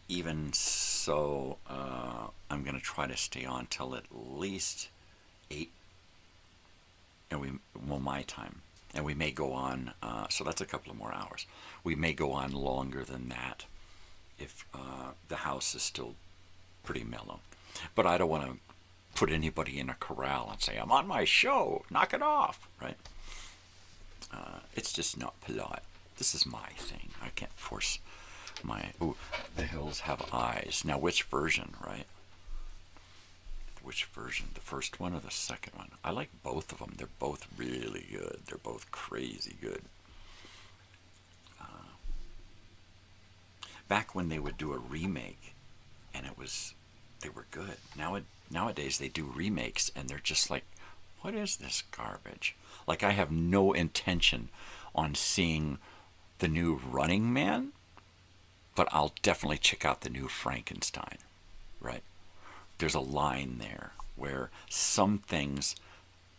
Even so, I'm going to try to stay on till at least 8, and my time. And we may go on, so that's a couple of more hours. We may go on longer than that if the house is still pretty mellow. But I don't want to put anybody in a corral and say, I'm on my show, knock it off, right? It's just not polite. This is my thing. I can't force my... Ooh, The Hills Have Eyes. Now, which version, right? Which version? The first one or the second one? I like both of them. They're both really good. They're both crazy good. Back when they would do a remake, and they were good. Nowadays they do remakes, and they're just like, what is this garbage? Like, I have no intention on seeing the new Running Man, but I'll definitely check out the new Frankenstein, right? There's a line there where some things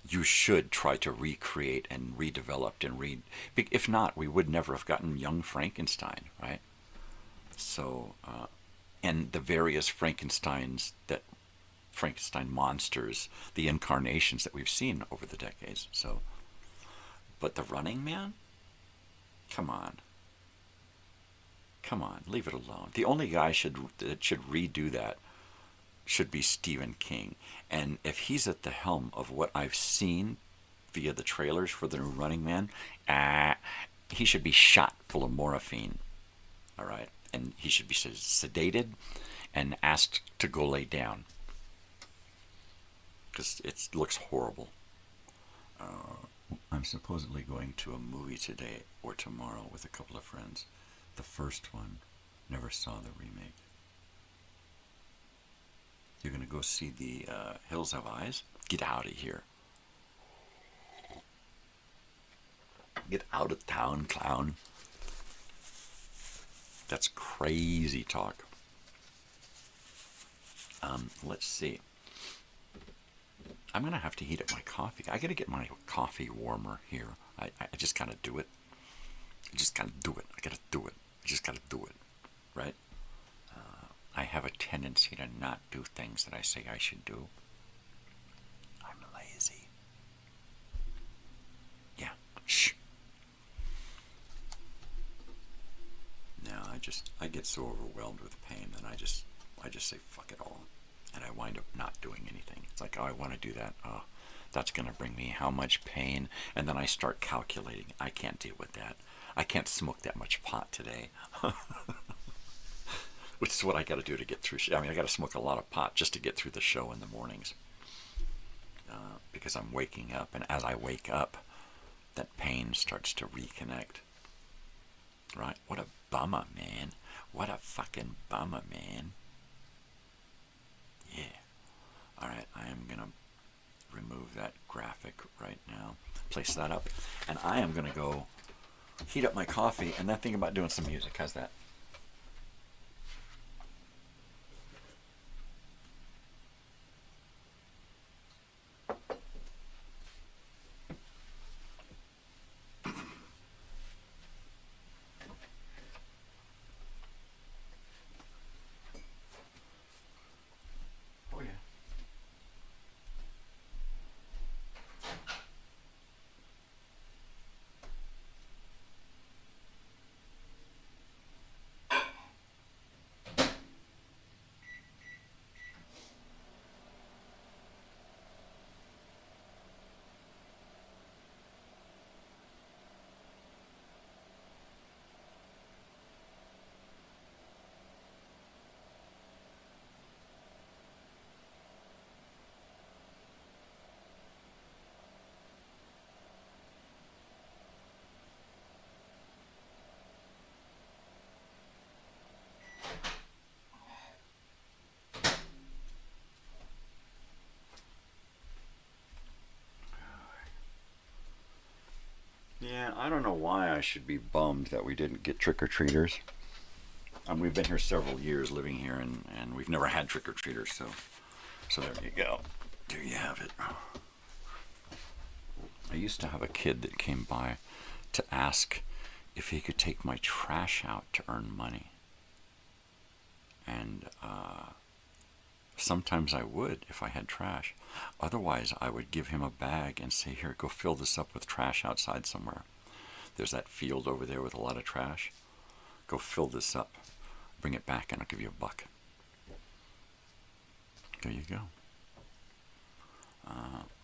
you should try to recreate and redevelop and if not, we would never have gotten Young Frankenstein, right? So, and the various Frankenstein monsters, the incarnations that we've seen over the decades. So, but the Running Man? Come on, leave it alone. The only guy that should redo that should be Stephen King. And if he's at the helm of what I've seen via the trailers for the new Running Man, he should be shot full of morphine. All right, and he should be sedated and asked to go lay down because it looks horrible. I'm supposedly going to a movie today or tomorrow with a couple of friends. The first one, never saw the remake. You're going to go see the Hills Have Eyes? Get out of here. Get out of town, clown. That's crazy talk. Let's see. I'm going to have to heat up my coffee. I got to get my coffee warmer here. I just got to do it. I just got to do it. I got to do it. I just got to do it. Right? I have a tendency to not do things that I say I should do. I'm lazy. Yeah. Shh. No, I get so overwhelmed with pain that I just say fuck it all. And I wind up not doing anything. It's like, oh, I want to do that. Oh, that's going to bring me how much pain? And then I start calculating. I can't deal with that. I can't smoke that much pot today. Which is what I got to do to get through. I mean, I got to smoke a lot of pot just to get through the show in the mornings. Because I'm waking up. And as I wake up, that pain starts to reconnect. Right? What a bummer, man. What a fucking bummer, man. Yeah. Alright, I am going to remove that graphic right now. Place that up. And I am going to go heat up my coffee and then think about doing some music. How's that? Yeah, I don't know why I should be bummed that we didn't get trick-or-treaters. We've been here several years living here, and we've never had trick-or-treaters, so there you go. There you have it. I used to have a kid that came by to ask if he could take my trash out to earn money. And sometimes I would if I had trash. Otherwise, I would give him a bag and say, here, go fill this up with trash outside somewhere. There's that field over there with a lot of trash. Go fill this up. Bring it back and I'll give you $1. There you go.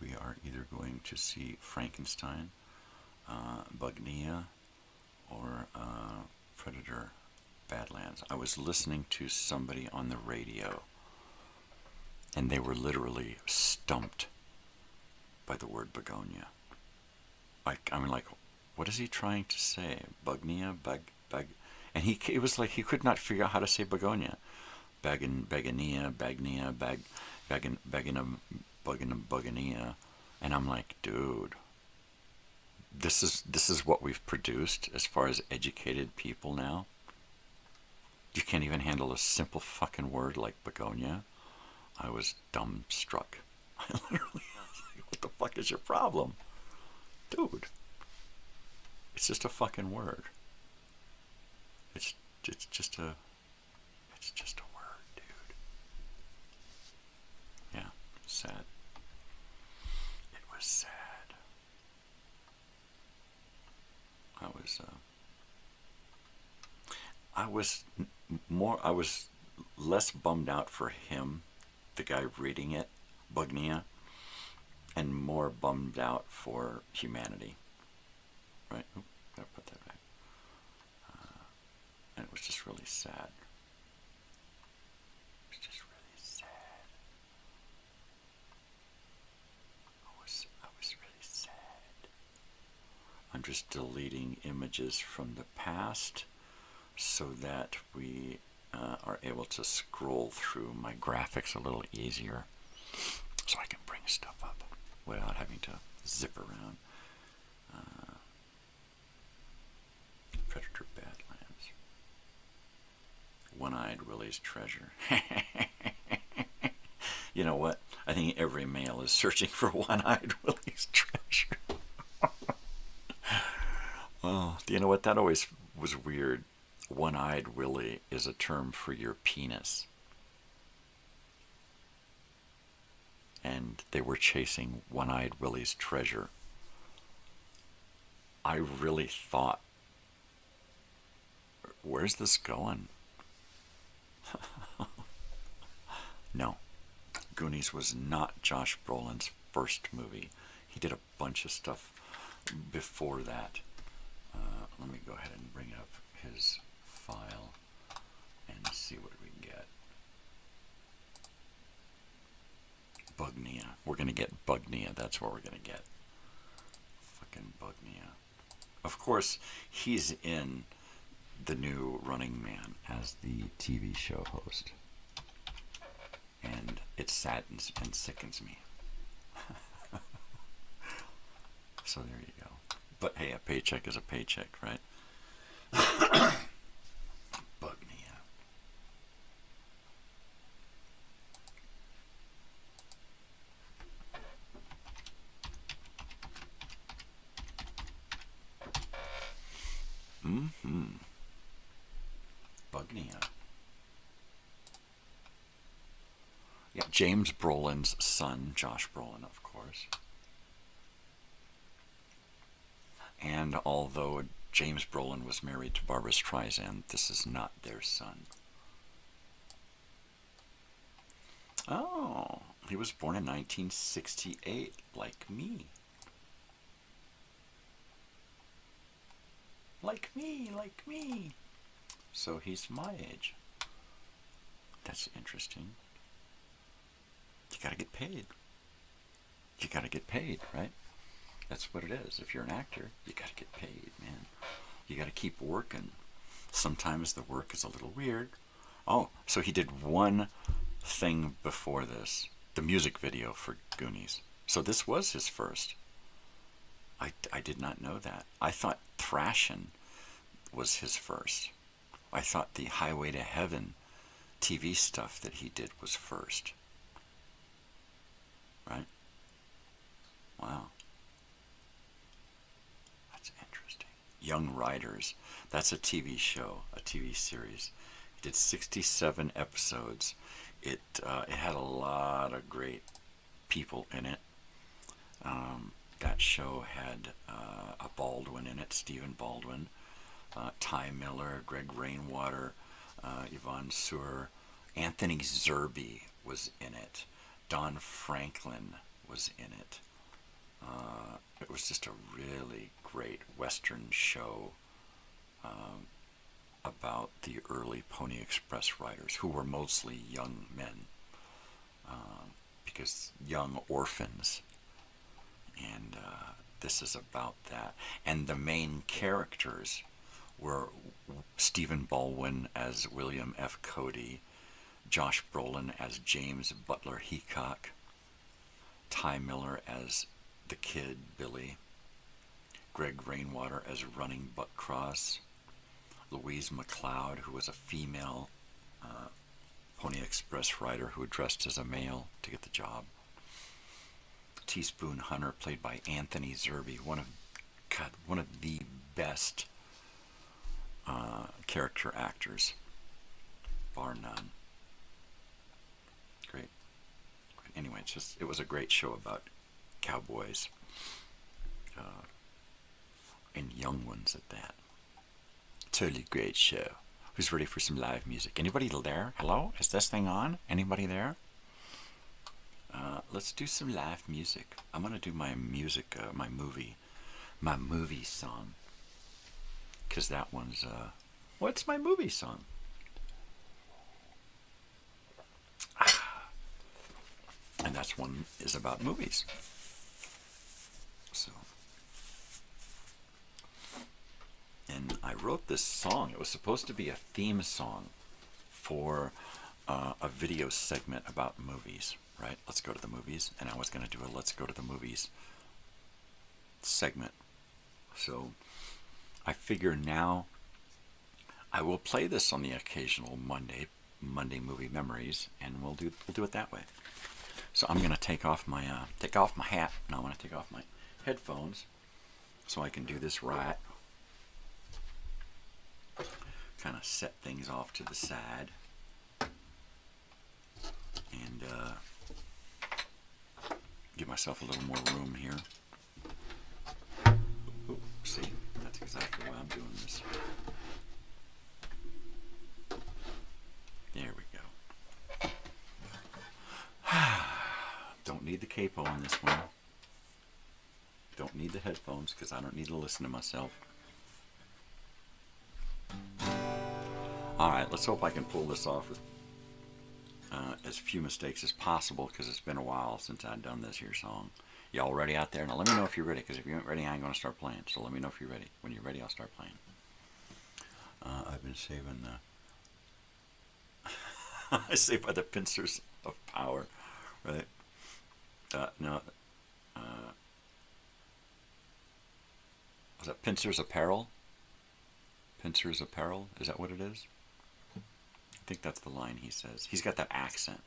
We are either going to see Frankenstein, Bugnia, or Predator Badlands. I was listening to somebody on the radio, and they were literally stumped by the word begonia. I'm like, what is he trying to say? Bugnia, bug, and it was like he could not figure out how to say begonia. Begonia, Bugania, and I'm like, dude, this is what we've produced as far as educated people now. You can't even handle a simple fucking word like begonia. I was dumbstruck. I literally was like, what the fuck is your problem? Dude, it's just a fucking word. It's just a word, dude. Yeah, sad. It was sad. I was less bummed out for him, the guy reading it, Bugnia, and more bummed out for humanity. Right? Oop, gotta put that back. And it was just really sad. It was just really sad. I was really sad. I'm just deleting images from the past so that we are able to scroll through my graphics a little easier, so I can bring stuff up without having to zip around. Predator Badlands. One-Eyed Willie's Treasure. You know what? I think every male is searching for One-Eyed Willie's Treasure. Oh, you know what? That always was weird. One-Eyed Willie is a term for your penis. And they were chasing One-Eyed Willie's treasure. I really thought, where's this going? No. Goonies was not Josh Brolin's first movie. He did a bunch of stuff before that. Let me go ahead and bring up his file and see what we get. Bugnia. We're going to get Bugnia. That's what we're going to get. Fucking Bugnia. Of course, he's in the new Running Man as the TV show host. And it saddens and sickens me. So there you go. But hey, a paycheck is a paycheck, right? Bugnia. Bugnia. Yeah, James Brolin's son, Josh Brolin, of course. And although James Brolin was married to Barbra Streisand, this is not their son. Oh, he was born in 1968, like me. Like me, like me. So he's my age. That's interesting. You gotta get paid. You gotta get paid, right? That's what it is. If you're an actor, you gotta get paid, man. You gotta keep working. Sometimes the work is a little weird. Oh, so he did one thing before this. The music video for Goonies. So this was his first. I did not know that. I thought Thrashin' was his first. I thought the Highway to Heaven TV stuff that he did was first. Right? Wow. That's interesting. Young Riders. That's a TV show, a TV series. It did 67 episodes. It had a lot of great people in it. That show had a Baldwin in it, Stephen Baldwin, Ty Miller, Greg Rainwater, Yvonne Suhr, Anthony Zerbe was in it. Don Franklin was in it. It was just a really great Western show about the early Pony Express riders, who were mostly young men, because young orphans. And this is about that. And the main characters were Stephen Baldwin as William F. Cody, Josh Brolin as James Butler Heacock, Ty Miller as the kid Billy, Greg Rainwater as Running Buck Cross, Louise McLeod, who was a female Pony Express rider who dressed as a male to get the job, Teaspoon Hunter, played by Anthony Zerbe, one of the best character actors, bar none. Great. Anyway, it was a great show about cowboys, and young ones at that. Totally great show. Who's ready for some live music? Anybody there? Hello? Is this thing on? Anybody there? Let's do some live music. I'm gonna do my music, my movie song, because that one's What's my movie song? And that's one is about movies. So, and I wrote this song. It was supposed to be a theme song for a video segment about movies, right? Let's go to the movies. And I was going to do a Let's Go to the Movies segment. So I figure now I will play this on the occasional Monday movie memories, and we'll do it that way. So I'm gonna take off my hat. Now I'm gonna take off my headphones so I can do this right. Kind of set things off to the side, and give myself a little more room here. Ooh, see, that's exactly why I'm doing this. There we go. Don't need the capo on this one. Don't need the headphones because I don't need to listen to myself. Alright, let's hope I can pull this off with as few mistakes as possible, because it's been a while since I've done this here song. Y'all ready out there? Now let me know if you're ready, because if you ain't ready, I ain't going to start playing. So let me know if you're ready. When you're ready, I'll start playing. I've been saving the... I say by the pincers of power, right? No. Was that Pincers Apparel? Pincers Apparel? Is that what it is? I think that's the line he says. He's got that accent.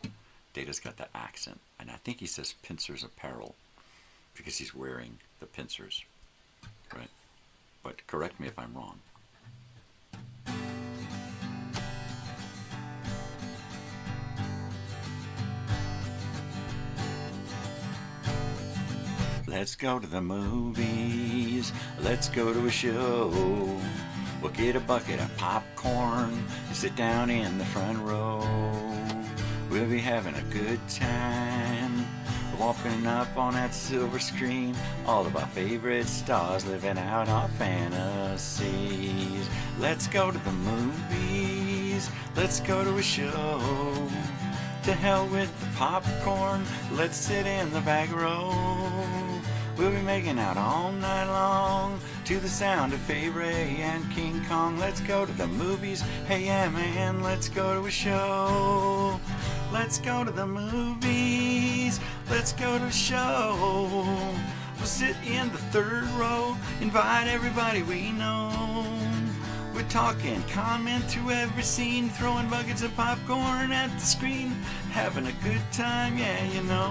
Data's got that accent. And I think he says Pincers Apparel because he's wearing the pincers, right? But correct me if I'm wrong. Let's go to the movies. Let's go to a show. We'll get a bucket of popcorn and sit down in the front row. We'll be having a good time, walking up on that silver screen. All of our favorite stars living out our fantasies. Let's go to the movies. Let's go to a show. To hell with the popcorn. Let's sit in the back row. We'll be making out all night long to the sound of Fay Ray and King Kong. Let's go to the movies. Hey, yeah, man, let's go to a show. Let's go to the movies. Let's go to a show. We'll sit in the third row, invite everybody we know. We're talking, comment through every scene, throwing buckets of popcorn at the screen, having a good time, yeah, you know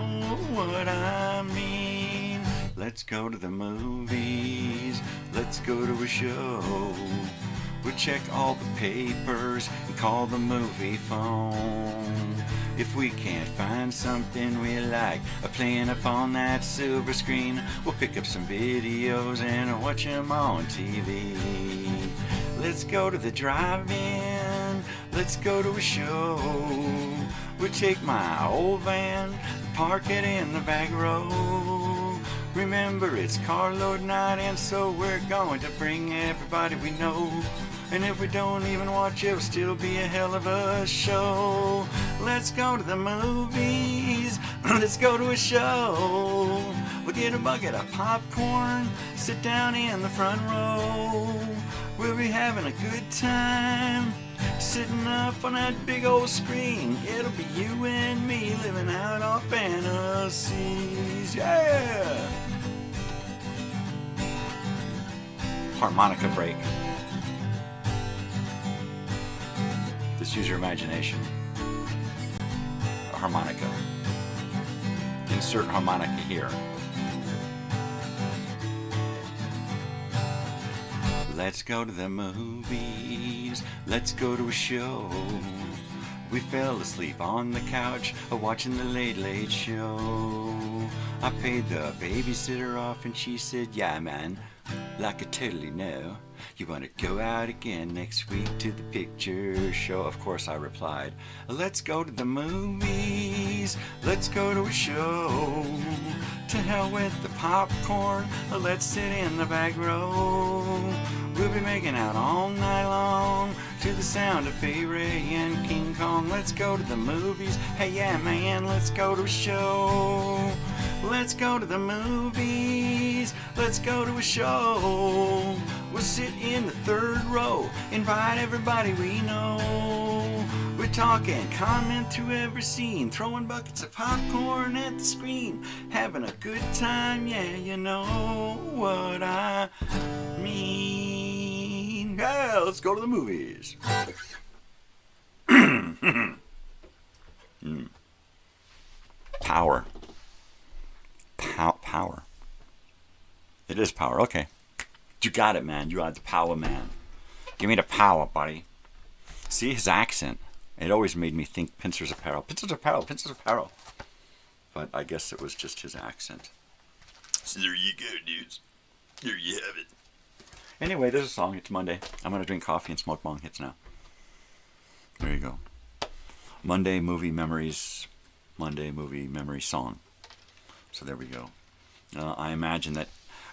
what I mean. Let's go to the movies, let's go to a show. We'll check all the papers and call the movie phone. If we can't find something we like playing up on that silver screen, we'll pick up some videos and watch them on TV. Let's go to the drive-in, let's go to a show. We'll take my old van, park it in the back row. Remember, it's carload night, and so we're going to bring everybody we know. And if we don't even watch it, it'll still be a hell of a show. Let's go to the movies, let's go to a show. We'll get a bucket of popcorn, sit down in the front row. We'll be having a good time, sitting up on that big old screen. It'll be you and me living out our fantasies, yeah! Harmonica break. Just use your imagination. A harmonica. Insert harmonica here. Let's go to the movies. Let's go to a show. We fell asleep on the couch watching the Late Show. I paid the babysitter off and she said, yeah, man, like I totally know. You want to go out again next week to the picture show? Of course, I replied, let's go to the movies. Let's go to a show. To hell with the popcorn. Let's sit in the back row. We'll be making out all night long to the sound of Fay Ray and King Kong. Let's go to the movies. Hey, yeah, man, let's go to a show. Let's go to the movies. Let's go to a show. We'll sit in the third row. Invite everybody we know. We're talking, comment through every scene. Throwing buckets of popcorn at the screen. Having a good time, yeah, you know what I mean. Yeah, let's go to the movies. Power. Power. It is power. Okay. You got it, man. You are the power man. Give me the power, buddy. See his accent. It always made me think Pincers Apparel. Pincers Apparel. Pincers Apparel. But I guess it was just his accent. So there you go, dudes. There you have it. Anyway, there's a song. It's Monday. I'm going to drink coffee and smoke bong hits now. There you go. Monday movie memories. Monday movie memory song. So there we go. I imagine that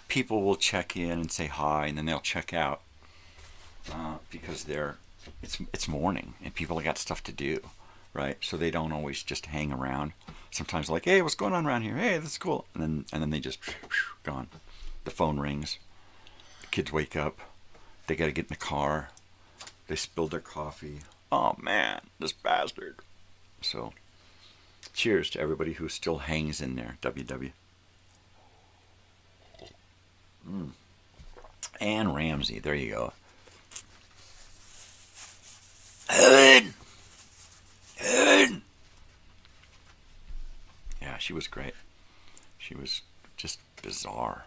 people will check in and say hi, and then they'll check out because it's morning and people have got stuff to do, right? So they don't always just hang around. Sometimes like, hey, what's going on around here? Hey, that's cool. And then they just gone. The phone rings. The kids wake up. They got to get in the car. They spilled their coffee. Oh man, this bastard. So cheers to everybody who still hangs in there. WW. Anne Ramsey, there you go. Helen! Yeah, she was great. She was just bizarre.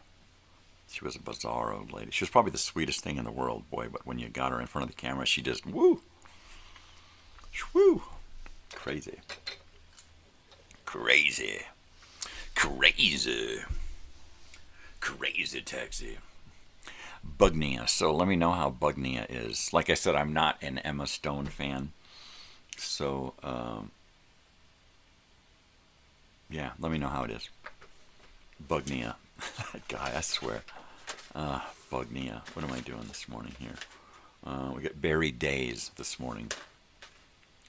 She was a bizarre old lady. She was probably the sweetest thing in the world, boy, but when you got her in front of the camera, she just, woo! Woo! Crazy. Crazy. Crazy. Crazy taxi. Bugnia. So let me know how Bugnia is. Like I said, I'm not an Emma Stone fan. So, yeah, let me know how it is. Bugnia. That guy, I swear. Bugnia. What am I doing this morning here? We got Berry Days this morning.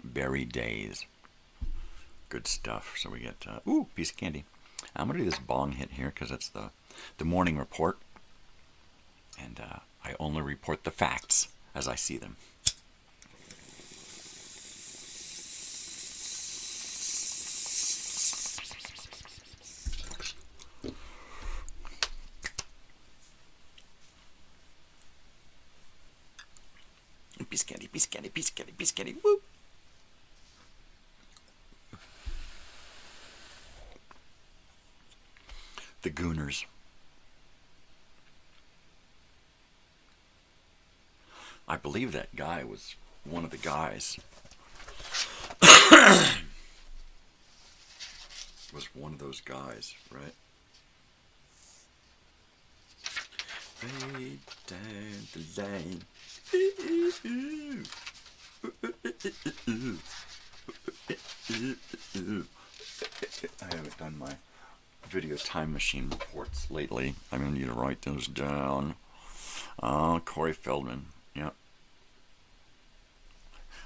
Berry Days. Good stuff. So we get, ooh, piece of candy. I'm going to do this bong hit here because it's the morning report. And I only report the facts as I see them. Piece of candy, piece of candy, piece of candy, piece of candy. Woo! The Gooners. I believe that guy was one of the guys. Was one of those guys, right? Way down the line. I haven't done my video time machine reports lately. I'm going to need to write those down. Corey Feldman. Yep.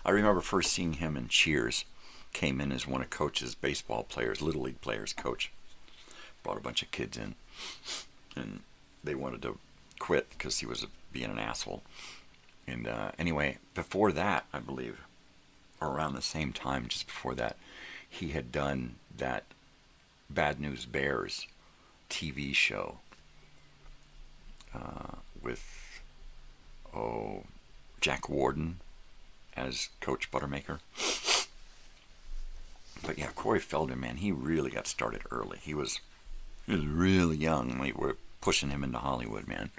I remember first seeing him in Cheers. Came in as one of Coach's baseball players, Little League players, Coach. Brought a bunch of kids in. And they wanted to quit because he was being an asshole. And anyway, before that, I believe, or around the same time, just before that, he had done that Bad News Bears TV show with Jack Warden as Coach Buttermaker. But yeah, Corey Feldman, man, he really got started early. He was really young. We were pushing him into Hollywood, man.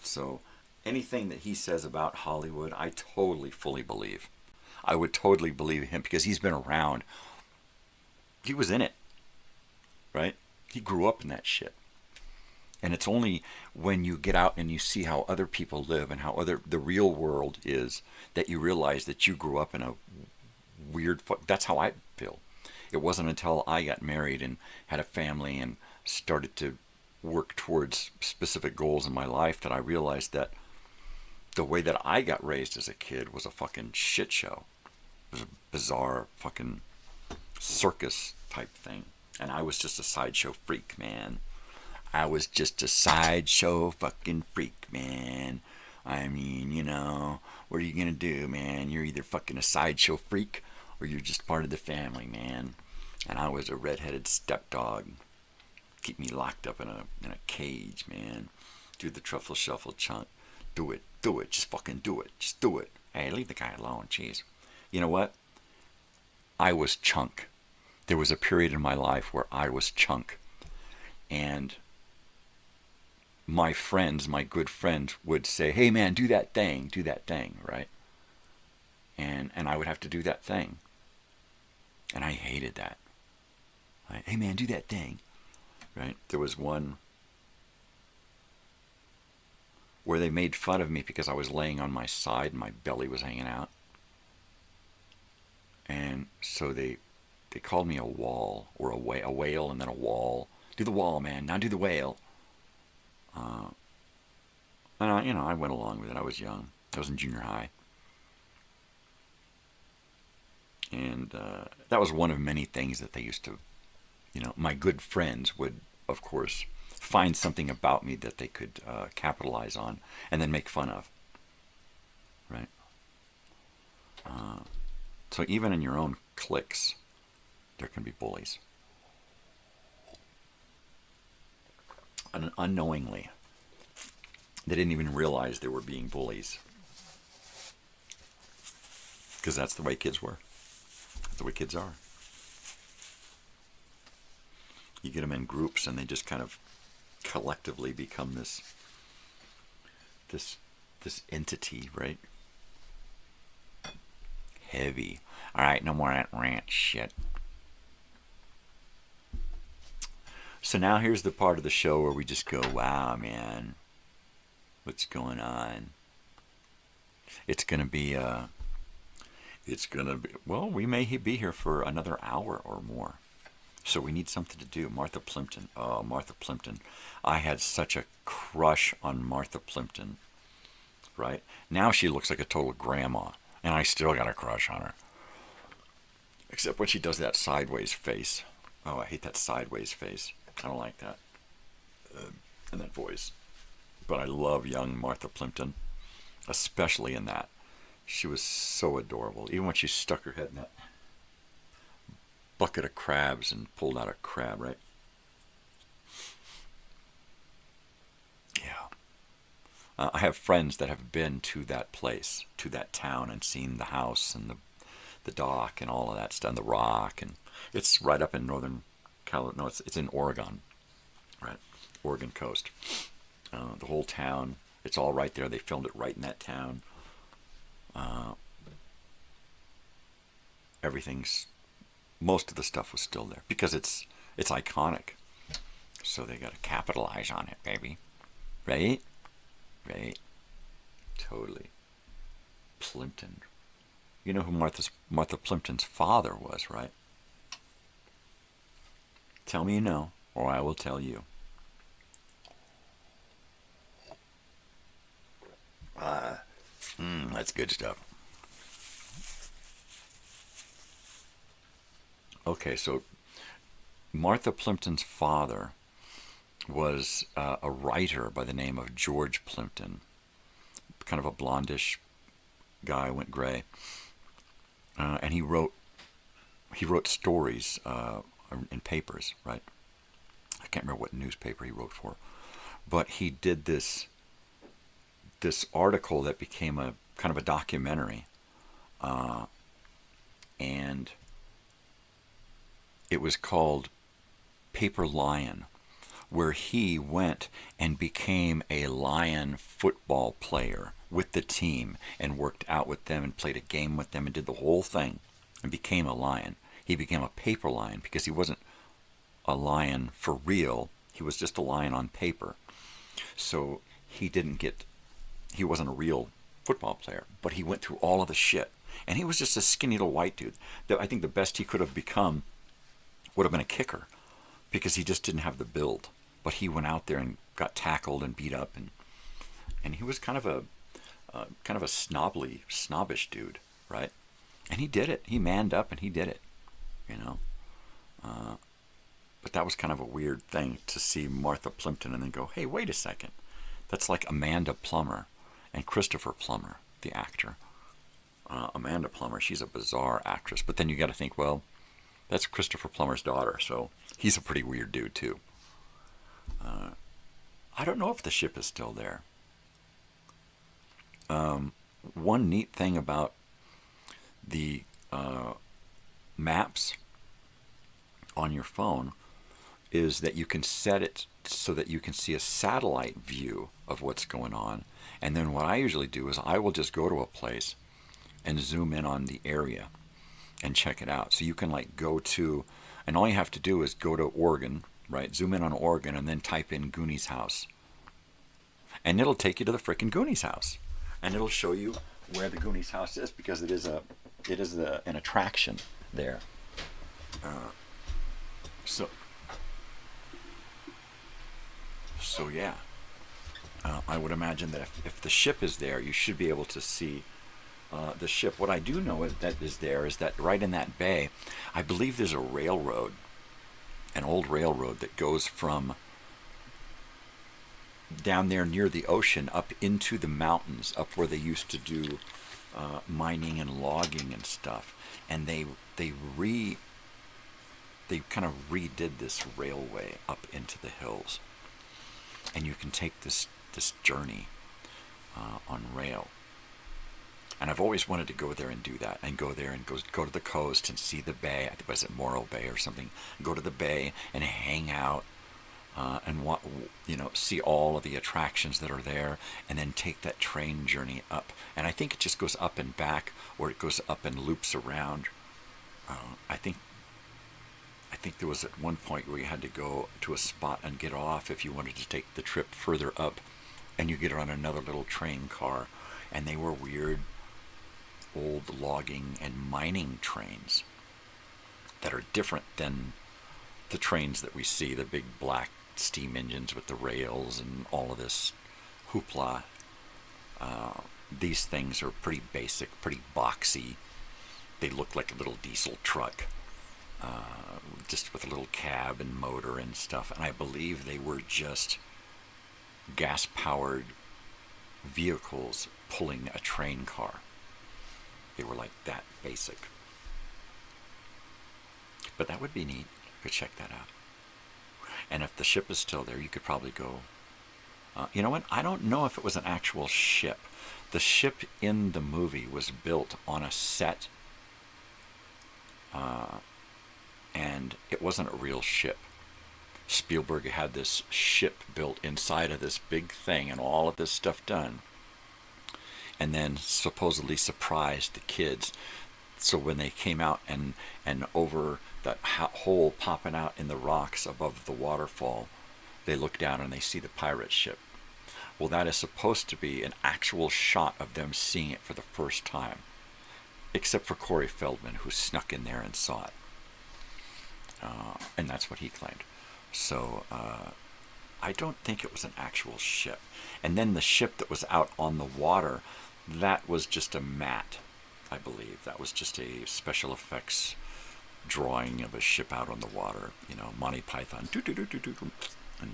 So anything that he says about Hollywood, I totally, fully believe. I would totally believe him because he's been around. He was in it, right? He grew up in that shit. And it's only when you get out and you see how other people live and how the real world is that you realize that you grew up in a weird... That's how I feel. It wasn't until I got married and had a family and started to work towards specific goals in my life that I realized that the way that I got raised as a kid was a fucking shit show. It was a bizarre fucking circus type thing. And I was just a sideshow freak, man. I was just a sideshow fucking freak, man. I mean, you know, what are you gonna do, man? You're either fucking a sideshow freak or you're just part of the family, man. And I was a redheaded stepdog. Keep me locked up in a cage, man. Do the truffle shuffle chunk. Do it, just fucking do it, just do it. Hey, leave the guy alone, jeez. You know what? I was Chunk. There was a period in my life where I was Chunk. And my friends, my good friends, would say, hey man, do that thing, right? And I would have to do that thing. And I hated that. Hey man, do that thing, right? There was one where they made fun of me because I was laying on my side and my belly was hanging out. And so they called me a wall, or a whale and then a wall. Do the wall, man, now do the whale. And I went along with it. I was young. I was in junior high. And that was one of many things that they used to, my good friends would, of course, find something about me that they could capitalize on and then make fun of. Right? So even in your own cliques, there can be bullies. And unknowingly, they didn't even realize they were being bullies. Because that's the way kids were. That's the way kids are. You get them in groups and they just kind of collectively become this entity, right? Heavy. All right, no more of that rant shit. So now here's the part of the show where we just go, wow, man, what's going on? It's gonna be, well, we may be here for another hour or more. So we need something to do. Martha Plimpton. Oh, Martha Plimpton. I had such a crush on Martha Plimpton, right? Now she looks like a total grandma, and I still got a crush on her. Except when she does that sideways face. Oh, I hate that sideways face. I don't like that. And that voice. But I love young Martha Plimpton, especially in that. She was so adorable. Even when she stuck her head in that bucket of crabs and pulled out a crab, right? Yeah. I have friends that have been to that place, to that town, and seen the house and the dock and all of that stuff, and the rock, and it's right up in northern California. No, it's in Oregon, right? Oregon coast. The whole town, it's all right there. They filmed it right in that town. Most of the stuff was still there because it's iconic. So they got to capitalize on it, baby. Right? Right. Totally. Plimpton. You know who Martha Plimpton's father was, right? Tell me you know, or I will tell you. That's good stuff. Okay, so Martha Plimpton's father was a writer by the name of George Plimpton, kind of a blondish guy, went gray, and he wrote stories in papers, right? I can't remember what newspaper he wrote for, but he did this article that became a kind of a documentary, and it was called Paper Lion, where he went and became a Lion football player with the team and worked out with them and played a game with them and did the whole thing and became a lion. He became a paper lion because he wasn't a lion for real. He was just a lion on paper. So he wasn't a real football player, but he went through all of the shit. And he was just a skinny little white dude. I think the best he could have become would have been a kicker, because he just didn't have the build. But he went out there and got tackled and beat up, and he was kind of a snobbish dude, right? And he did it. He manned up and he did it, you know. But that was kind of a weird thing to see Martha Plimpton and then go, hey, wait a second. That's like Amanda Plummer and Christopher Plummer, the actor. Amanda Plummer, she's a bizarre actress. But then you got to think, well, that's Christopher Plummer's daughter, so he's a pretty weird dude too. I don't know if the ship is still there. One neat thing about the maps on your phone is that you can set it so that you can see a satellite view of what's going on. And then what I usually do is I will just go to a place and zoom in on the area and check it out. So you can like go to, and all you have to do is go to Oregon, right? Zoom in on Oregon and then type in Goonies house. And it'll take you to the frickin' Goonies house. And it'll show you where the Goonies house is, because it is an attraction there. So yeah, I would imagine that if the ship is there, you should be able to see the ship. What I do know that is there is that right in that bay, I believe there's a railroad, an old railroad that goes from down there near the ocean up into the mountains, up where they used to do mining and logging and stuff. And they kind of redid this railway up into the hills. And you can take this journey on rail. And I've always wanted to go there and do that, and go there and go to the coast and see the bay. I think, was it Morro Bay or something? Go to the bay and hang out and see all of the attractions that are there, and then take that train journey up. And I think it just goes up and back, or it goes up and loops around. I think there was at one point where you had to go to a spot and get off if you wanted to take the trip further up, and you get on another little train car, and they were weird old logging and mining trains that are different than the trains that we see, the big black steam engines with the rails and all of this hoopla. These things are pretty basic, pretty boxy. They look like a little diesel truck, just with a little cab and motor and stuff. And I believe they were just gas-powered vehicles pulling a train car. They were like that basic. But that would be neat. You could check that out. And if the ship is still there, you could probably go. You know what? I don't know if it was an actual ship. The ship in the movie was built on a set, and it wasn't a real ship. Spielberg had this ship built inside of this big thing and all of this stuff done, and then supposedly surprised the kids. So when they came out and over that hole popping out in the rocks above the waterfall, they look down and they see the pirate ship. Well, that is supposed to be an actual shot of them seeing it for the first time, except for Corey Feldman, who snuck in there and saw it. And that's what he claimed. So I don't think it was an actual ship. And then the ship that was out on the water, that was just a matte, I believe. That was just a special effects drawing of a ship out on the water. You know, Monty Python, and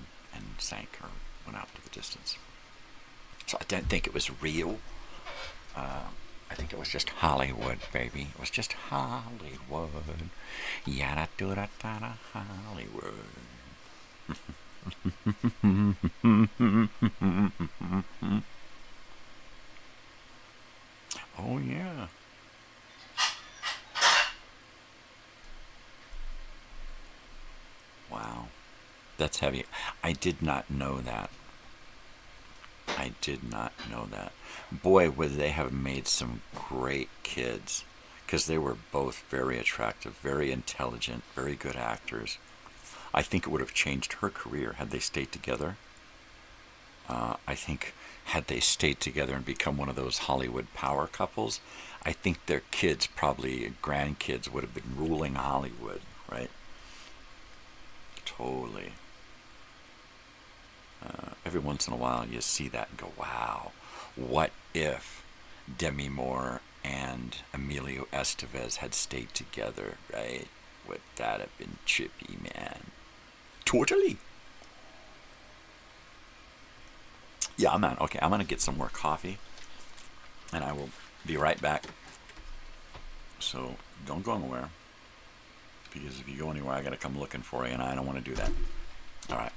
sank or went out to the distance. So I don't think it was real. I think it was just Hollywood, baby. It was just Hollywood. Yada da da da Hollywood. Oh yeah. Wow. That's heavy. I did not know that. I did not know that. Boy, would they have made some great kids, because they were both very attractive, very intelligent, very good actors. I think it would have changed her career had they stayed together. I think had they stayed together and become one of those Hollywood power couples, I think their kids, probably grandkids, would have been ruling Hollywood, right? Totally. Every once in a while you see that and go, wow, what if Demi Moore and Emilio Estevez had stayed together, right? Would that have been trippy, man? Totally. Yeah, man. Okay, I'm gonna get some more coffee, and I will be right back. So don't go anywhere, because if you go anywhere, I gotta come looking for you, and I don't want to do that. All right.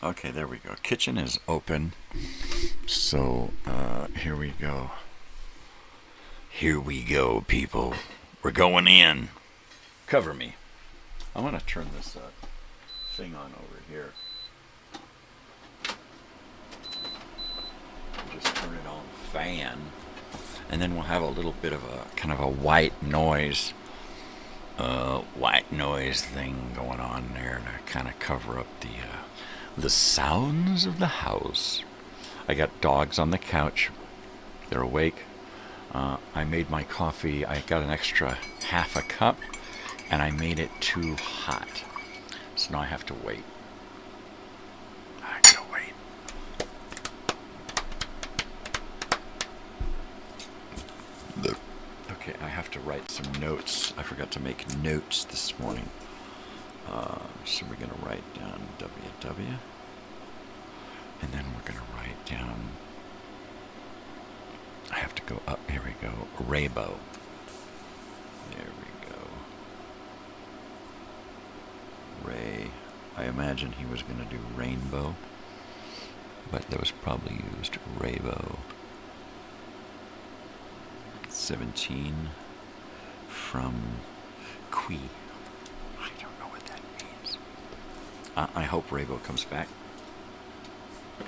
Okay, there we go. Kitchen is open. So, here we go. Here we go, people. We're going in. Cover me. I'm going to turn this thing on over here. Just turn it on fan. And then we'll have a little bit of a kind of a white noise thing going on there to kind of cover up the sounds of the house. I got dogs on the couch. They're awake. I made my coffee. I got an extra half a cup, and I made it too hot. So now I have to wait. I gotta wait. Okay, I have to write some notes. I forgot to make notes this morning. So we're going to write down WW. And then we're going to write down... I have to go up. Here we go. Rainbow. There we go. Ray. I imagine he was going to do rainbow. But that was probably used Raybo. 17 from Qui. I don't know what that means. I hope Raybo comes back.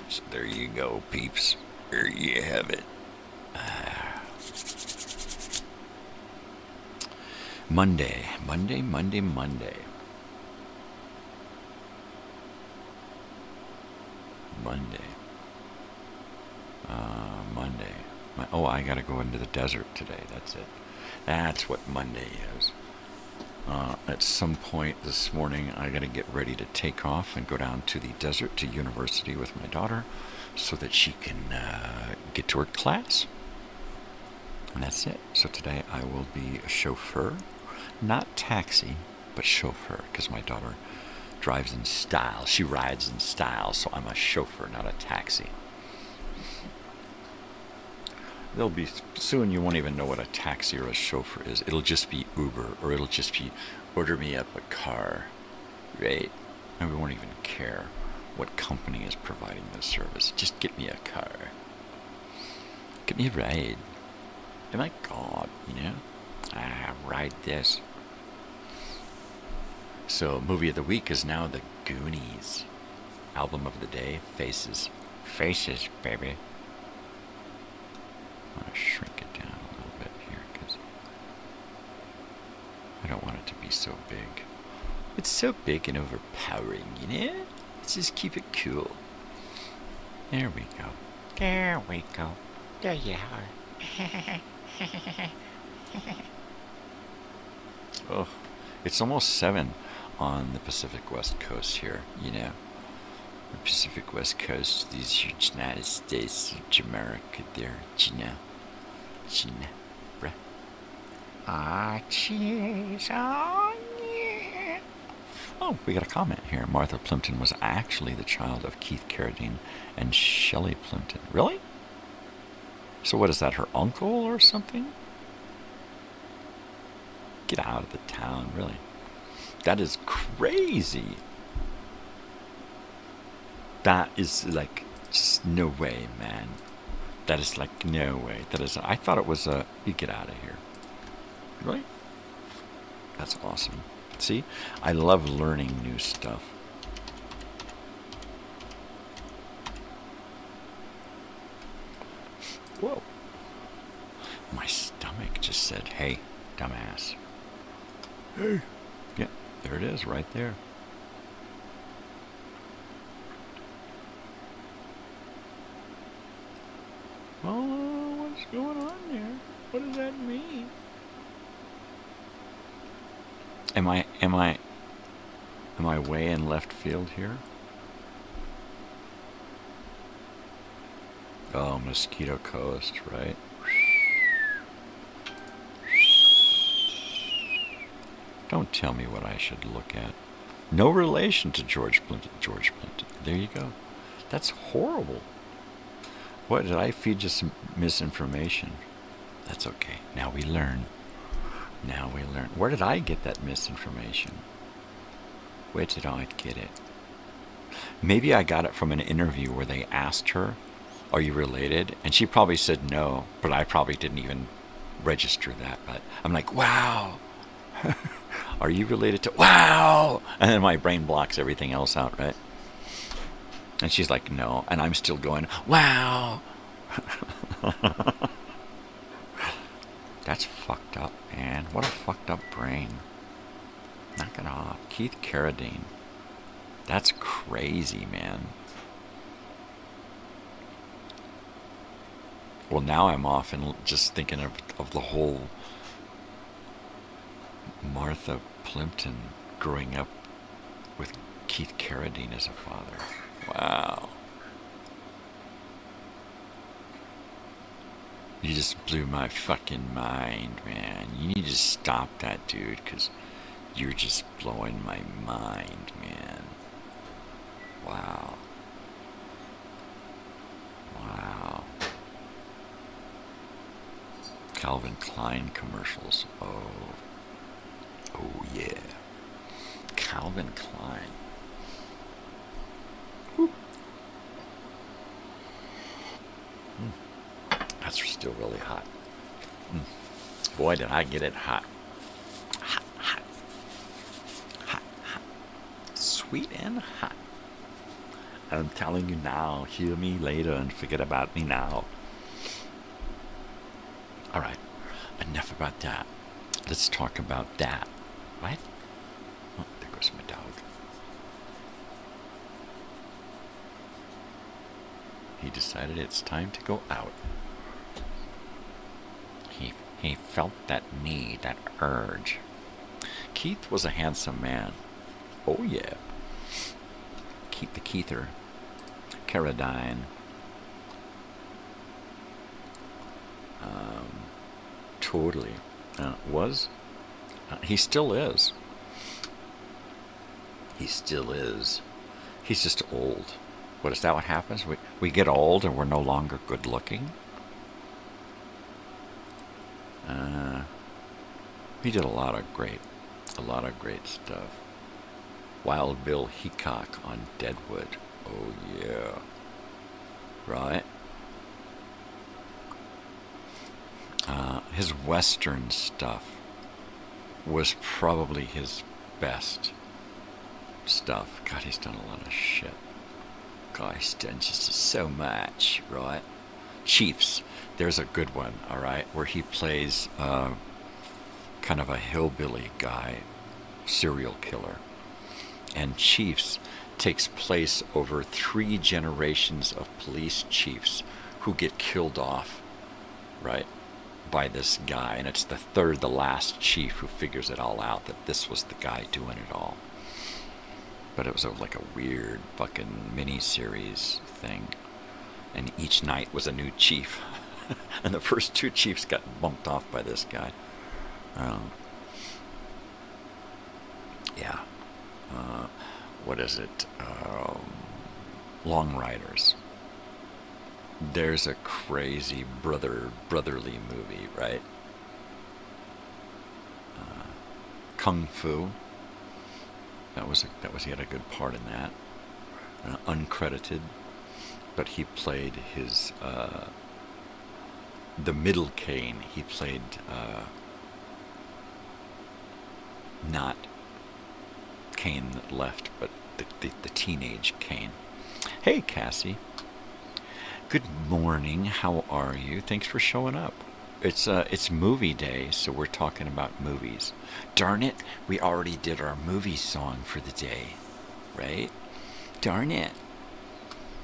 So there you go, peeps. There you have it. Monday. Monday. Monday. Oh, I gotta go into the desert today. That's it. That's what Monday is. At some point this morning, I gotta get ready to take off and go down to the desert to university with my daughter so that she can get to her class. And that's it. So today I will be a chauffeur. Not taxi, but chauffeur, because my daughter drives in style. She rides in style, so I'm a chauffeur, not a taxi. There'll be soon you won't even know what a taxi or a chauffeur is. It'll just be Uber, or it'll just be order me up a car, right? And we won't even care what company is providing the service. Just get me a car. Get me a ride. Oh my God, you know? Ride this. So, movie of the week is now The Goonies. Album of the day, Faces. Faces, baby. I want to shrink it down a little bit here because I don't want it to be so big. It's so big and overpowering, you know? Let's just keep it cool. There we go. There we go. There you are. Oh, it's almost 7 on the Pacific West Coast here, you know. The Pacific West Coast, these huge United States of America there, you know. Bruh. Ah, cheese, oh yeah. Oh, we got a comment here. Martha Plimpton was actually the child of Keith Carradine and Shelley Plimpton. Really? So what is that, her uncle or something? Get out of the town, really. That is crazy. That is like, just no way, man. That is like, no way. That is, I thought it was you get out of here. Really? That's awesome. See, I love learning new stuff. Whoa. My stomach just said, hey, dumbass. Hey. Yeah, there it is, right there. Oh, what's going on there? What does that mean? Am I way in left field here? Oh, Mosquito Coast, right? Don't tell me what I should look at. No relation to George Plimpton. George Plimpton. There you go. That's horrible. What, did I feed you some misinformation? That's okay. Now we learn. Now we learn. Where did I get that misinformation? Where did I get it? Maybe I got it from an interview where they asked her, are you related? And she probably said no, but I probably didn't even register that. But I'm like, wow. Are you related to, wow? And then my brain blocks everything else out, right? And she's like, no. And I'm still going, wow. That's fucked up, man. What a fucked up brain. Knock it off. Keith Carradine. That's crazy, man. Well, now I'm off and just thinking of the whole Martha Plimpton growing up with Keith Carradine as a father. Wow. You just blew my fucking mind, man. You need to stop that, dude, because you're just blowing my mind, man. Wow. Wow. Calvin Klein commercials. Oh. Oh, yeah. Calvin Klein. That's still really hot. Boy, did I get it hot. Hot, hot. Hot, hot. Sweet and hot. I'm telling you now, hear me later and forget about me now. Alright, enough about that. Let's talk about that. What? Oh, there goes my dog. He decided it's time to go out. He felt that need, that urge. Keith was a handsome man. Oh yeah. Keith the Keither. Carradine. Totally. He still is. He still is. He's just old. What is that what happens? We get old and we're no longer good looking? He did a lot of great stuff. Wild Bill Hickok on Deadwood. Oh yeah. Right? His Western stuff was probably his best stuff. God, he's done a lot of shit. God, he's done just so much, right? Chiefs. There's a good one, all right, where he plays kind of a hillbilly guy, serial killer. And Chiefs takes place over 3 generations of police chiefs who get killed off, right, by this guy. And it's the last chief who figures it all out, that this was the guy doing it all. But it was like a weird fucking mini-series thing. And each night was a new chief. And the first 2 chiefs got bumped off by this guy. Yeah. What is it? Long Riders. There's a crazy brotherly movie, right? Kung Fu. He had a good part in that. Uncredited, but he played his the middle Kane. He played not Kane that left, but the teenage Kane. Hey, Cassie. Good morning. How are you? Thanks for showing up. It's movie day, so we're talking about movies. Darn it, we already did our movie song for the day, right? Darn it.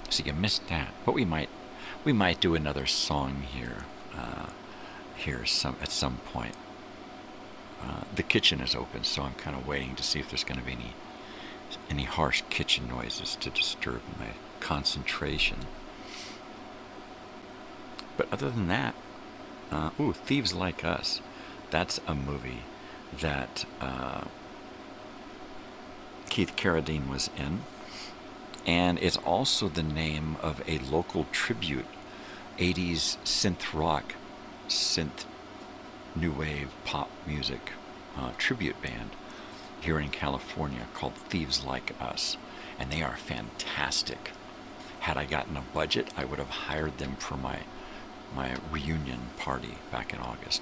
So you missed that. But we might do another song here at some point. The kitchen is open, so I'm kind of waiting to see if there's going to be any harsh kitchen noises to disturb my concentration. But other than that, Thieves Like Us. That's a movie that Keith Carradine was in. And it's also the name of a local tribute, 80s synth rock, synth new wave pop music tribute band here in California called Thieves Like Us. And they are fantastic. Had I gotten a budget, I would have hired them for my reunion party back in August.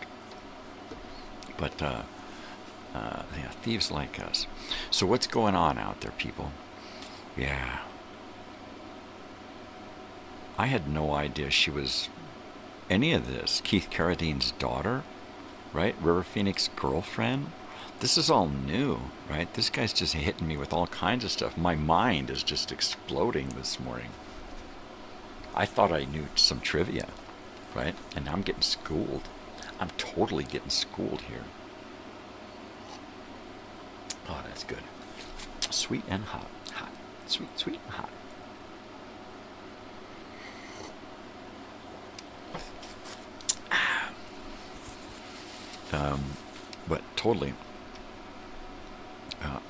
But yeah, Thieves Like Us. So what's going on out there, people? Yeah. I had no idea she was any of this. Keith Carradine's daughter, right? River Phoenix girlfriend. This is all new, right? This guy's just hitting me with all kinds of stuff. My mind is just exploding this morning. I thought I knew some trivia, right? And now I'm getting schooled. I'm totally getting schooled here. Oh, that's good. Sweet and hot. Hot. Sweet, sweet and hot. But totally.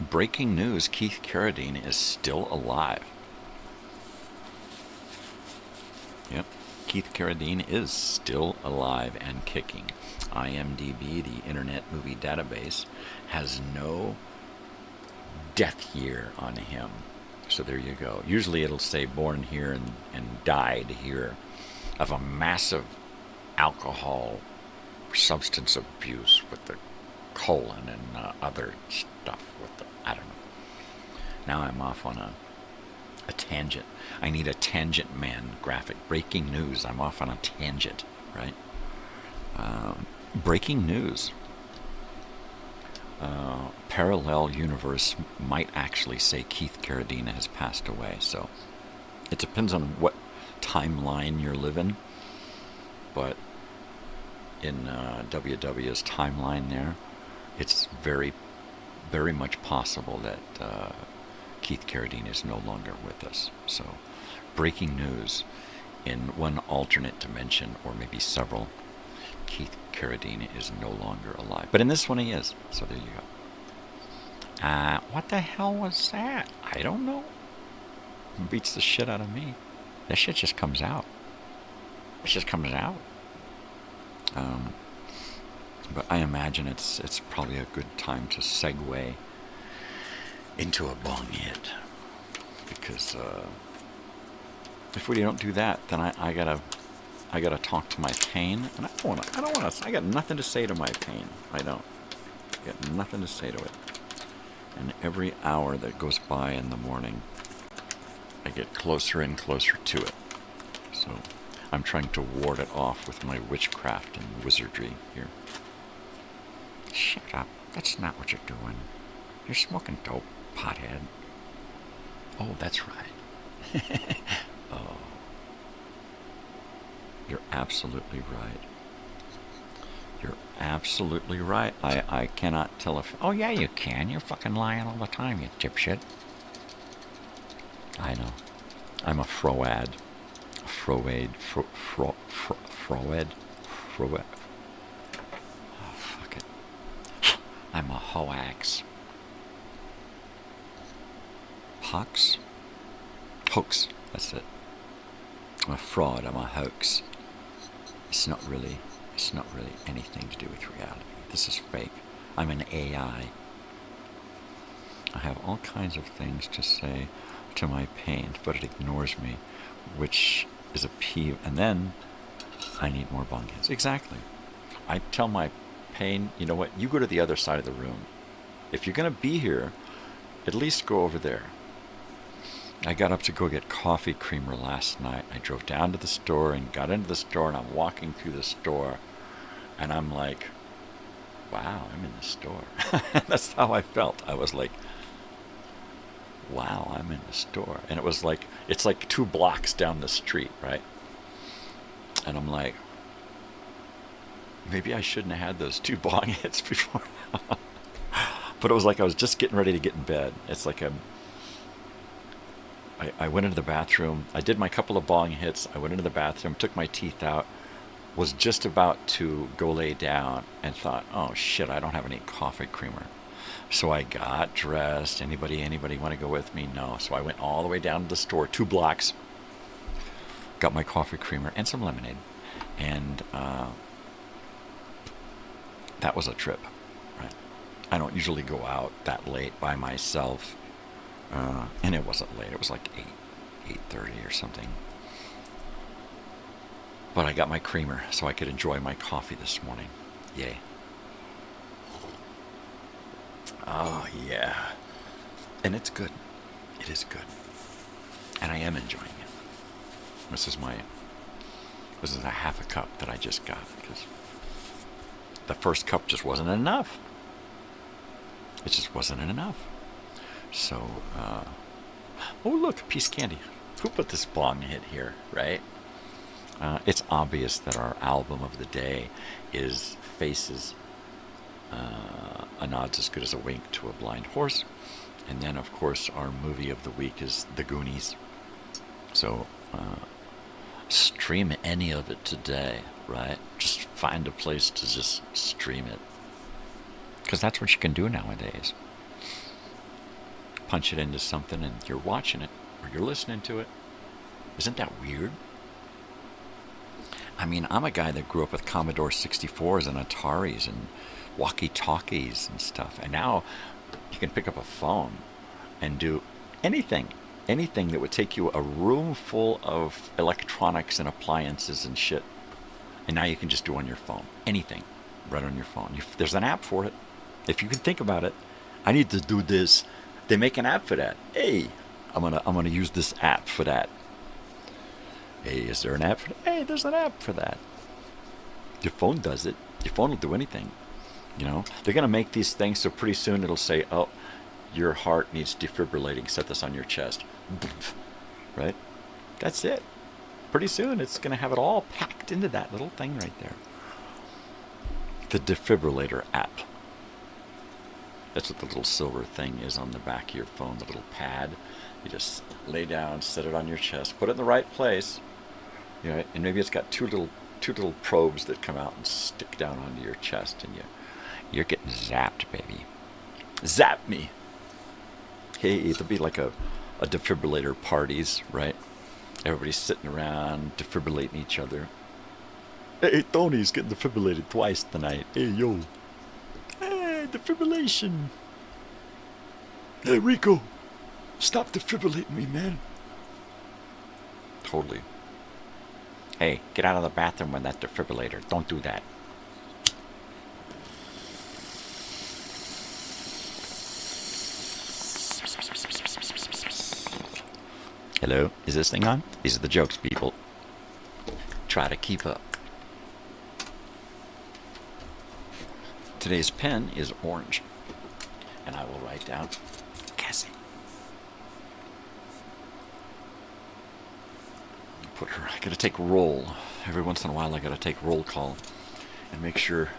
Breaking news, Keith Carradine is still alive. Yep, Keith Carradine is still alive and kicking. IMDb, the Internet Movie Database, has no death year on him. So there you go. Usually it'll say born here and died here of a massive alcohol substance abuse with the colon and other stuff with the, I don't know. Now I'm off on a tangent. I need a Tangent Man graphic. Breaking news. I'm off on a tangent, right? Breaking news. Parallel universe might actually say Keith Carradine has passed away. So it depends on what timeline you're living. But in WW's timeline there, it's very, very much possible that Keith Carradine is no longer with us. So, breaking news in one alternate dimension, or maybe several, Keith Carradine is no longer alive. But in this one he is, so there you go. What the hell was that? I don't know. It beats the shit out of me. That shit just comes out. It just comes out. But I imagine it's probably a good time to segue into a bong hit, because if we don't do that, then I gotta talk to my pain, and I don't wanna. I got nothing to say to my pain. I don't. I got nothing to say to it. And every hour that goes by in the morning, I get closer and closer to it. So I'm trying to ward it off with my witchcraft and wizardry here. Shut up. That's not what you're doing. You're smoking dope, pothead. Oh, that's right. Oh. You're absolutely right. You're absolutely right. I cannot tell if... Oh, yeah, you can. You're fucking lying all the time, you dipshit. I know. I'm a froad. Froed. Oh, fuck it. I'm a hoax. Hoax? Hoax. That's it. I'm a fraud. I'm a hoax. It's not really anything to do with reality. This is fake. I'm an AI. I have all kinds of things to say to my pain, but it ignores me, which is a peeve. And then I need more bong hits. Exactly. I tell my pain, you know what? You go to the other side of the room. If you're going to be here, at least go over there. I got up to go get coffee creamer last night. I drove down to the store and got into the store, and I'm walking through the store, and I'm like, wow, I'm in the store. That's how I felt. I was like, wow, I'm in the store. And it was like, it's like 2 blocks down the street, right? And I'm like, maybe I shouldn't have had those 2 bong hits before. But it was like I was just getting ready to get in bed. It's like I went into the bathroom. I did my couple of bong hits. I went into the bathroom, took my teeth out, was just about to go lay down, and thought, oh shit, I don't have any coffee creamer. So I got dressed. Anybody want to go with me? No. So I went all the way down to the store, 2 blocks, got my coffee creamer and some lemonade. And that was a trip, right? I don't usually go out that late by myself. And it wasn't late. It was like 8:30 or something. But I got my creamer so I could enjoy my coffee this morning. Yay. Oh, yeah. And it's good. It is good. And I am enjoying it. This is a half a cup that I just got, because the first cup just wasn't enough. It just wasn't enough. So, oh look, piece of candy. Who put this bong hit here, right? It's obvious that our album of the day is Faces, A Nod's as Good as a Wink to a Blind Horse. And then, of course, our movie of the week is The Goonies. So, stream any of it today, right? Just find a place to just stream it. Because that's what you can do nowadays. Punch it into something and you're watching it, or you're listening to it. Isn't that weird? I mean, I'm a guy that grew up with Commodore 64s and Ataris and walkie-talkies and stuff. And now you can pick up a phone and do anything that would take you a room full of electronics and appliances and shit. And now you can just do on your phone. Anything right on your phone. There's an app for it. If you can think about it, I need to do this. They make an app for that. Hey, I'm gonna use this app for that. Hey, is there an app for that? Hey, there's an app for that. Your phone does it. Your phone will do anything. You know, they're gonna make these things so pretty soon it'll say, oh, your heart needs defibrillating. Set this on your chest. Right? That's it. Pretty soon it's gonna have it all packed into that little thing right there. The defibrillator app. That's what the little silver thing is on the back of your phone, the little pad. You just lay down, set it on your chest, put it in the right place, you know, and maybe it's got two little probes that come out and stick down onto your chest, and you're getting zapped, baby. Zap me. Hey, it'll be like a defibrillator parties, right? Everybody's sitting around defibrillating each other. Hey, Tony's getting defibrillated twice tonight. Hey, yo. Hey, defibrillation. Hey, Rico. Stop defibrillating me, man. Totally. Hey, get out of the bathroom with that defibrillator. Don't do that. Hello? Is this thing on? These are the jokes, people. Try to keep up. Today's pen is orange. And I will write down Cassie. Put her, I gotta take roll. Every once in a while I gotta take roll call. And make sure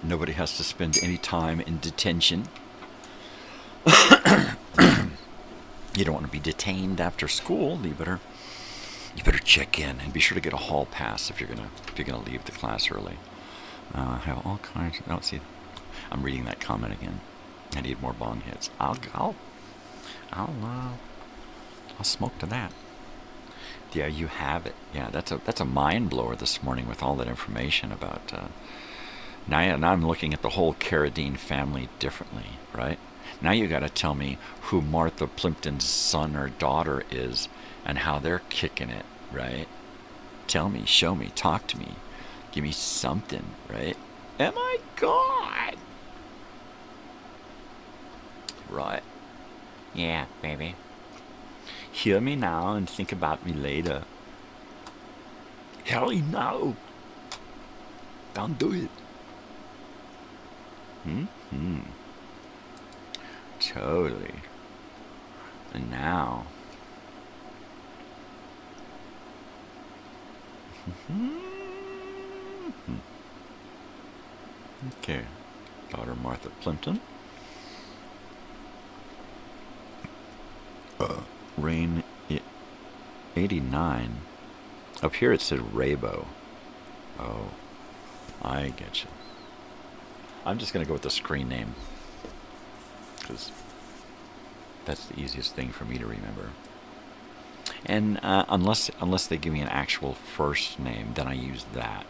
nobody has to spend any time in detention. You don't want to be detained after school. You better check in and be sure to get a hall pass if you're gonna leave the class early. Have all kinds. No, see, I'm reading that comment again. I need more bong hits. I'll smoke to that. There you have it. Yeah, that's a mind blower this morning with all that information about. Now I'm looking at the whole Carradine family differently, right? Now you got to tell me who Martha Plimpton's son or daughter is and how they're kicking it, right? Tell me, show me, talk to me, give me something, right? Oh my God! Right. Yeah, baby. Hear me now and think about me later. Hell no! Don't do it. Totally. And now. Okay. Daughter Martha Plimpton. Rain 89. Up here it said Raybo. Oh. I get you. I'm just going to go with the screen name. Because that's the easiest thing for me to remember. And unless they give me an actual first name, then I use that.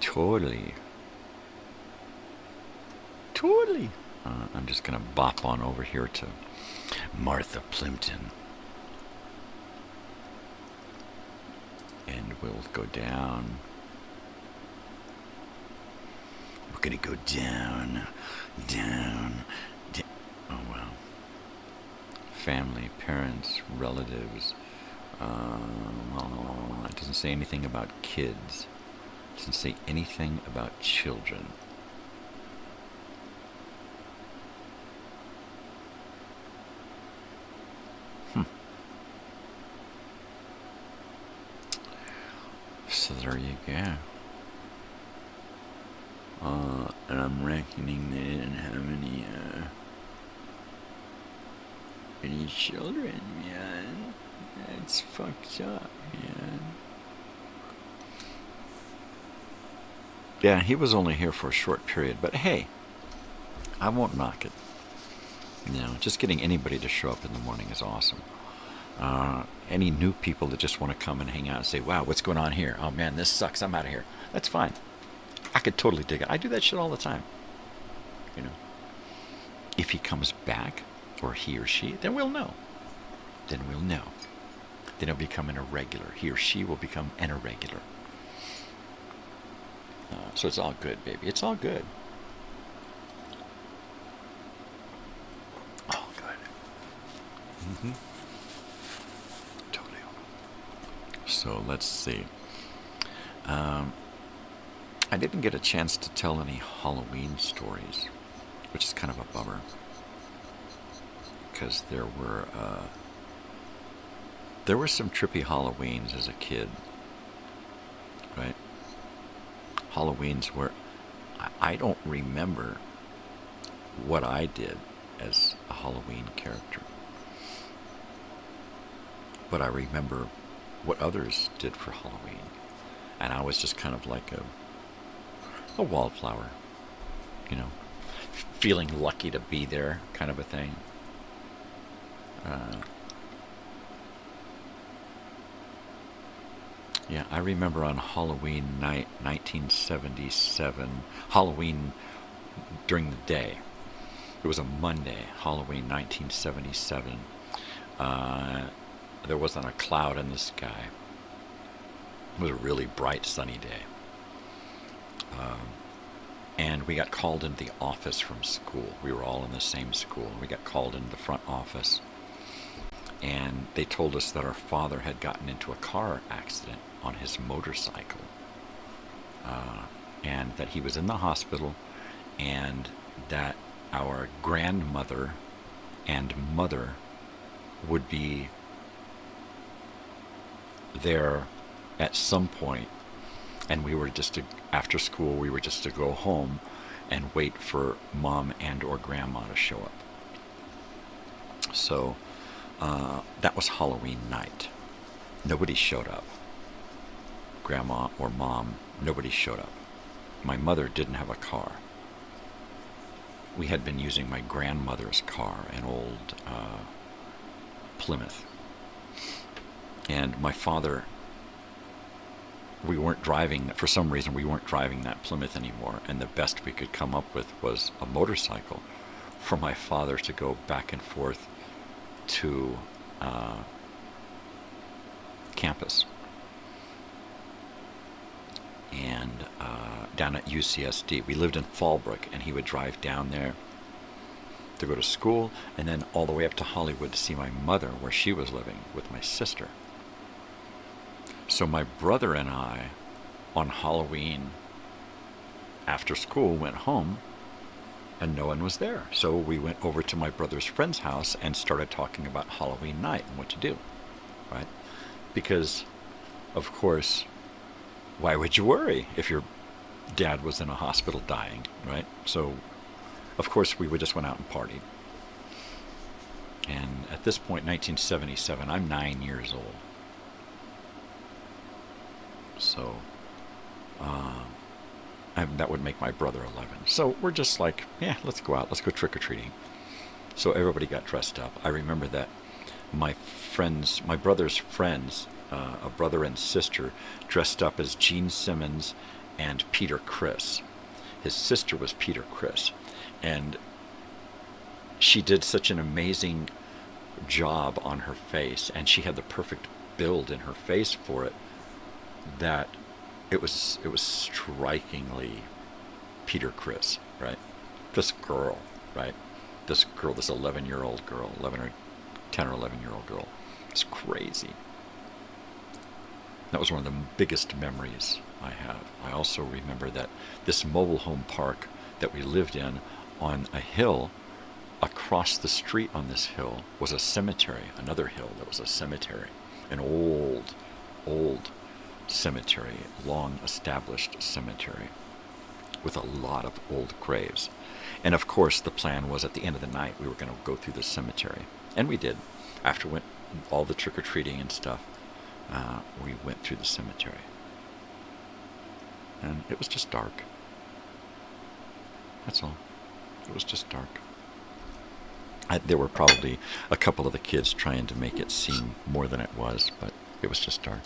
Totally. I'm just going to bop on over here to Martha Plimpton. And we'll go down. We're going to go down. Oh, wow. Family, parents, relatives. It doesn't say anything about kids. It doesn't say anything about children. So there you go. And I'm reckoning they didn't have any children, man. That's fucked up, man. Yeah, he was only here for a short period, but hey, I won't knock it. You know, just getting anybody to show up in the morning is awesome. Any new people that just want to come and hang out and say, wow, what's going on here? Oh man, this sucks, I'm out of here. That's fine. I could totally dig it. I do that shit all the time. You know, if he comes back, or he or she, then we'll know. Then he'll become an irregular. He or she will become an irregular. So it's all good, baby. It's all good. Oh, good. Totally. So let's see. I didn't get a chance to tell any Halloween stories, which is kind of a bummer, because there were some trippy Halloweens as a kid, right? Halloweens where I don't remember what I did as a Halloween character, but I remember what others did for Halloween, and I was just kind of like a wallflower, you know, feeling lucky to be there, kind of a thing. Yeah, I remember on Halloween night, 1977, Halloween during the day. It was a Monday, Halloween 1977. There wasn't a cloud in the sky. It was a really bright, sunny day. And we got called into the office from school. We were all in the same school. We got called into the front office. And they told us that our father had gotten into a car accident on his motorcycle. And that he was in the hospital, and that our grandmother and mother would be there at some point, and we were just to, after school, we were just to go home and wait for Mom and or Grandma to show up. So that was Halloween night. Nobody showed up. Grandma or Mom, nobody showed up. My mother didn't have a car. We had been using my grandmother's car, an old Plymouth. And my father, we weren't driving, for some reason we weren't driving that Plymouth anymore, and the best we could come up with was a motorcycle for my father to go back and forth to campus. And down at UCSD. We lived in Fallbrook, and he would drive down there to go to school, and then all the way up to Hollywood to see my mother, where she was living with my sister. So my brother and I, on Halloween, after school, went home, and no one was there. So we went over to my brother's friend's house and started talking about Halloween night and what to do, right? Because, of course, why would you worry if your dad was in a hospital dying, right? So, of course, we just went out and partied. And at this point, 1977, I'm 9 years old. So, that would make my brother 11. So we're just like, yeah, let's go out, let's go trick-or-treating. So everybody got dressed up. I remember that my brother's friends, a brother and sister, dressed up as Gene Simmons and Peter Criss. His sister was Peter Criss. And she did such an amazing job on her face, and she had the perfect build in her face for it, that it was strikingly Peter Criss, right? This girl, right? This girl, this 11-year-old girl, 10 or 11-year-old girl. It's crazy. That was one of the biggest memories I have. I also remember that this mobile home park that we lived in, on a hill, across the street on this hill was a cemetery, another hill that was a cemetery, an old cemetery, long established cemetery with a lot of old graves. And of course the plan was at the end of the night we were going to go through the cemetery, and we did. After all the trick-or-treating and stuff, we went through the cemetery, and it was just dark. That's all. It was just dark. There were probably a couple of the kids trying to make it seem more than it was, but it was just dark.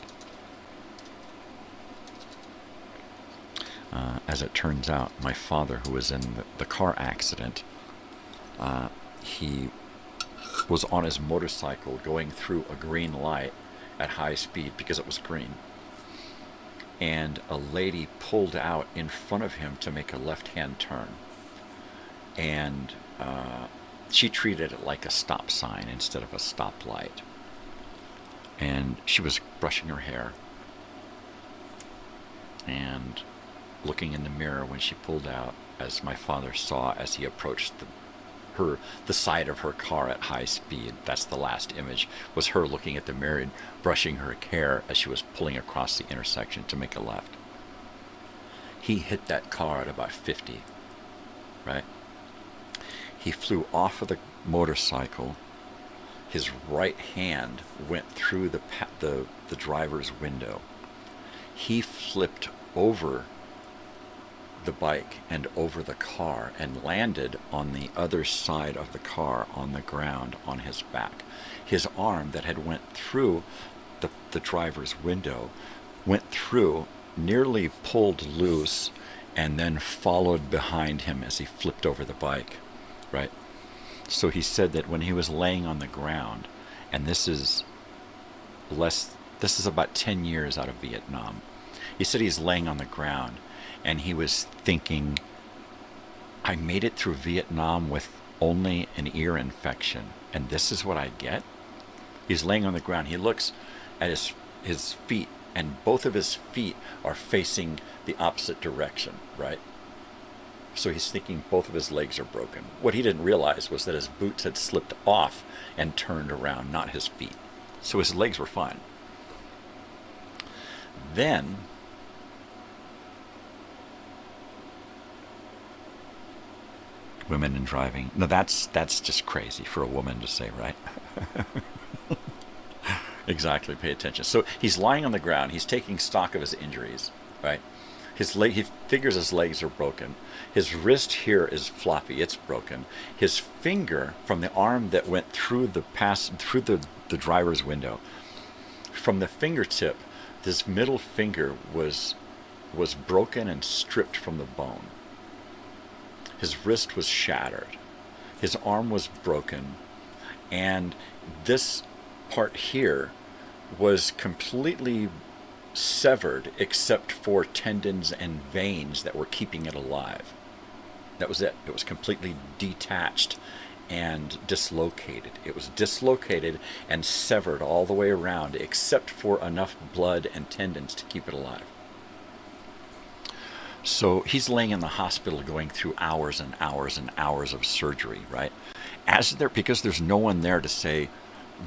As it turns out, my father, who was in the car accident, he was on his motorcycle going through a green light at high speed because it was green. And a lady pulled out in front of him to make a left-hand turn. And she treated it like a stop sign instead of a stoplight. And she was brushing her hair and looking in the mirror when she pulled out, as my father saw as he approached the side of her car at high speed. That's the last image, was her looking at the mirror and brushing her hair as she was pulling across the intersection to make a left. He hit that car at about 50, right? He flew off of the motorcycle. His right hand went through the driver's window. He flipped over the bike and over the car and landed on the other side of the car on the ground on his back. His arm that had went through the driver's window went through, nearly pulled loose, and then followed behind him as he flipped over the bike, right? So he said that when he was laying on the ground, and this is about 10 years out of Vietnam, he said he's laying on the ground, and he was thinking, I made it through Vietnam with only an ear infection, and this is what I get? He's laying on the ground. He looks at his feet, and both of his feet are facing the opposite direction, right? So he's thinking both of his legs are broken. What he didn't realize was that his boots had slipped off and turned around, not his feet. So his legs were fine. Then women and driving. No, that's just crazy for a woman to say, right? Exactly, pay attention. So he's lying on the ground. He's taking stock of his injuries, right? He figures his legs are broken. His wrist here is floppy. It's broken. His finger from the arm that went through the driver's window, from the fingertip, this middle finger was broken and stripped from the bone. His wrist was shattered. His arm was broken. And this part here was completely severed except for tendons and veins that were keeping it alive. That was it. It was completely detached and dislocated. It was dislocated and severed all the way around except for enough blood and tendons to keep it alive. So he's laying in the hospital going through hours and hours and hours of surgery, right? Because there's no one there to say,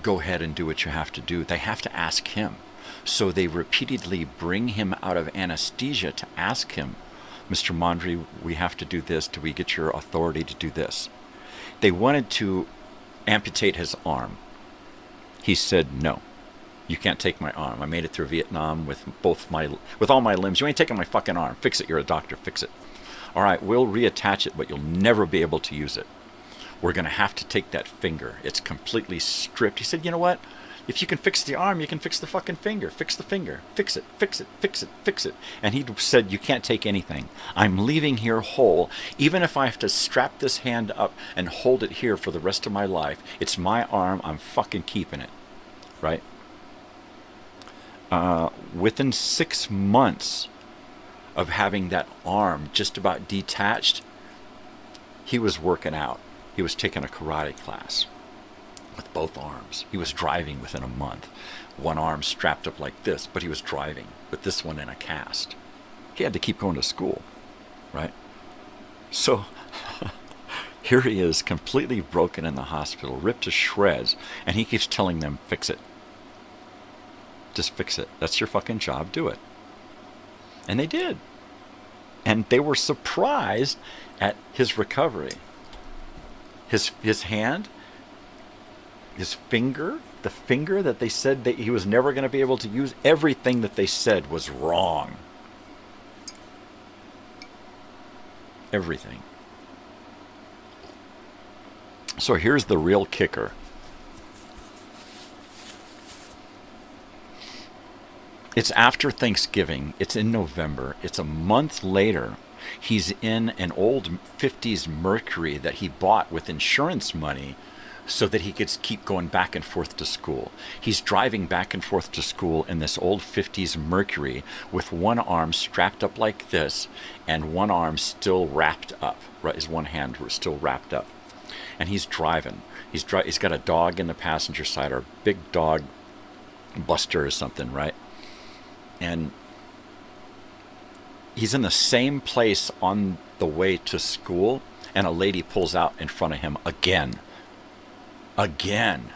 go ahead and do what you have to do. They have to ask him. So they repeatedly bring him out of anesthesia to ask him, Mr. Mondry, we have to do this. Do we get your authority to do this? They wanted to amputate his arm. He said, no, you can't take my arm. I made it through Vietnam with all my limbs. You ain't taking my fucking arm. Fix it. You're a doctor. Fix it. All right, we'll reattach it, but you'll never be able to use it. We're going to have to take that finger. It's completely stripped. He said, you know what? If you can fix the arm, you can fix the fucking finger. Fix the finger. Fix it, fix it, fix it, fix it. And he said, you can't take anything. I'm leaving here whole. Even if I have to strap this hand up and hold it here for the rest of my life, it's my arm. I'm fucking keeping it. Right? Within 6 months of having that arm just about detached, he was working out. He was taking a karate class with both arms. He was driving within a month. One arm strapped up like this, but he was driving with this one in a cast. He had to keep going to school, right? So here he is, completely broken in the hospital, ripped to shreds, and he keeps telling them, fix it. Just fix it. That's your fucking job. Do it. And they did. And they were surprised at his recovery. His hand, his finger, the finger that they said that he was never going to be able to use, everything that they said was wrong. Everything. So here's the real kicker. It's after Thanksgiving. It's in November. It's a month later. He's in an old 50s Mercury that he bought with insurance money so that he could keep going back and forth to school. He's driving back and forth to school in this old 50s Mercury with one arm strapped up like this and one arm still wrapped up. Right, his one hand was still wrapped up. And he's driving. He's got a dog in the passenger side, or a big dog, Buster or something, right? And he's in the same place on the way to school, and a lady pulls out in front of him again. Again.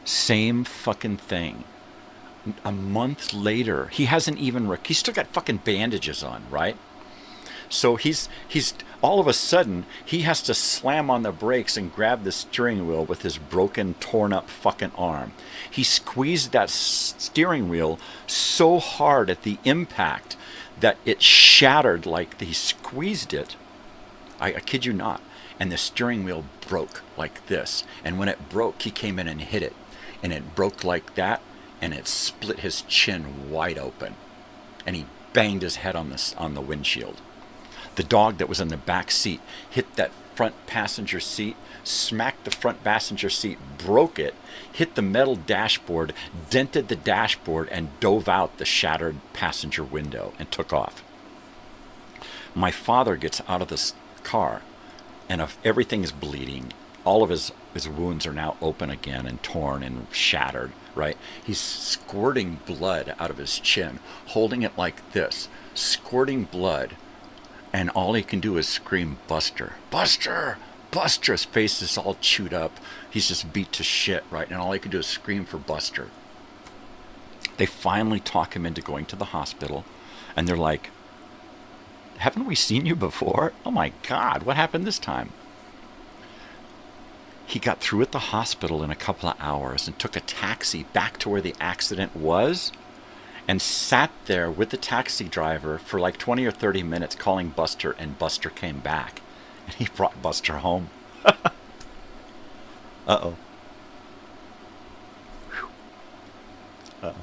Same fucking thing. A month later, he hasn't even... he's still got fucking bandages on, right? So he's all of a sudden, he has to slam on the brakes and grab the steering wheel with his broken, torn up fucking arm. He squeezed that steering wheel so hard at the impact that it shattered. Like he squeezed it. I kid you not. And the steering wheel broke like this. And when it broke, he came in and hit it. And it broke like that. and it split his chin wide open, and he banged his head on the windshield. The dog that was in the back seat hit that front passenger seat, smacked the front passenger seat, broke it, hit the metal dashboard, dented the dashboard, and dove out the shattered passenger window and took off. My father gets out of this car, and everything is bleeding. All of his wounds are now open again and torn and shattered, right? He's squirting blood out of his chin, holding it like this, squirting blood, and all he can do is scream, "Buster, Buster, Buster!" His face is all chewed up. He's just beat to shit, right? And all he can do is scream for Buster. They finally talk him into going to the hospital, and they're like, "Haven't we seen you before? Oh my God, what happened this time?" He got through at the hospital in a couple of hours and took a taxi back to where the accident was and sat there with the taxi driver for like 20 or 30 minutes calling Buster, and Buster came back. And he brought Buster home. Uh-oh. Uh-oh.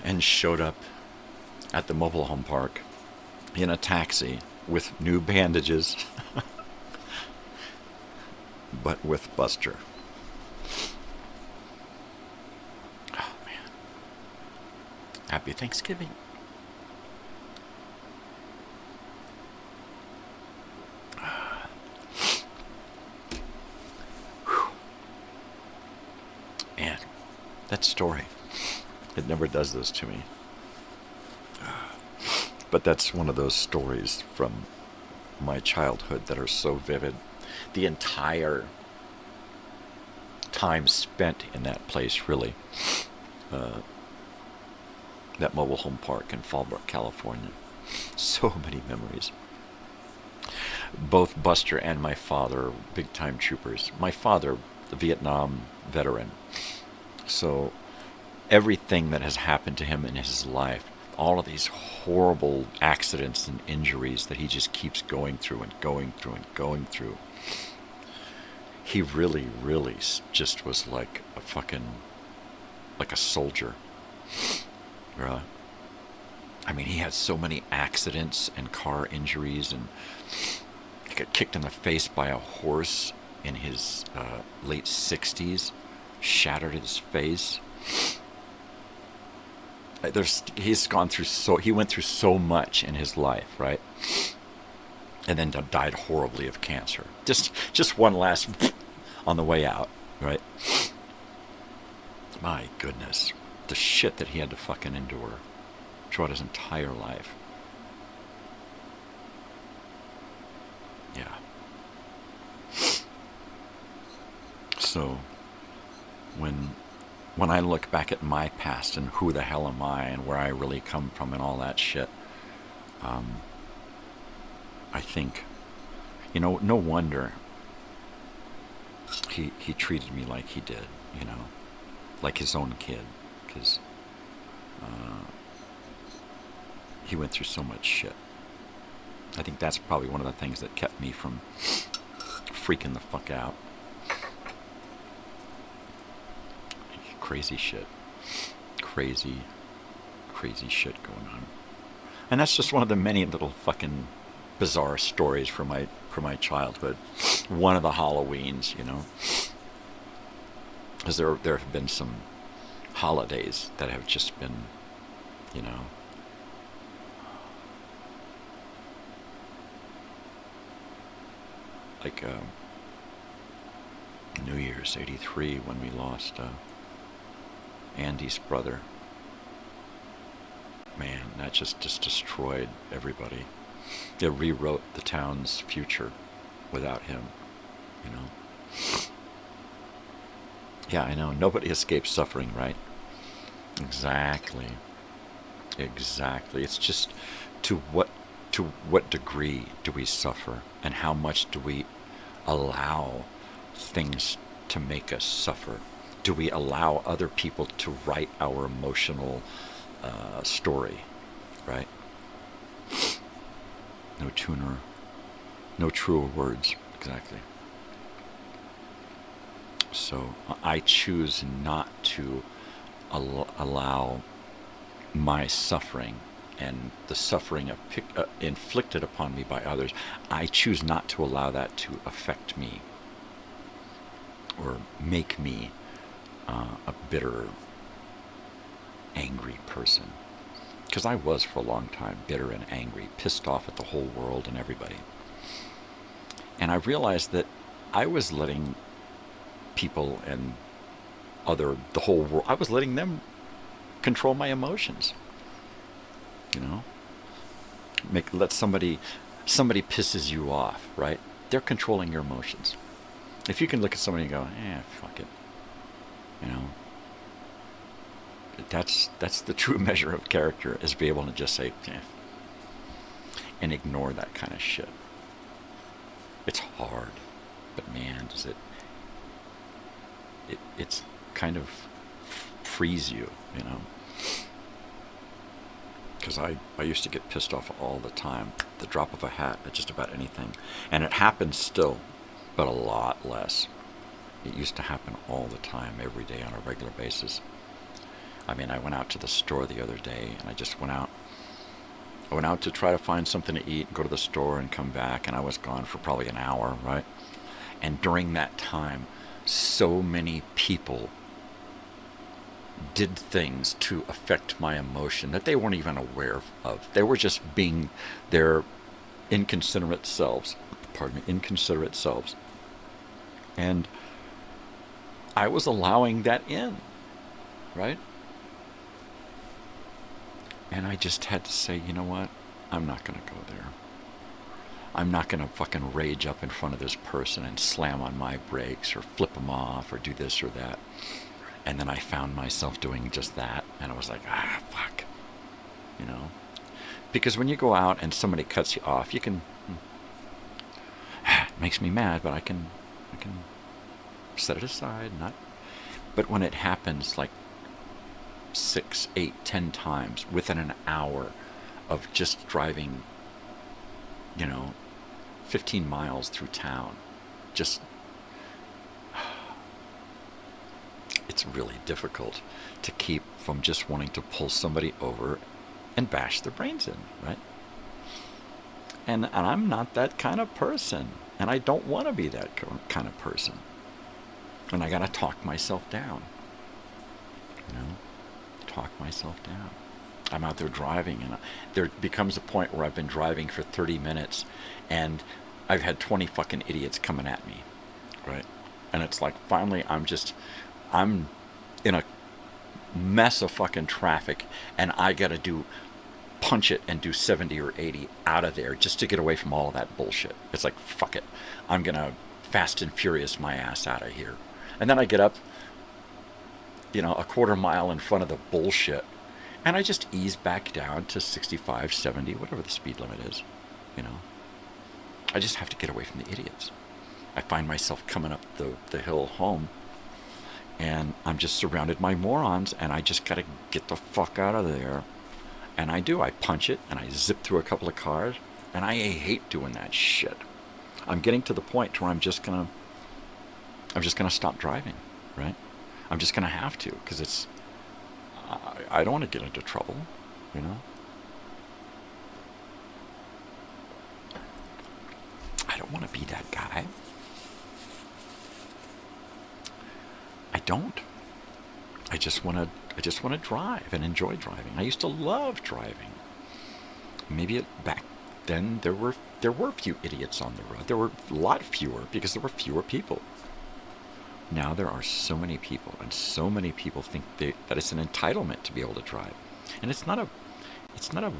And showed up at the mobile home park in a taxi with new bandages, but with Buster. Oh, man. Happy Thanksgiving. Man, that story, it never does this to me. But that's one of those stories from my childhood that are so vivid. The entire time spent in that place, really. That mobile home park in Fallbrook, California. So many memories. Both Buster and my father, big-time troopers. My father, the Vietnam veteran. So everything that has happened to him in his life, all of these horrible accidents and injuries that he just keeps going through and going through and going through. He really, really just was like a fucking, like a soldier. I mean, he had so many accidents and car injuries, and he got kicked in the face by a horse in his late 60s, shattered his face. He went through so much in his life, right? And then died horribly of cancer. Just one last on the way out, right? My goodness, the shit that he had to fucking endure throughout his entire life. Yeah. So, when I look back at my past and who the hell am I and where I really come from and all that shit, I think, no wonder he treated me like he did, like his own kid, because he went through so much shit. I think that's probably one of the things that kept me from freaking the fuck out. Crazy shit. Crazy shit going on. And that's just one of the many little fucking bizarre stories from my childhood. One of the Halloweens, because there have been some holidays that have just been, like New Year's '83 when we lost Andy's brother. Man, that just destroyed everybody. It rewrote the town's future without him, Yeah, I know. Nobody escapes suffering, right? Exactly. It's just to what degree do we suffer, and how much do we allow things to make us suffer? Do we allow other people to write our emotional story, right? No tuner, no truer words, exactly. So I choose not to allow my suffering and the suffering inflicted upon me by others, I choose not to allow that to affect me or make me a bitter, angry person. Because I was for a long time bitter and angry, pissed off at the whole world and everybody. And I realized that I was letting people and the whole world, I was letting them control my emotions. You know? Let somebody pisses you off, right? They're controlling your emotions. If you can look at somebody and go, fuck it. You know? That's the true measure of character, is be able to just say, and ignore that kind of shit. It's hard, but man, does it's kind of frees you, you know. Because I used to get pissed off all the time, the drop of a hat at just about anything, and it happens still, but a lot less. It used to happen all the time, every day on a regular basis. I mean, I went out to the store the other day, and I just went out. I went out to try to find something to eat, go to the store, and come back, and I was gone for probably an hour, right? And during that time, so many people did things to affect my emotion that they weren't even aware of. They were just being their inconsiderate selves. Inconsiderate selves. And I was allowing that in, right? And I just had to say, you know what? I'm not going to go there. I'm not going to fucking rage up in front of this person and slam on my brakes or flip them off or do this or that. And then I found myself doing just that. And I was like, fuck. You know? Because when you go out and somebody cuts you off, you can... It makes me mad, but I can set it aside. But when it happens like 6, 8, 10 times within an hour of just driving, 15 miles through town, it's really difficult to keep from just wanting to pull somebody over and bash their brains in, right? And I'm not that kind of person, and I don't want to be that kind of person. And I got to talk myself down, talk myself down. I'm out there driving, and there becomes a point where I've been driving for 30 minutes, and I've had 20 fucking idiots coming at me, right? And it's like, finally, I'm in a mess of fucking traffic, and I got to punch it and do 70 or 80 out of there just to get away from all of that bullshit. It's like, fuck it. I'm going to fast and furious my ass out of here. And then I get up, a quarter mile in front of the bullshit, and I just ease back down to 65, 70, whatever the speed limit is, I just have to get away from the idiots. I find myself coming up the hill home, and I'm just surrounded by morons, and I just got to get the fuck out of there. And I do. I punch it, and I zip through a couple of cars, and I hate doing that shit. I'm getting to the point where I'm just gonna stop driving, right? I'm just gonna have to, because I don't want to get into trouble, I don't want to be that guy. I don't. I just want to drive and enjoy driving. I used to love driving. Maybe back then there were few idiots on the road. There were a lot fewer because there were fewer people. Now there are so many people, and so many people think that it's an entitlement to be able to drive, and it's not a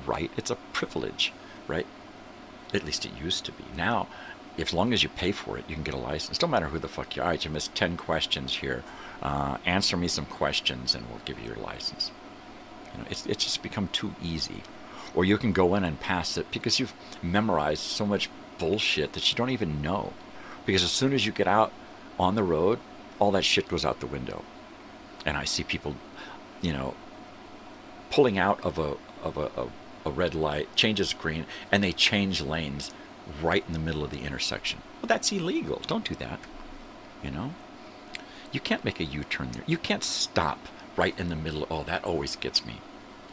right. It's a privilege, right? At least it used to be. Now, as long as you pay for it, you can get a license. Don't matter who the fuck you are. You missed 10 questions here. Answer me some questions, and we'll give you your license. It's just become too easy. Or you can go in and pass it because you've memorized so much bullshit that you don't even know. Because as soon as you get out on the road, all that shit goes out the window. And I see people, pulling out of a red light, changes green, and they change lanes right in the middle of the intersection. Well, that's illegal. Don't do that. You can't make a U-turn there. You can't stop right in the middle. Oh, that always gets me.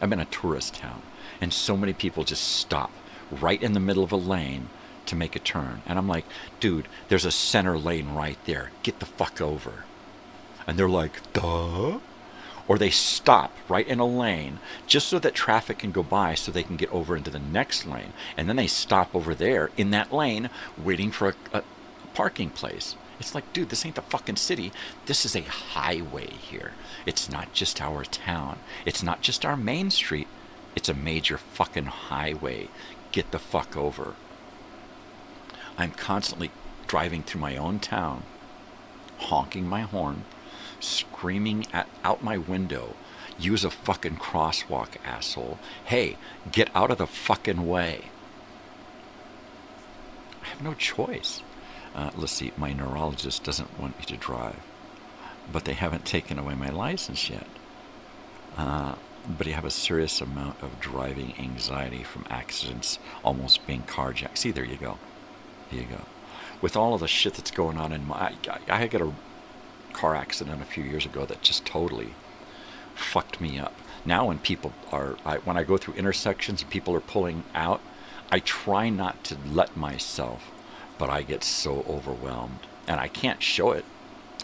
I'm in a tourist town, and so many people just stop right in the middle of a lane to make a turn. And I'm like, dude, there's a center lane right there. Get the fuck over. And they're like, duh? Or they stop right in a lane just so that traffic can go by so they can get over into the next lane. And then they stop over there in that lane waiting for a parking place. It's like, dude, this ain't the fucking city. This is a highway here. It's not just our town. It's not just our main street. It's a major fucking highway. Get the fuck over. I'm constantly driving through my own town, honking my horn, screaming out my window, use a fucking crosswalk, asshole. Hey, get out of the fucking way. I have no choice. Let's see, my neurologist doesn't want me to drive, but they haven't taken away my license yet. But I have a serious amount of driving anxiety from accidents, almost being carjacked. See, there you go. Here you go. With all of the shit that's going on in my... I got a car accident a few years ago that just totally fucked me up. Now when people are... when I go through intersections and people are pulling out, I try not to let myself, but I get so overwhelmed. And I can't show it.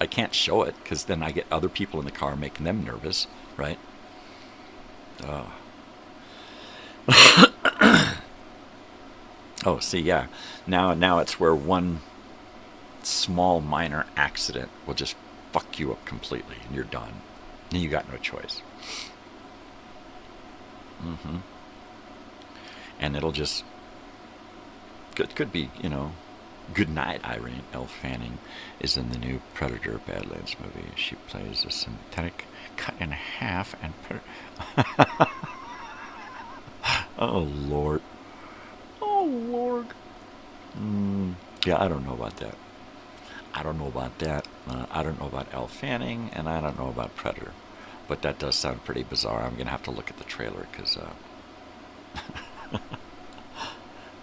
I can't show it because then I get other people in the car making them nervous, right? Oh, see, yeah. Now it's where one small minor accident will just fuck you up completely and you're done. And you got no choice. And it'll just... Could be, you know... Good night, Irene. Elle Fanning is in the new Predator Badlands movie. She plays a synthetic cut in half and... Oh, Lord. Oh, Lord. Yeah, I don't know about that. I don't know about that. I don't know about Elle Fanning, and I don't know about Predator. But that does sound pretty bizarre. I'm going to have to look at the trailer, because... you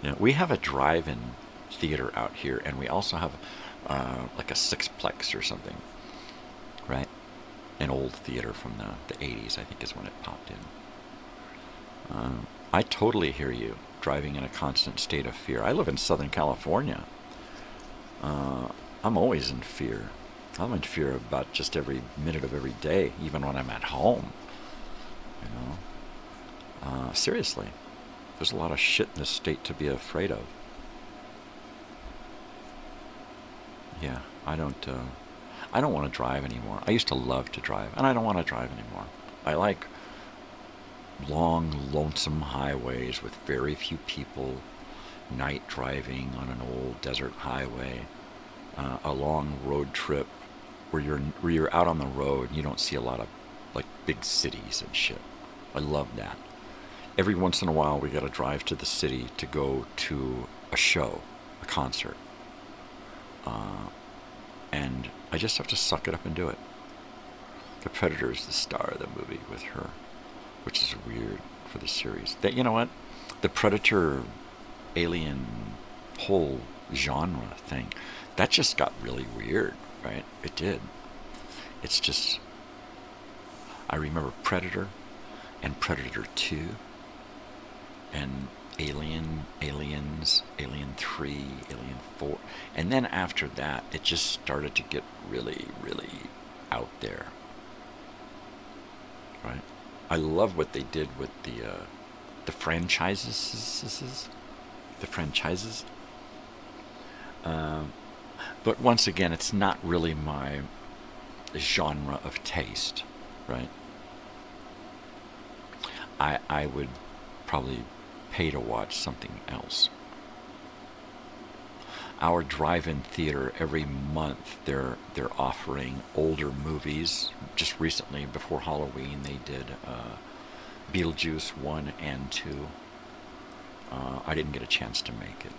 know, we have a drive-in theater out here, and we also have like a sixplex or something, right? An old theater from the 80s, I think is when it popped in. I totally hear you, driving in a constant state of fear. I live in Southern California. I'm always in fear. I'm in fear about just every minute of every day, even when I'm at home. You know, seriously, there's a lot of shit in this state to be afraid of. Yeah, I don't want to drive anymore. I used to love to drive, and I don't want to drive anymore. I like long, lonesome highways with very few people, night driving on an old desert highway, a long road trip where you're out on the road and you don't see a lot of like big cities and shit. I love that. Every once in a while we got to drive to the city to go to a show, a concert. And I just have to suck it up and do it. The Predator is the star of the movie with her, which is weird for the series. That, you know what? The Predator alien whole genre thing, that just got really weird, right? It did. It's just... I remember Predator and Predator 2 and Aliens, Alien 3, Alien 4. And then after that, it just started to get really, really out there. Right? I love what they did with the franchises. The franchises. But once again, it's not really my genre of taste, right? I would probably pay to watch something else. Our drive-in theater, every month they're offering older movies. Just recently, before Halloween, they did Beetlejuice 1 and 2. I didn't get a chance to make it.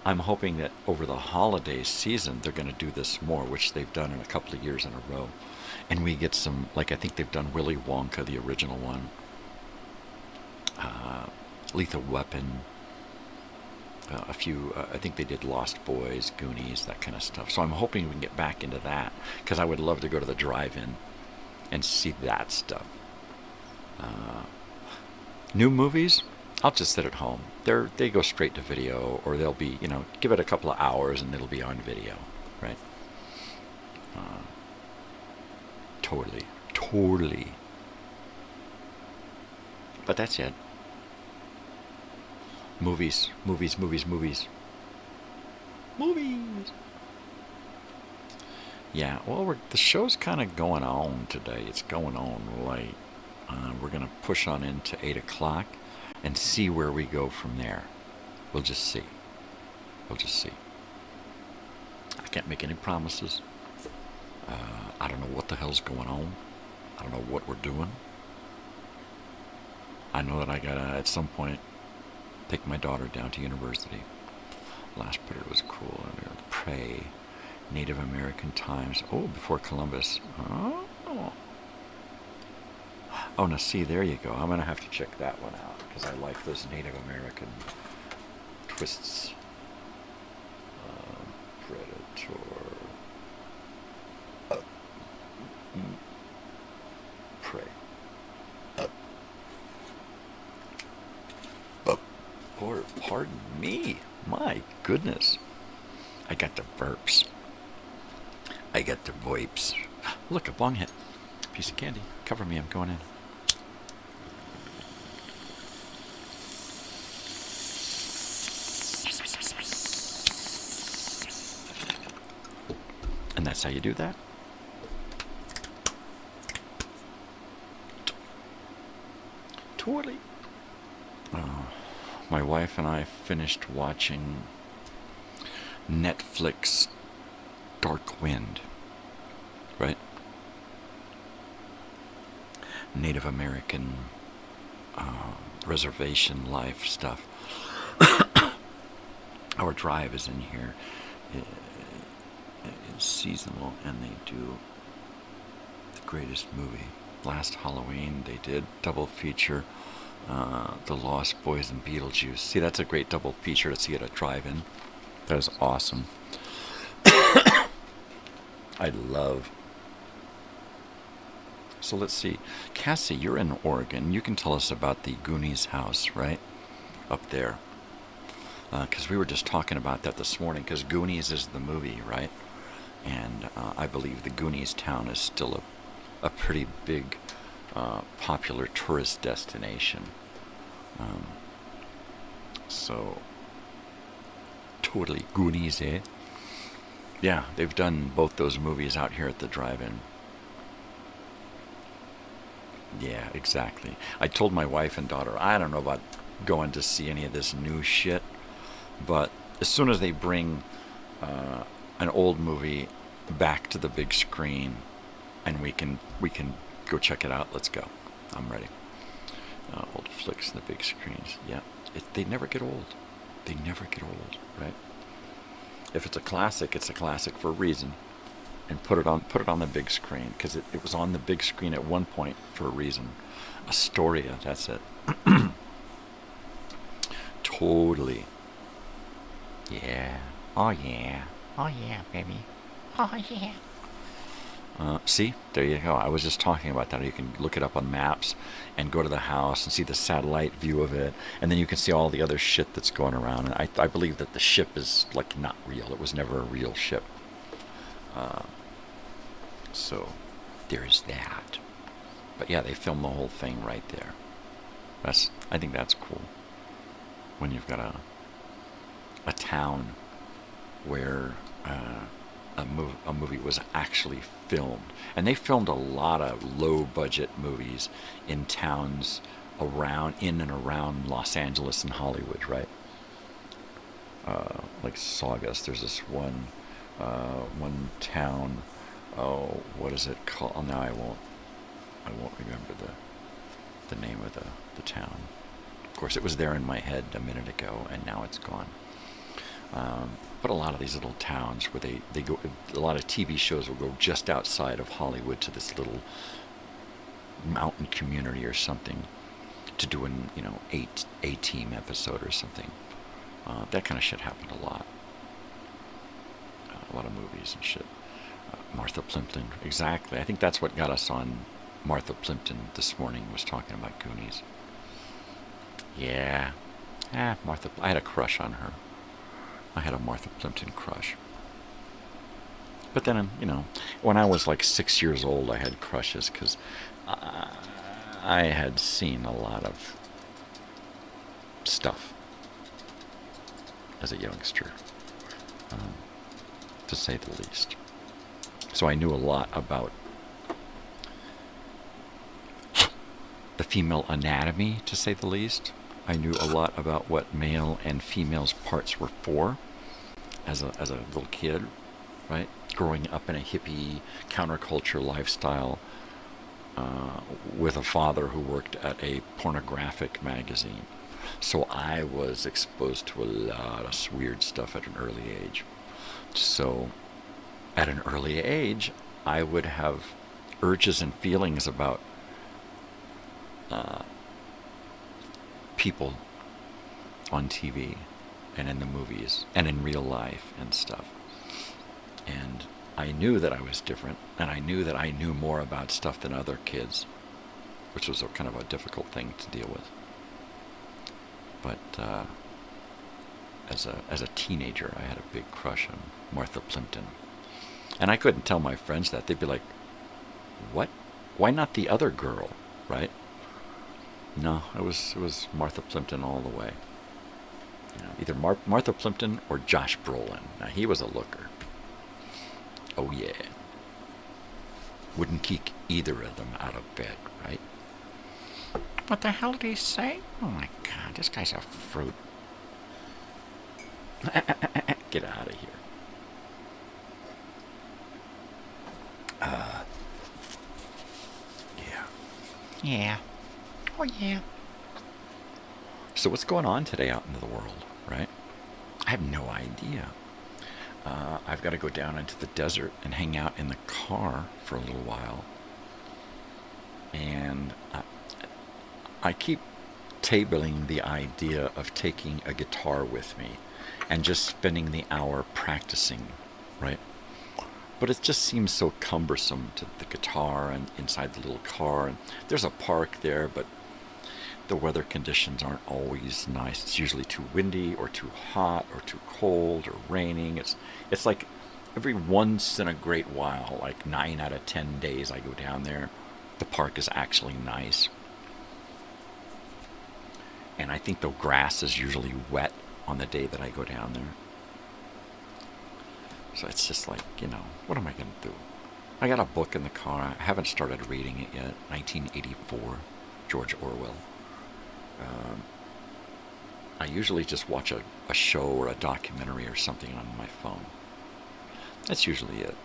I'm hoping that over the holiday season they're going to do this more, which they've done in a couple of years in a row. And we get some, like I think they've done Willy Wonka, the original one. Lethal Weapon, a few, I think they did Lost Boys, Goonies, that kind of stuff. So I'm hoping we can get back into that, because I would love to go to the drive-in and see that stuff. New movies, I'll just sit at home. They go straight to video, or they'll be, give it a couple of hours and it'll be on video, right? Totally. But that's it. Movies. Yeah, well, the show's kind of going on today. It's going on late. We're going to push on into 8 o'clock and see where we go from there. We'll just see. I can't make any promises. I don't know what the hell's going on. I don't know what we're doing. I know that I gotta, at some point, take my daughter down to university. Last period was cool. Pray, Native American times. Oh, before Columbus. Oh, now see, there you go. I'm going to have to check that one out, because I like those Native American twists. Predator. Prey. Or, pardon me. My goodness. I got the burps. I got the voips. Look, a bong hit. Piece of candy. Cover me, I'm going in. And that's how you do that. Totally. My wife and I finished watching Netflix Dark Wind, right? Native American reservation life stuff. Our drive is in here. It's seasonal, and they do the greatest movie. Last Halloween they did double feature, The Lost Boys and Beetlejuice. See, that's a great double feature to see at a drive-in. That is awesome. I love. So let's see. Cassie, you're in Oregon. You can tell us about the Goonies house, right? Up there. Because we were just talking about that this morning, because Goonies is the movie, right? And I believe the Goonies town is still a pretty big, popular tourist destination. So, totally Goonies, eh? Yeah, they've done both those movies out here at the drive-in. Yeah, exactly. I told my wife and daughter, I don't know about going to see any of this new shit, but as soon as they bring an old movie back to the big screen and we can go check it out, let's go. I'm ready. Old flicks in the big screens. Yeah, they never get old. They never get old, right? If it's a classic for a reason. And put it on the big screen, because it was on the big screen at one point for a reason. Astoria, that's it. Totally. Yeah. Oh yeah. Oh yeah, baby. Oh yeah. See, there you go. I was just talking about that. You can look it up on maps and go to the house and see the satellite view of it, and then you can see all the other shit that's going around. And I believe that the ship is like not real. It was never a real ship. So there's that. But yeah, they filmed the whole thing right there. I think that's cool. When you've got a town where a movie was actually filmed. And they filmed a lot of low-budget movies in towns in and around Los Angeles and Hollywood, right? Like Saugus, there's this one town. Oh, what is it called? Oh, now I won't remember the name of the town. Of course, it was there in my head a minute ago, and now it's gone. But a lot of these little towns where they go, a lot of TV shows will go just outside of Hollywood to this little mountain community or something to do an A-team episode or something. That kind of shit happened a lot. A lot of movies and shit. Martha Plimpton, exactly. I think that's what got us on Martha Plimpton this morning, was talking about Goonies. Yeah. Martha. I had a crush on her. I had a Martha Plimpton crush. But then, when I was like 6 years old, I had crushes because I had seen a lot of stuff as a youngster, to say the least. So I knew a lot about the female anatomy, to say the least. I knew a lot about what male and female's parts were for as a little kid, right? Growing up in a hippie counterculture lifestyle with a father who worked at a pornographic magazine. So I was exposed to a lot of weird stuff at an early age. So at an early age, I would have urges and feelings about people on TV and in the movies and in real life and stuff. And I knew that I was different, and I knew that I knew more about stuff than other kids, which was kind of a difficult thing to deal with. But as a teenager, I had a big crush on Martha Plimpton. And I couldn't tell my friends that. They'd be like, what? Why not the other girl, right? No, it was Martha Plimpton all the way. Either Martha Plimpton or Josh Brolin. Now, he was a looker. Oh, yeah. Wouldn't kick either of them out of bed, right? What the hell did he say? Oh, my God, this guy's a fruit. Get out of here. Yeah. Yeah. Oh, yeah. So what's going on today out in the world, right? I have no idea. I've got to go down into the desert and hang out in the car for a little while. And I keep tabling the idea of taking a guitar with me and just spending the hour practicing, right? But it just seems so cumbersome to the guitar and inside the little car. And there's a park there, but the weather conditions aren't always nice. It's usually too windy or too hot or too cold or raining. It's like every once in a great while, like 9 out of 10 days I go down there, the park is actually nice. And I think the grass is usually wet on the day that I go down there. So it's just like, what am I going to do? I got a book in the car. I haven't started reading it yet. 1984, George Orwell. I usually just watch a show or a documentary or something on my phone. That's usually it.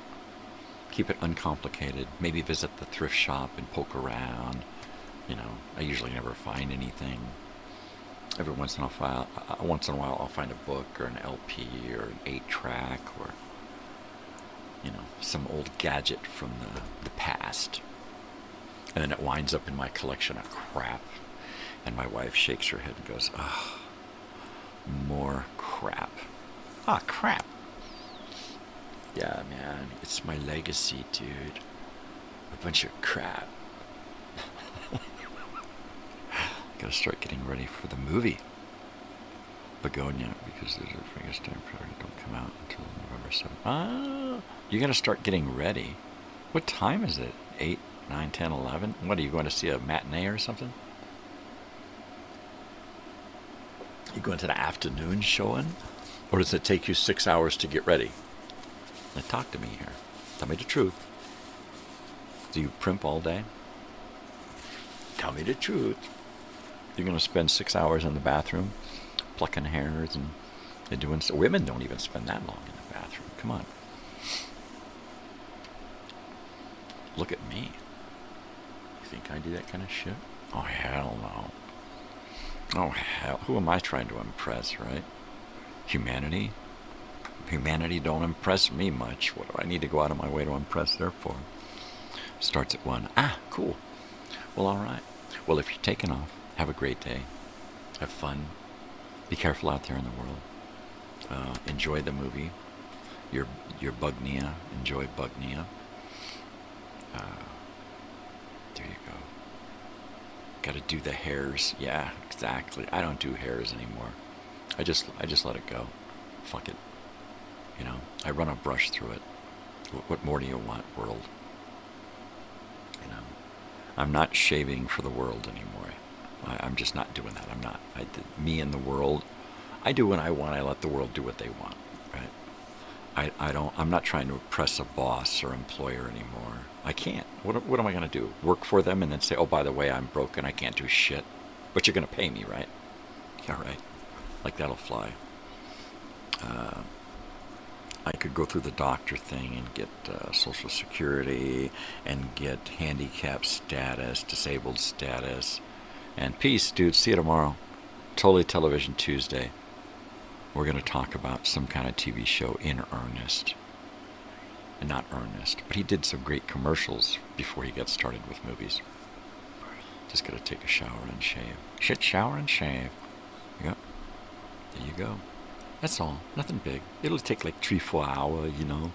Keep it uncomplicated. Maybe visit the thrift shop and poke around. I usually never find anything. Every once in a while, I'll find a book or an LP or an 8-track or, some old gadget from the past. And then it winds up in my collection of crap. And my wife shakes her head and goes, "Ah, more crap." Ah, crap. Yeah, man, it's my legacy, dude. A bunch of crap. Gotta start getting ready for the movie Begonia, because there's a Frankenstein Project don't come out until November 7th. Ah, you gotta start getting ready. What time is it? 8, 9, 10, 11? What, are you going to see a matinee or something? You going to the afternoon showing? Or does it take you 6 hours to get ready? Now talk to me here. Tell me the truth. Do you primp all day? Tell me the truth. You're going to spend 6 hours in the bathroom plucking hairs and doing so. Women don't even spend that long in the bathroom. Come on. Look at me. You think I do that kind of shit? Oh, hell no. Oh, hell. Who am I trying to impress, right? Humanity? Humanity don't impress me much. What do I need to go out of my way to impress their for? Starts at 1. Ah, cool. Well, all right. Well, if you're taking off, have a great day. Have fun. Be careful out there in the world. Enjoy the movie. Your Bugnia. Enjoy Bugnia. There you go. Gotta do the hairs. Yeah, exactly. I don't do hairs anymore. I just let it go. Fuck it. You know, I run a brush through it. What more do you want, world? You know, I'm not shaving for the world anymore. I'm just not doing that. I'm not. Me and the world, I do what I want. I let the world do what they want, right? I'm not trying to oppress a boss or employer anymore. I can't. What am I going to do? Work for them and then say, oh, by the way, I'm broken. I can't do shit. But you're going to pay me, right? All right. Like, that'll fly. I could go through the doctor thing and get Social Security and get handicap status, disabled status. And peace, dude. See you tomorrow. Totally Television Tuesday. We're going to talk about some kind of TV show in earnest. And not earnest, but he did some great commercials before he got started with movies. Just got to take a shower and shave. Shit, shower and shave. Yep. There you go. That's all. Nothing big. It'll take like 3-4 hours, you know.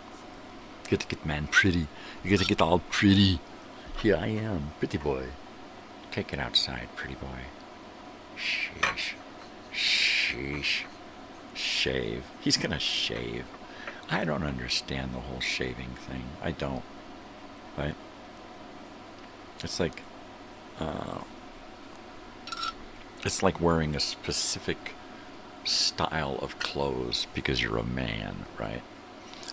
You got to get man pretty. You got to get all pretty. Here I am, pretty boy. Take it outside, pretty boy. Sheesh. Sheesh. Shave. He's gonna shave. I don't understand the whole shaving thing. I don't. Right? It's like wearing a specific style of clothes because you're a man, right?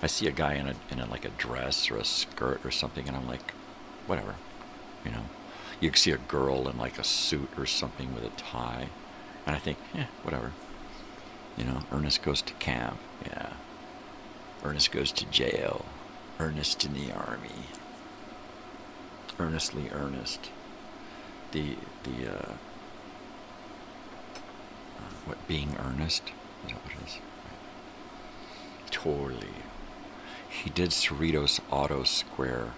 I see a guy in a like a dress or a skirt or something, and I'm like, whatever, you know. You see a girl in like a suit or something with a tie, and I think, whatever. You know, Ernest goes to camp, yeah. Ernest goes to jail. Ernest in the army. Earnestly Ernest. Being earnest? Is that what it is? Totally. He did Cerritos Auto Square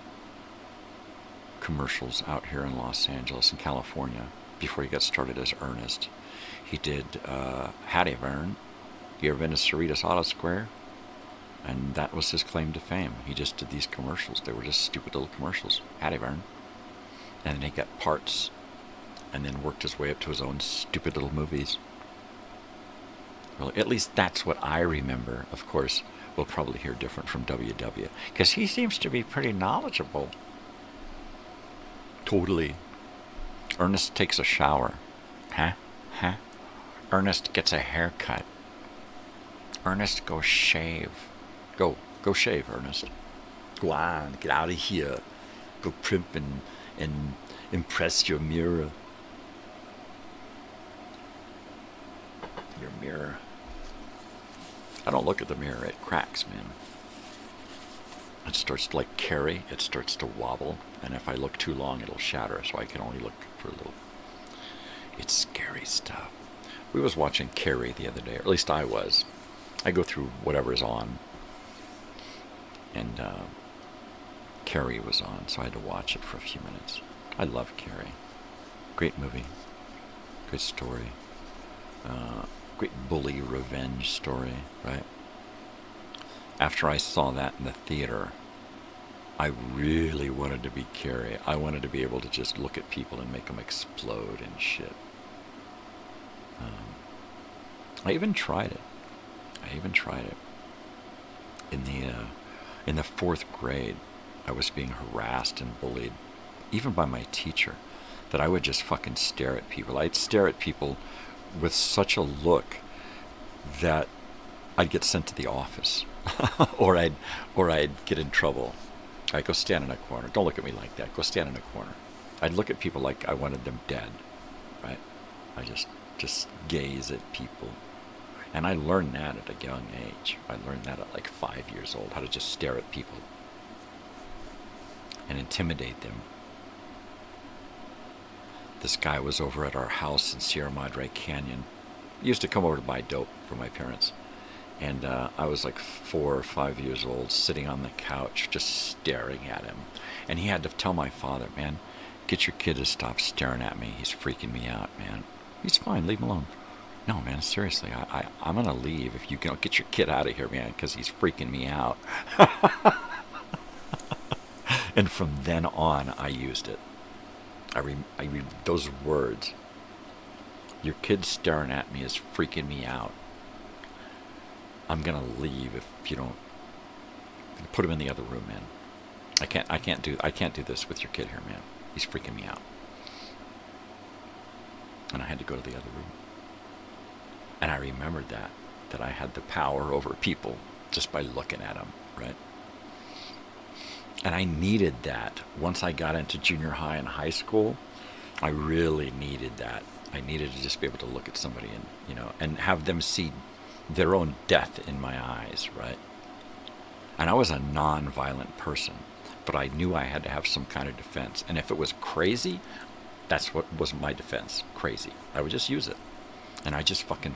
commercials out here in Los Angeles and California before he got started as Ernest. He did Howdy Vern. You ever been to Cerritos Auto Square? And that was his claim to fame. He just did these commercials. They were just stupid little commercials. Howdy Vern. And then he got parts and then worked his way up to his own stupid little movies. Well, at least that's what I remember. Of course, we'll probably hear different from WW, because he seems to be pretty knowledgeable. Totally. Ernest takes a shower. Huh? Ernest gets a haircut. Ernest goes shave. Go shave, Ernest. Go on, get out of here. Go primp and impress your mirror. Your mirror. I don't look at the mirror, it cracks, man. It starts to, like Carrie, it starts to wobble, and if I look too long, it'll shatter, so I can only look for a little. It's scary stuff. We was watching Carrie the other day, or at least I was. I go through whatever's on, and Carrie was on, so I had to watch it for a few minutes. I love Carrie. Great movie. Good story. Great bully revenge story, right? After I saw that in the theater, I really wanted to be Carrie. I wanted to be able to just look at people and make them explode and shit. I even tried it. In the 4th grade, I was being harassed and bullied, even by my teacher, that I would just fucking stare at people. I'd stare at people with such a look that I'd get sent to the office, or I'd get in trouble. I'd go stand in a corner. Don't look at me like that. Go stand in a corner. I'd look at people like I wanted them dead, right? I just gaze at people. And I learned that at a young age. I learned that at like 5 years old, how to just stare at people and intimidate them. This guy was over at our house in Sierra Madre Canyon. He used to come over to buy dope for my parents. And I was like 4 or 5 years old, sitting on the couch, just staring at him. And he had to tell my father, man, get your kid to stop staring at me. He's freaking me out, man. He's fine, leave him alone. No, man, seriously, I'm going to leave if you don't get your kid out of here, man, because he's freaking me out. And from then on, I used it. I read those words. Your kid staring at me is freaking me out. I'm going to leave if you don't. Put him in the other room, man. I can't do this with your kid here, man. He's freaking me out. And I had to go to the other room. And I remembered that I had the power over people just by looking at them, right? And I needed that. Once I got into junior high and high school, I really needed that. I needed to just be able to look at somebody and have them see their own death in my eyes, right? And I was a non-violent person, but I knew I had to have some kind of defense. And if it was crazy, that's what was my defense, crazy. I would just use it. And I just fucking...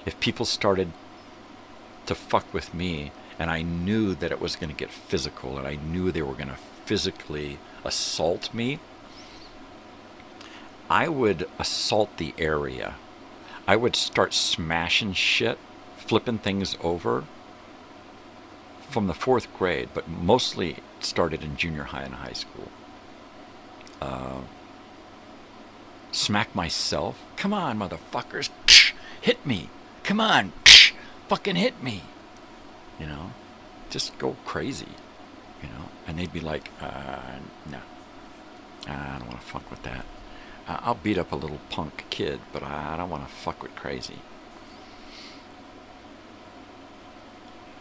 If people started to fuck with me, and I knew that it was going to get physical, and I knew they were going to physically assault me, I would assault the area. I would start smashing shit, flipping things over from the 4th grade, but mostly started in junior high and high school. Smack myself. Come on, motherfuckers. Hit me. Come on. Fucking hit me. Just go crazy. And they'd be like, no. I don't want to fuck with that. I'll beat up a little punk kid, but I don't want to fuck with crazy.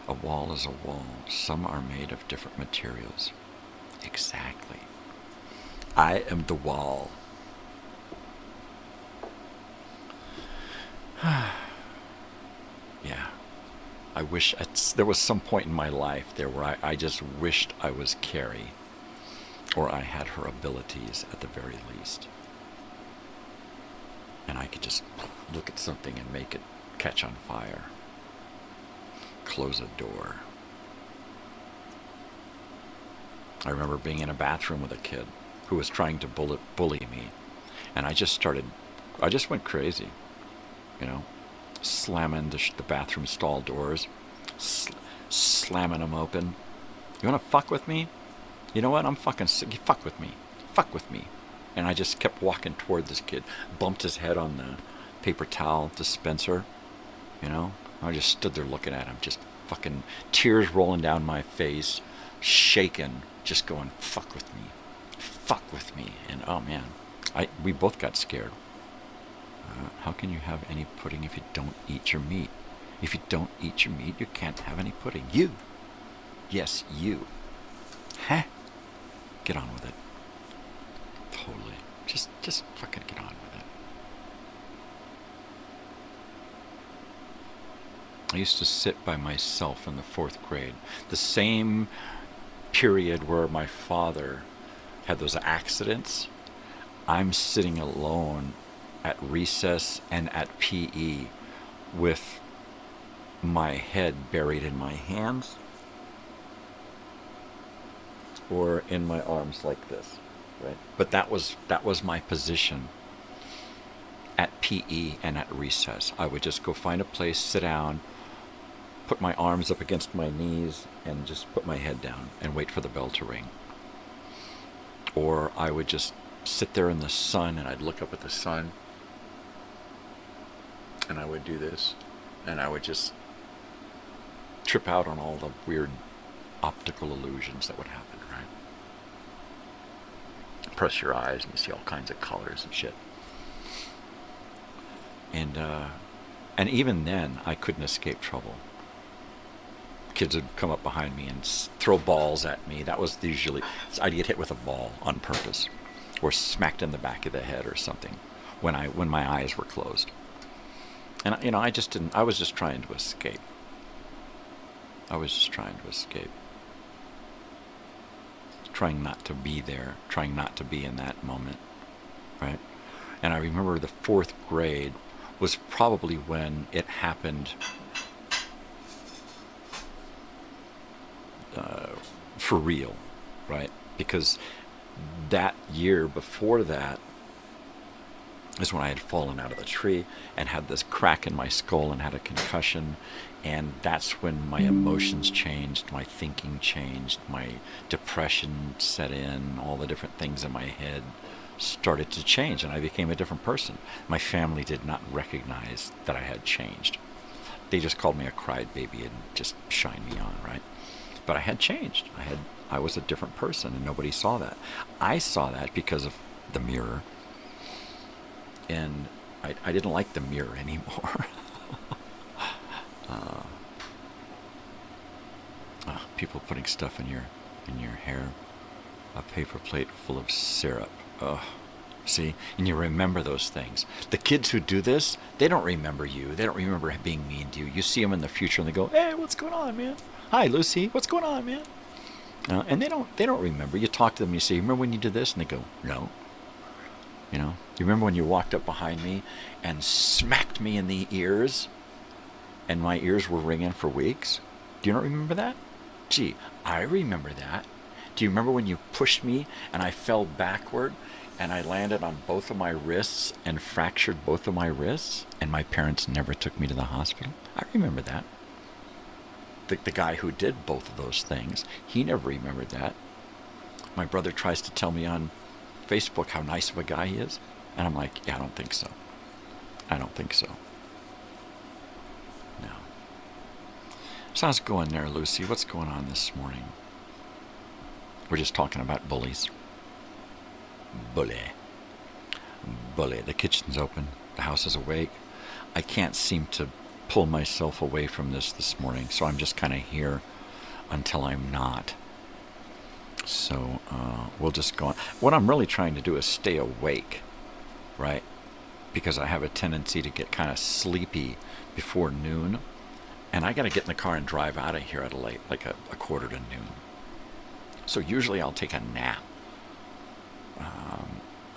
A wall is a wall. Some are made of different materials. Exactly. I am the wall. Yeah. I wish there was some point in my life there where I just wished I was Carrie, or I had her abilities at the very least. And I could just look at something and make it catch on fire. Close a door. I remember being in a bathroom with a kid who was trying to bully me. And I just went crazy. Slamming the bathroom stall doors. Slamming them open. You want to fuck with me? You know what? I'm fucking sick. You fuck with me. Fuck with me. And I just kept walking toward this kid. Bumped his head on the paper towel dispenser. I just stood there looking at him. Just fucking tears rolling down my face. Shaking. Just going, fuck with me. Fuck with me. And oh man. We both got scared. How can you have any pudding if you don't eat your meat? If you don't eat your meat, you can't have any pudding. You. Yes, you. Huh? Get on with it. Totally. Just fucking get on with it. I used to sit by myself in the 4th grade. The same period where my father had those accidents. I'm sitting alone at recess and at PE with my head buried in my hands or in my arms like this, right? But that was my position at PE and at recess. I would just go find a place, sit down, put my arms up against my knees, and just put my head down and wait for the bell to ring. Or I would just sit there in the sun, and I'd look up at the sun, and I would do this, and I would just trip out on all the weird optical illusions that would happen, right? Press your eyes and you see all kinds of colors and shit. And even then, I couldn't escape trouble. Kids would come up behind me and throw balls at me. That was usually, I'd get hit with a ball on purpose, or smacked in the back of the head or something when my eyes were closed. And I just didn't. I was just trying to escape. Trying not to be there. Trying not to be in that moment, right? And I remember the 4th grade was probably when it happened. For real, right? Because that year before that, is when I had fallen out of the tree and had this crack in my skull and had a concussion. And that's when my emotions changed, my thinking changed, my depression set in, all the different things in my head started to change, and I became a different person. My family did not recognize that I had changed. They just called me a crybaby and just shined me on, right? But I had changed. I was a different person, and nobody saw that. I saw that because of the mirror, and I didn't like the mirror anymore. People putting stuff in your hair. A paper plate full of syrup. See? And you remember those things. The kids who do this, they don't remember you. They don't remember being mean to you. You see them in the future and they go, "Hey, what's going on, man? Hi, Lucy. What's going on, man?" And they don't remember. You talk to them, you say, "Remember when you did this?" And they go, "No." You know, you remember when you walked up behind me and smacked me in the ears and my ears were ringing for weeks? Do you not remember that? Gee, I remember that. Do you remember when you pushed me and I fell backward and I landed on both of my wrists and fractured both of my wrists and my parents never took me to the hospital? I remember that. The guy who did both of those things, he never remembered that. My brother tries to tell me on Facebook how nice of a guy he is, and I'm like, yeah, I don't think so. I don't think so. No. So how's it going there, Lucy? What's going on this morning? We're just talking about bullies. Bully. Bully. The kitchen's open. The house is awake. I can't seem to pull myself away from this morning, so I'm just kind of here until I'm not. So we'll just go on. What I'm really trying to do is stay awake, right? Because I have a tendency to get kind of sleepy before noon, and I got to get in the car and drive out of here at like a quarter to noon. So usually I'll take a nap.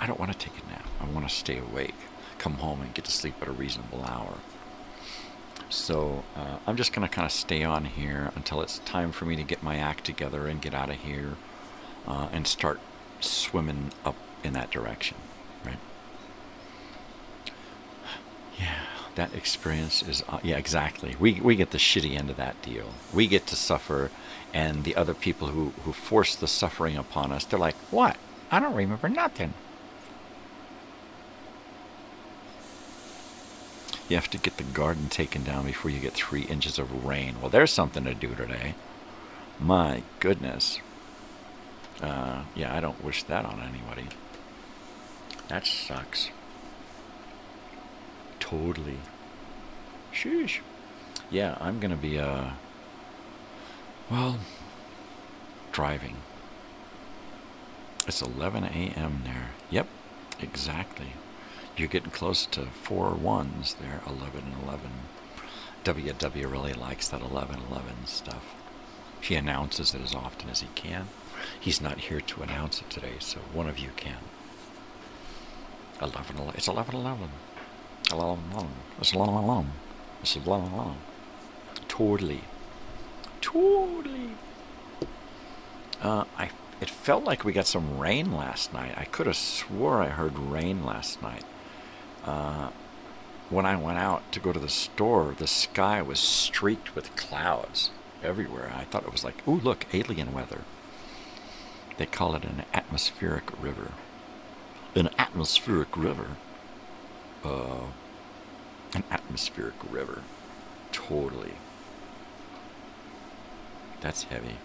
I don't want to take a nap. I want to stay awake, come home and get to sleep at a reasonable hour. So I'm just going to kind of stay on here until it's time for me to get my act together and get out of here and start swimming up in that direction, right? Yeah, that experience is, yeah, exactly. We get the shitty end of that deal. We get to suffer, and the other people who force the suffering upon us, they're like, what? I don't remember nothing. You have to get the garden taken down before you get 3 inches of rain. Well, there's something to do today. My goodness. Yeah, I don't wish that on anybody. That sucks. Totally. Sheesh. Yeah, I'm going to be, well, driving. It's 11 a.m. there. Yep, exactly. You're getting close to 4 ones there, 11 and 11. WW really likes that 11-11 stuff. He announces it as often as he can. He's not here to announce it today, so one of you can. 11-11. It's 11-11. 11-11. It's 11-11. It's 11-11. Totally. Totally. It felt like we got some rain last night. I could have swore I heard rain last night. When I went out to go to the store, the sky was streaked with clouds everywhere. I thought it was like, ooh, look, alien weather. They call it an atmospheric river. An atmospheric river? An atmospheric river. Totally. That's heavy.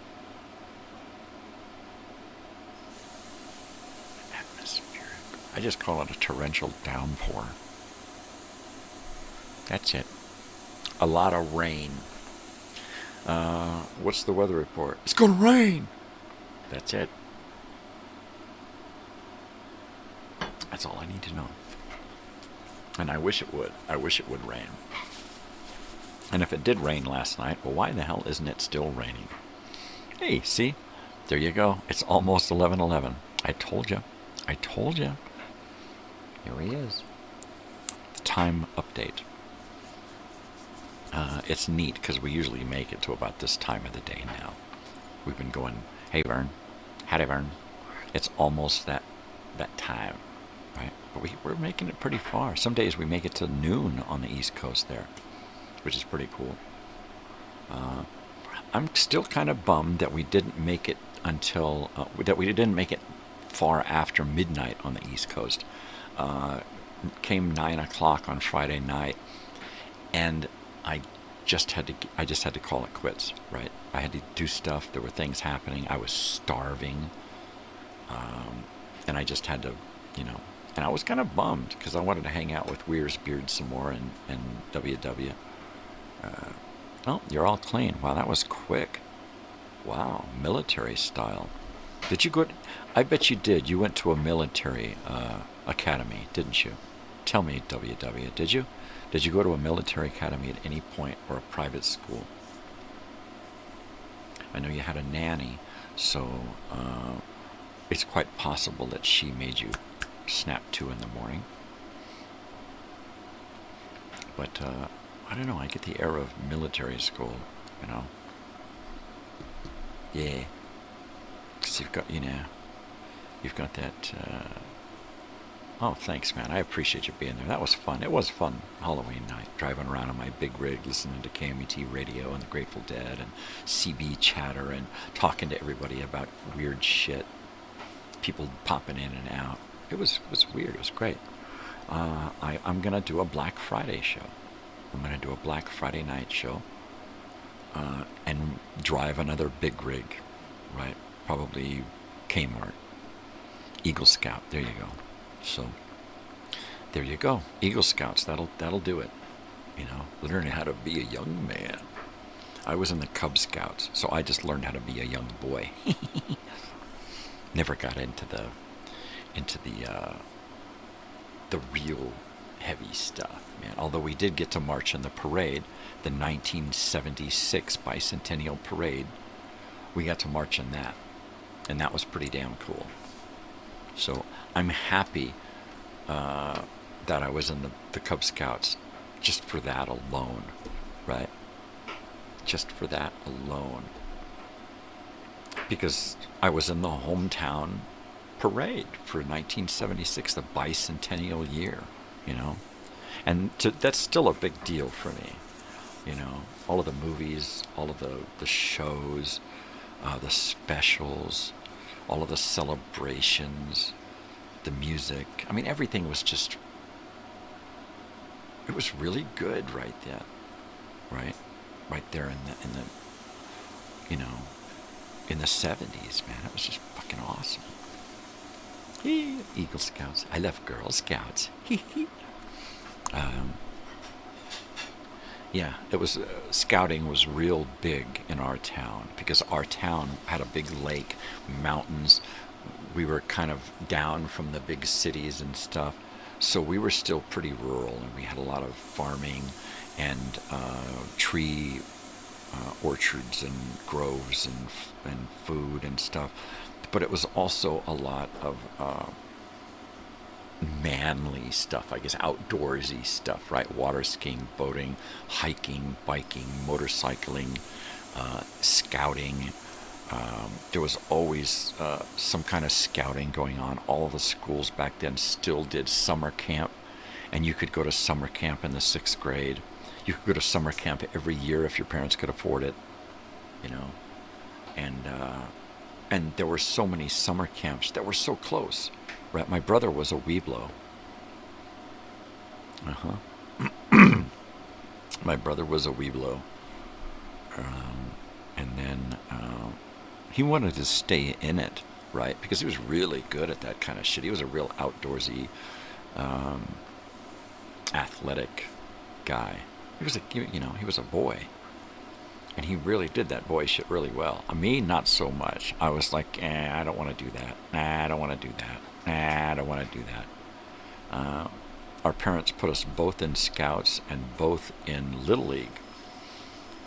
I just call it a torrential downpour. That's it. A lot of rain. What's the weather report? It's gonna rain! That's it. That's all I need to know. And I wish it would. I wish it would rain. And if it did rain last night, well, why the hell isn't it still raining? Hey, see? There you go. It's almost 11:11. I told you. I told you. Here he is. Time update. It's neat because we usually make it to about this time of the day now. We've been going, hey Vern, howdy Vern. It's almost that time, right? But we're making it pretty far. Some days we make it to noon on the East Coast there, which is pretty cool. I'm still kind of bummed that we didn't make it until that we didn't make it far after midnight on the East Coast. Came 9 o'clock on Friday night, and I just had to call it quits. Right? I had to do stuff. There were things happening. I was starving, and I just had to, And I was kind of bummed because I wanted to hang out with Weirdos Beard some more and WW. Oh, you're all clean. Wow, that was quick. Wow, military style. Did you go? I bet you did. You went to a military academy, didn't you? Tell me, WW, did you? Did you go to a military academy at any point, or a private school? I know you had a nanny, so it's quite possible that she made you snap 2 in the morning. But I don't know, I get the air of military school, Yeah. Because you've got that, oh, thanks, man. I appreciate you being there. That was fun. It was fun Halloween night, driving around on my big rig, listening to KMET radio and the Grateful Dead and CB chatter and talking to everybody about weird shit. People popping in and out. It was weird. It was great. I'm going to do a Black Friday show. I'm going to do a Black Friday night show and drive another big rig, right? Probably Kmart. Eagle Scout. There you go. So, there you go. Eagle Scouts. That'll do it. Learning how to be a young man. I was in the Cub Scouts, so I just learned how to be a young boy. Never got into the real heavy stuff, man. Although we did get to march in the parade, the 1976 Bicentennial Parade. We got to march in that, and that was pretty damn cool. So I'm happy that I was in the Cub Scouts just for that alone, right? Just for that alone. Because I was in the hometown parade for 1976, the bicentennial year, And that's still a big deal for me, All of the movies, all of the shows, the specials, all of the celebrations, the music. I mean, everything was just, it was really good right then, right? Right there in the in the 70s, man. It was just fucking awesome. Eagle Scouts. I love Girl Scouts. Yeah, it was, scouting was real big in our town because our town had a big lake, mountains. We were kind of down from the big cities and stuff, so we were still pretty rural, and we had a lot of farming and tree orchards and groves and food and stuff. But it was also a lot of manly stuff, I guess, outdoorsy stuff, right? Water skiing, boating, hiking, biking, motorcycling, scouting. There was always some kind of scouting going on. All of the schools back then still did summer camp, and you could go to summer camp in the 6th grade. You could go to summer camp every year if your parents could afford it, And there were so many summer camps that were so close, right? My brother was a Weeblo. My brother was a Weeblo. And then he wanted to stay in it, right? Because he was really good at that kind of shit. He was a real outdoorsy, athletic guy. He was he was a boy. And he really did that boy shit really well. Me, not so much. I was like, I don't want to do that. I don't want to do that. I don't want to do that. Our parents put us both in Scouts and both in Little League.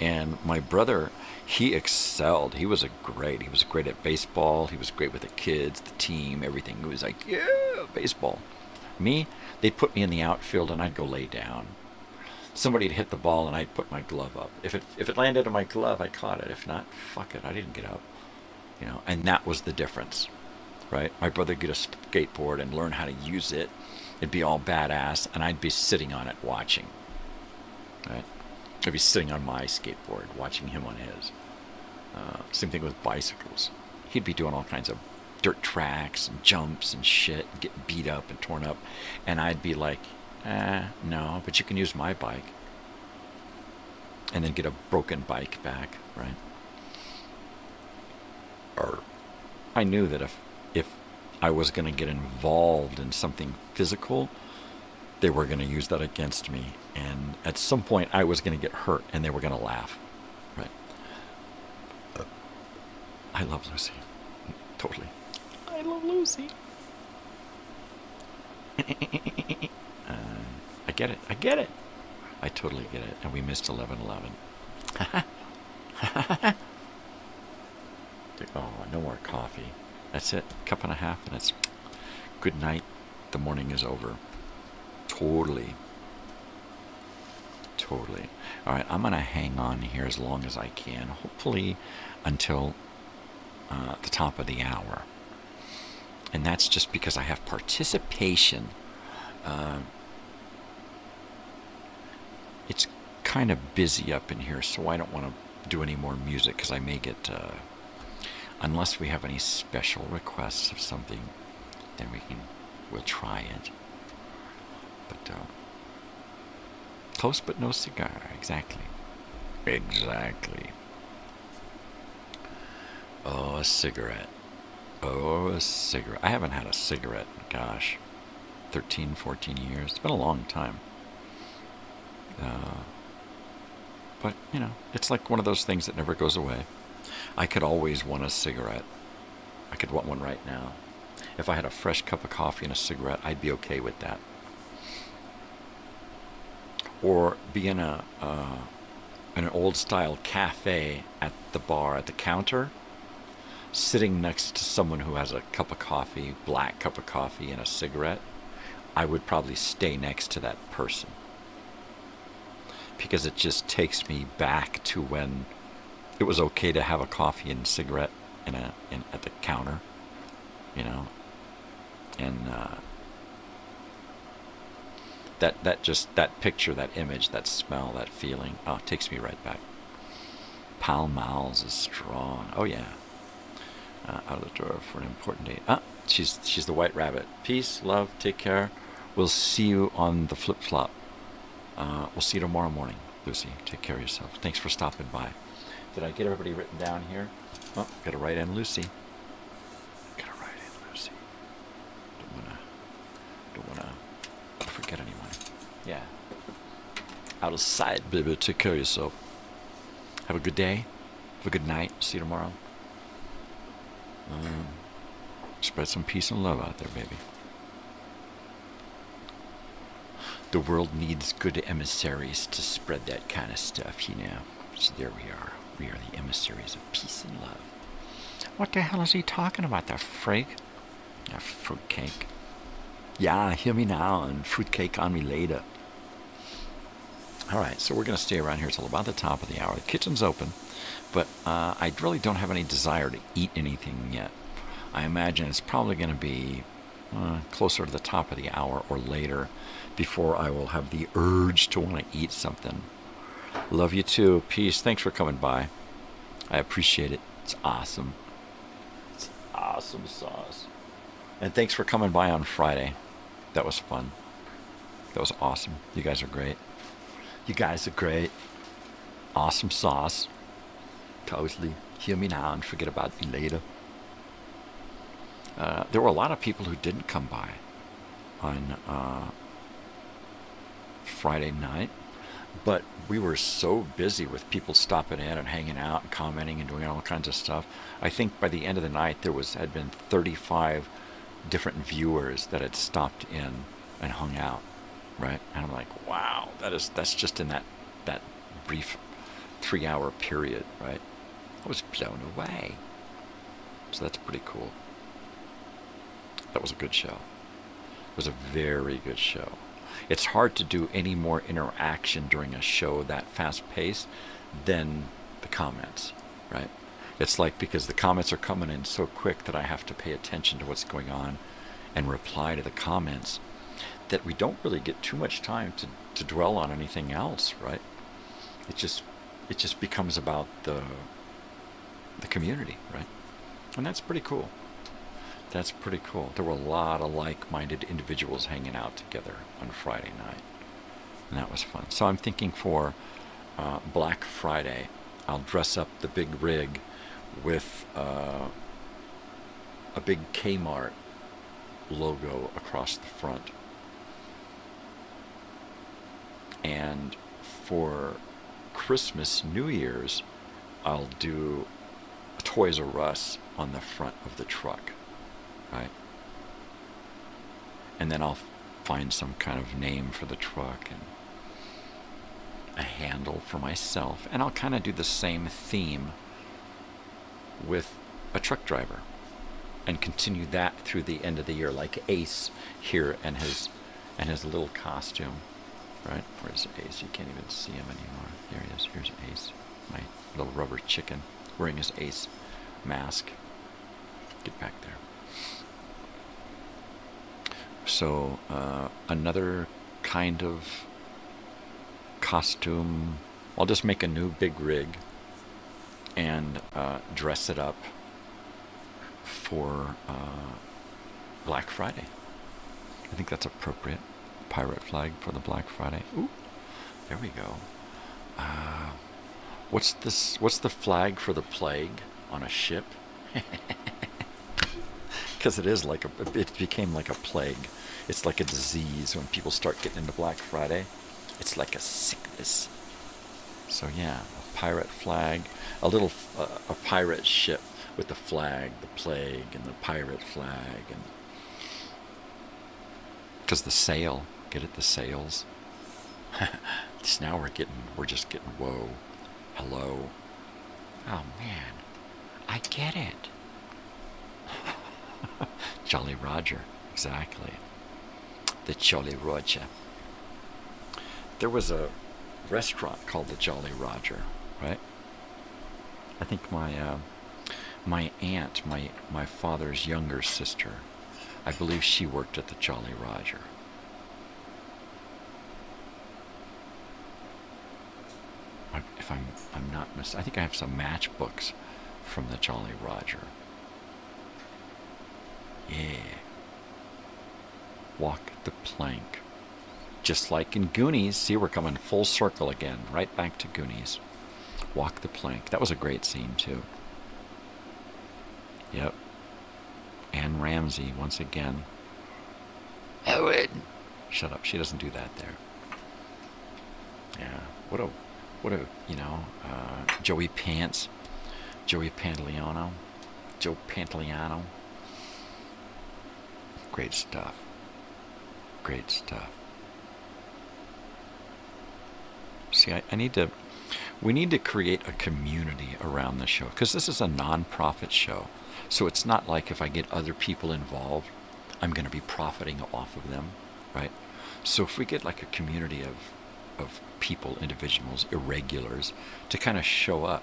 And my brother, he excelled. He was great at baseball. He was great with the kids, the team, everything. He was like, yeah, baseball. Me, they'd put me in the outfield and I'd go lay down. Somebody'd hit the ball and I'd put my glove up. If it landed on my glove, I caught it. If not, fuck it, I didn't get up. And that was the difference, right? My brother would get a skateboard and learn how to use it. It'd be all badass, and I'd be sitting on it watching, right? I'd be sitting on my skateboard watching him on his. Same thing with bicycles. He'd be doing all kinds of dirt tracks and jumps and shit, and getting beat up and torn up, and I'd be like, no, but you can use my bike. And then get a broken bike back, right? Or I knew that if I was going to get involved in something physical, they were going to use that against me. And at some point, I was going to get hurt, and they were going to laugh, right? I love Lucy. Totally. I love Lucy. I get it. I get it. I totally get it. And we missed 11/11. Oh, no more coffee. That's it. Cup and a half, and it's good night. The morning is over. Totally. Totally. All right, I'm going to hang on here as long as I can. Hopefully until the top of the hour. And that's just because I have participation. It's kind of busy up in here, so I don't want to do any more music because I may get, unless we have any special requests of something, then we'll try it. But, close but no cigar, exactly. Exactly. Oh, a cigarette. Oh, a cigarette. I haven't had a cigarette in, gosh, 13, 14 years. It's been a long time. But, you know, it's like one of those things that never goes away. I could always want a cigarette. I could want one right now. If I had a fresh cup of coffee and a cigarette, I'd be okay with that. Or be in an old-style cafe at the bar, at the counter, sitting next to someone who has a cup of coffee, black cup of coffee, and a cigarette. I would probably stay next to that person. Because it just takes me back to when it was okay to have a coffee and cigarette at the counter, you know, and that picture, that image, that smell, that feeling, oh, it takes me right back. Pall Malls is strong. Oh yeah, out of the door for an important date. She's the White Rabbit. Peace, love, take care. We'll see you on the flip flop. We'll see you tomorrow morning, Lucy. Take care of yourself. Thanks for stopping by. Did I get everybody written down here? Oh, gotta write in Lucy. Gotta write in Lucy. Don't wanna forget anyone. Yeah. Out of sight, baby. Take care of yourself. Have a good day. Have a good night. See you tomorrow. Spread some peace and love out there, baby. The world needs good emissaries to spread that kind of stuff, you know. So there we are. We are the emissaries of peace and love. What the hell is he talking about, that freak? That fruitcake. Yeah, hear me now, and fruitcake on me later. Alright, so we're going to stay around here till about the top of the hour. The kitchen's open, but I really don't have any desire to eat anything yet. I imagine it's probably going to be closer to the top of the hour or later before I will have the urge to want to eat something. Love you too. Peace. Thanks for coming by. I appreciate it. It's awesome. It's awesome sauce. And thanks for coming by on Friday. That was fun. That was awesome. You guys are great. You guys are great. Awesome sauce. Totally. Hear me now and forget about me later. There were a lot of people who didn't come by on Friday night, but we were so busy with people stopping in and hanging out and commenting and doing all kinds of stuff. I think by the end of the night there had been 35 different viewers that had stopped in and hung out, right? And I'm like, wow, that's just in that brief 3-hour period, right? I was blown away. So that's pretty cool. That was a good show. It was a very good show. It's hard to do any more interaction during a show that fast-paced than the comments, right? It's like because the comments are coming in so quick that I have to pay attention to what's going on and reply to the comments, that we don't really get too much time to dwell on anything else, right? It just becomes about the community, right? And that's pretty cool. That's pretty cool. There were a lot of like-minded individuals hanging out together on Friday night, and that was fun. So I'm thinking for Black Friday, I'll dress up the big rig with a big Kmart logo across the front. And for Christmas, New Year's, I'll do a Toys R Us on the front of the truck, right? And then I'll find some kind of name for the truck and a handle for myself, and I'll kind of do the same theme with a truck driver and continue that through the end of the year, like Ace here and his little costume, right? Where's Ace? You can't even see him anymore. There he is. Here's Ace, my little rubber chicken, wearing his Ace mask. Get back there. So another kind of costume. I'll just make a new big rig and dress it up for Black Friday. I think that's appropriate. Pirate flag for the Black Friday. Ooh, there we go. What's this? What's the flag for the plague on a ship? Because it is like it became like a plague. It's like a disease when people start getting into Black Friday. It's like a sickness. So yeah, a pirate flag, a pirate ship with the flag, the plague, and the pirate flag, and because the sail, get it, the sails. Now we're just getting whoa, hello. Oh man, I get it. Jolly Roger, exactly. The Jolly Roger. There was a restaurant called the Jolly Roger, right? I think my aunt, my father's younger sister, I believe she worked at the Jolly Roger. If I'm not mistaken, I think I have some matchbooks from the Jolly Roger. Yeah. Walk the plank. Just like in Goonies. See, we're coming full circle again. Right back to Goonies. Walk the plank. That was a great scene, too. Yep. Anne Ramsey, once again. Howard! Shut up. She doesn't do that there. Yeah. What a, Joey Pants. Joey Pantoliano. Joe Pantoliano. Great stuff. Great stuff. See, we need to create a community around the show, because this is a non-profit show. So it's not like if I get other people involved, I'm going to be profiting off of them, right? So if we get like a community of people, individuals, irregulars, to kind of show up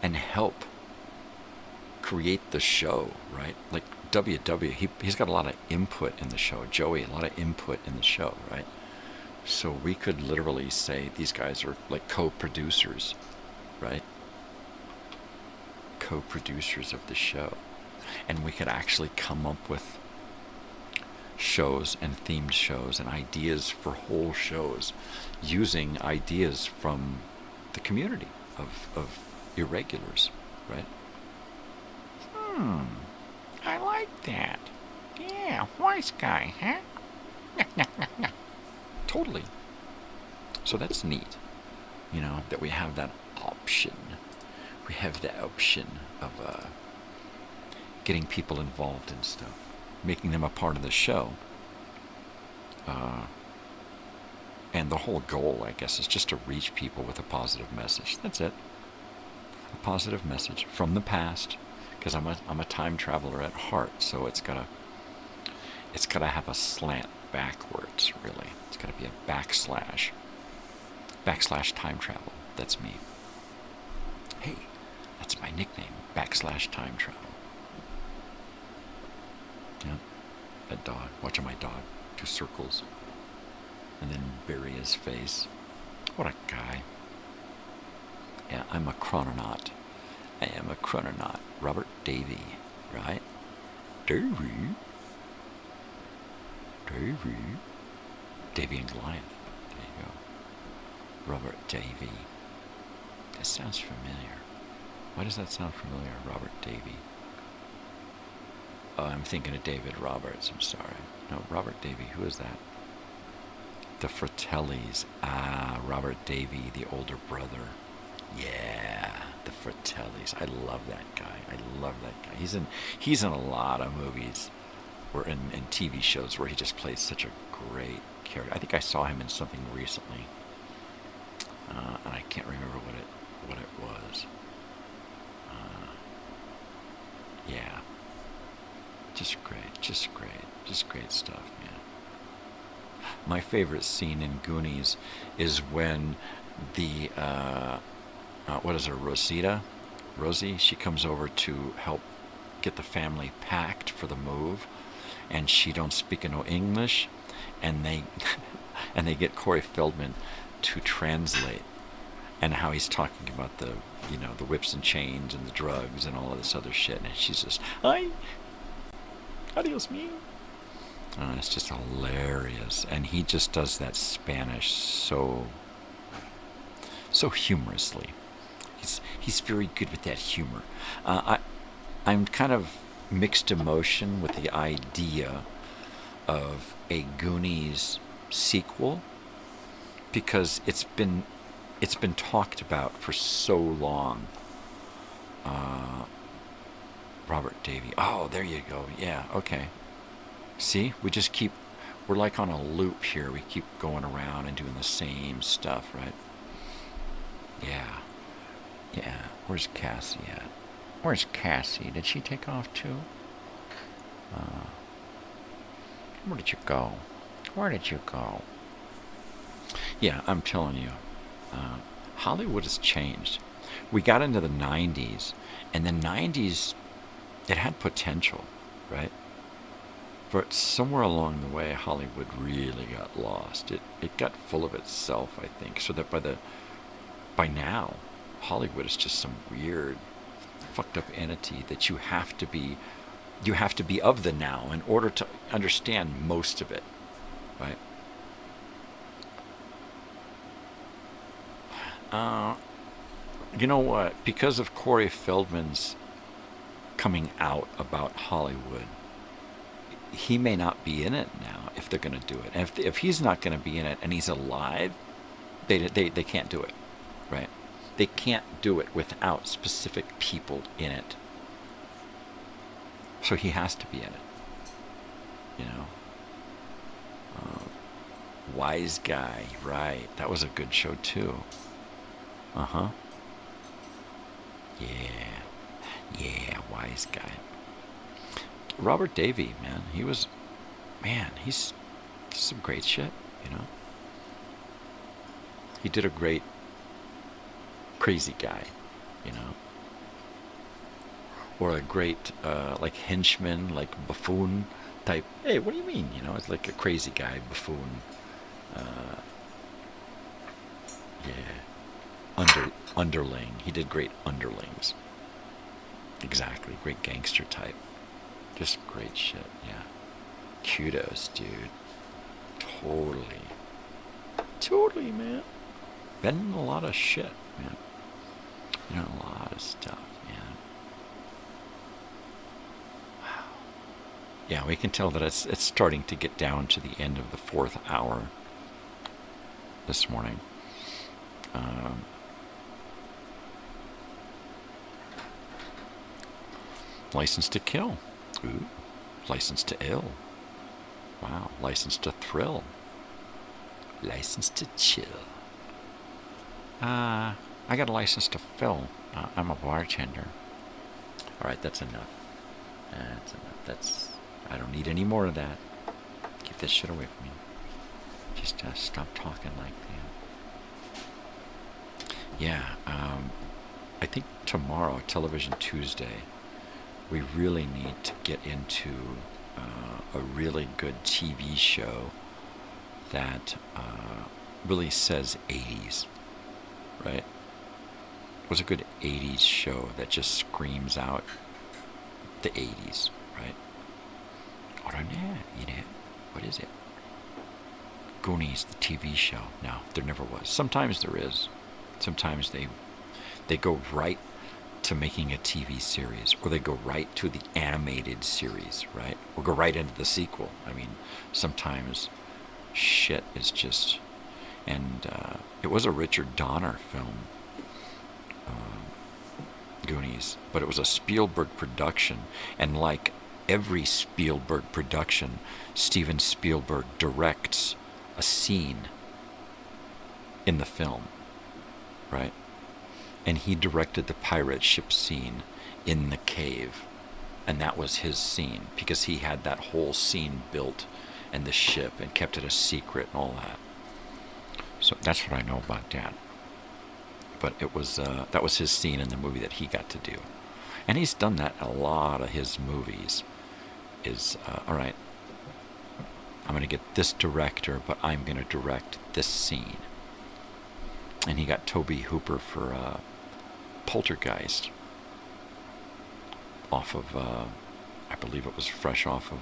and help create the show, right? Like WW, he's got a lot of input in the show. Joey, a lot of input in the show, right? So we could literally say these guys are like co-producers, right? Co-producers of the show. And we could actually come up with shows and themed shows and ideas for whole shows using ideas from the community of irregulars, right? I like that. Yeah, wise guy, huh? Totally. So that's neat, that we have that option. We have the option of getting people involved in stuff, making them a part of the show. And the whole goal, I guess, is just to reach people with a positive message. That's it. A positive message from the past, because I'm a time traveler at heart, so it's gotta have a slant backwards, really. It's gotta be a backslash time travel. That's me. Hey, That's my nickname, /time travel. Yep, that dog. Watching my dog do circles and then bury his face. What a guy. Yeah, I'm a chrononaut. I am a chrononaut. Robert Davy, right? Davy. Davy and Goliath. There you go. Robert Davy. That sounds familiar. Why does that sound familiar, Robert Davy? Oh, I'm thinking of David Roberts. I'm sorry. No, Robert Davy. Who is that? The Fratellis. Ah, Robert Davy, the older brother. Yeah, the Fratellis. I love that guy. I love that guy. He's in a lot of movies, or in TV shows where he just plays such a great character. I think I saw him in something recently, and I can't remember what it was. Yeah, just great stuff, man. My favorite scene in Goonies is when the what is her, Rosie, she comes over to help get the family packed for the move, and she don't speak no English, and they get Corey Feldman to translate, and how he's talking about the whips and chains and the drugs and all of this other shit, and she's just, ay, adios mío. It's just hilarious, and he just does that Spanish so humorously. He's very good with that humor. I'm kind of mixed emotion with the idea of a Goonies sequel, because it's been talked about for so long. Robert Davy. Oh, there you go. Yeah, okay. See, we're like on a loop here. We keep going around and doing the same stuff, right? Yeah. Where's Cassie at? Where's Cassie? Did she take off too? Where did you go? Yeah, I'm telling you, Hollywood has changed. We got into the 90s, and the 90s, it had potential, right? But somewhere along the way, Hollywood really got lost. It got full of itself, I think, so that by now, Hollywood is just some weird, fucked up entity that you have to be of the now in order to understand most of it, right? You know what? Because of Corey Feldman's coming out about Hollywood, he may not be in it now if they're going to do it. And if he's not going to be in it and he's alive, they can't do it, right? They can't do it without specific people in it. So he has to be in it, you know. Wise Guy, right? That was a good show too. Yeah, Wise Guy. Robert Davy, man, he's some great shit, you know. He did a great Crazy Guy, you know, or a great like henchman, like buffoon type. Hey, what do you mean? You know, it's like a crazy guy, buffoon. Underling. He did great underlings. Exactly, great gangster type. Just great shit, yeah. Kudos, dude. Totally, man. Been in a lot of shit, man. You know, a lot of stuff, man. Wow. Yeah, we can tell that it's starting to get down to the end of the 4th hour this morning. License to Kill. Ooh. License to Ill. Wow. License to Thrill. License to Chill. I got a license to fill. I'm a bartender. All right, that's enough. I don't need any more of that. Keep this shit away from me. Just stop talking like that. Yeah. I think tomorrow, Television Tuesday, we really need to get into a really good TV show that really says 80s, right? What's a good 80s show that just screams out the 80s, right? I don't know, what is it? Goonies, the TV show. No, there never was. Sometimes there is. Sometimes they go right to making a TV series, or they go right to the animated series, right? Or go right into the sequel. I mean, sometimes shit is just... And it was a Richard Donner film, Goonies, but it was a Spielberg production, and like every Spielberg production, Steven Spielberg directs a scene in the film, right? And he directed the pirate ship scene in the cave, and that was his scene, because he had that whole scene built, and the ship, and kept it a secret and all that. So that's what I know about that. But it was that was his scene in the movie that he got to do, and he's done that in a lot of his movies. Is all right, I'm going to get this director, but I'm going to direct this scene. And he got Tobe Hooper for Poltergeist off of, I believe it was fresh off of,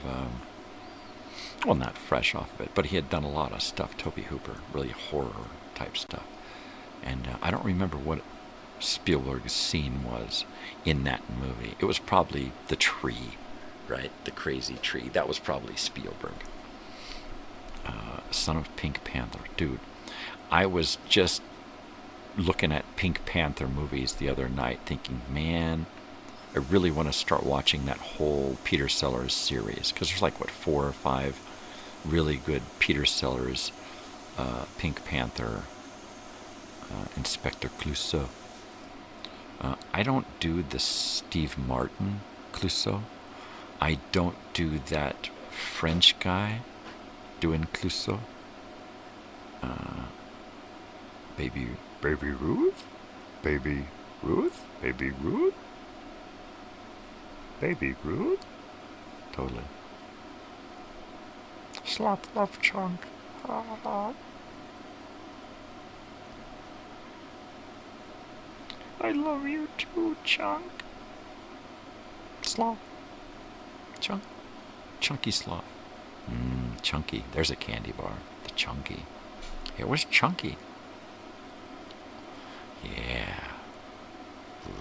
well, not fresh off of it, but he had done a lot of stuff, Tobe Hooper, really horror type stuff. And I don't remember what Spielberg's scene was in that movie. It was probably the tree, right? The crazy tree. That was probably Spielberg. Son of Pink Panther. Dude, I was just looking at Pink Panther movies the other night thinking, man, I really want to start watching that whole Peter Sellers series, because there's like, what, 4 or 5 really good Peter Sellers, Pink Panther, Inspector Clouseau. I don't do the Steve Martin Clouseau. I don't do that French guy doing Clouseau. Baby Ruth? Baby Ruth? Baby Ruth? Baby Ruth? Totally. Slop love chunk. I love you too, Chunk. Sloth. Chunk. Chunky Sloth. Chunky. There's a candy bar. The Chunky. It was Chunky. Yeah. Ooh.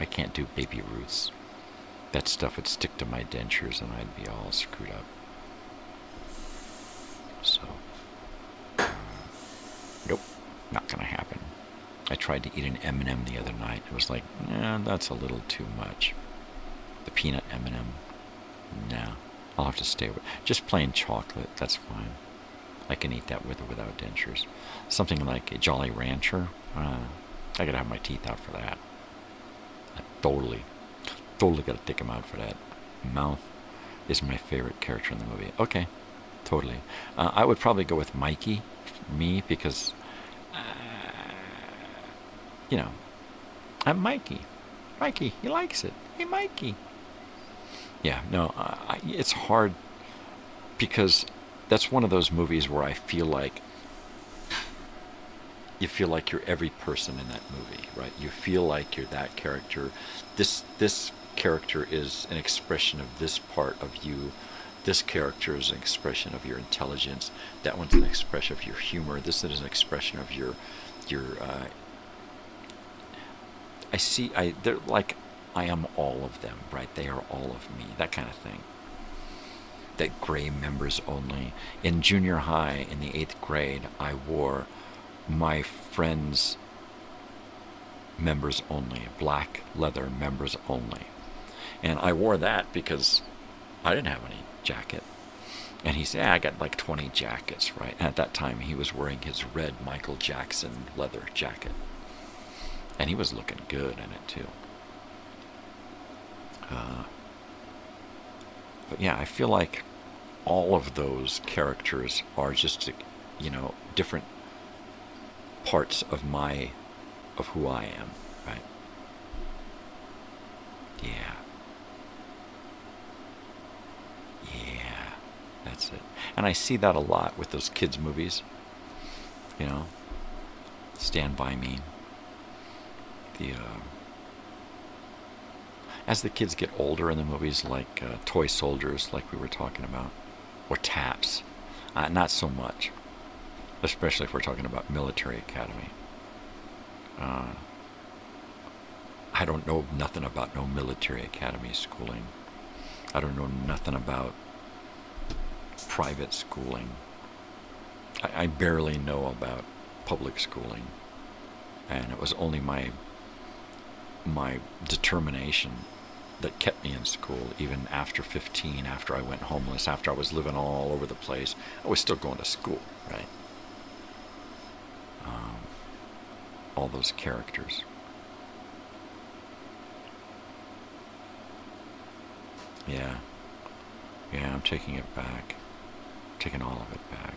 I can't do Baby Ruths. That stuff would stick to my dentures and I'd be all screwed up. So, nope, not gonna happen. I tried to eat an M&M the other night. It was like, that's a little too much. The peanut M&M, no. I'll have to stay with just plain chocolate. That's fine. I can eat that with or without dentures. Something like a Jolly Rancher. I gotta have my teeth out for that. I totally gotta take them out for that. Mouth is my favorite character in the movie. Okay, totally. I would probably go with Mikey, me, because, you know, I'm Mikey. Mikey, he likes it. Hey, Mikey. Yeah, no, it's hard because that's one of those movies where I feel like you feel like you're every person in that movie, right? You feel like you're that character. This character is an expression of this part of you. This character is an expression of your intelligence. That one's an expression of your humor. This is an expression of your they're like, I am all of them, right? They are all of me, that kind of thing. That gray members only. In junior high, in the 8th grade, I wore my friend's members only, black leather members only. And I wore that because I didn't have any jacket. And he said, I got like 20 jackets, right? And at that time, he was wearing his red Michael Jackson leather jacket. And he was looking good in it, too. But yeah, I feel like all of those characters are just, you know, different parts of who I am, right? Yeah. Yeah, that's it. And I see that a lot with those kids' movies. You know, Stand By Me. As the kids get older in the movies, like Toy Soldiers, like we were talking about, or Taps, not so much, especially if we're talking about Military Academy. I don't know nothing about no Military Academy schooling. I don't know nothing about private schooling. I barely know about public schooling. And it was only my determination that kept me in school, even after 15, after I went homeless, after I was living all over the place. I was still going to school, right? All those characters. Yeah. Yeah, I'm taking it back. Taking all of it back.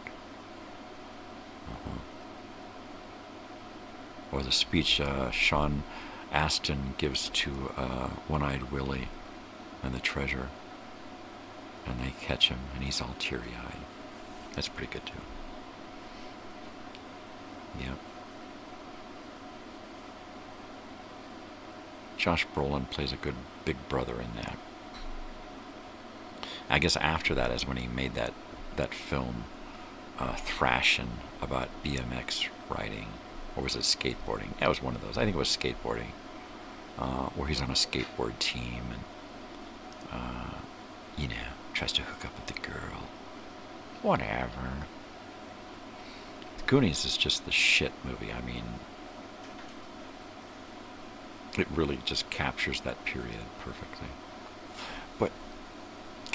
Or the speech Sean Astin gives to One-Eyed Willie and the treasure. And they catch him, and he's all teary-eyed. That's pretty good, too. Yep. Josh Brolin plays a good big brother in that. I guess after that is when he made that film, Thrashin', about BMX riding. Or was it skateboarding? That was one of those. I think it was skateboarding. Where he's on a skateboard team and, tries to hook up with the girl. Whatever. Goonies is just the shit movie. I mean, it really just captures that period perfectly. But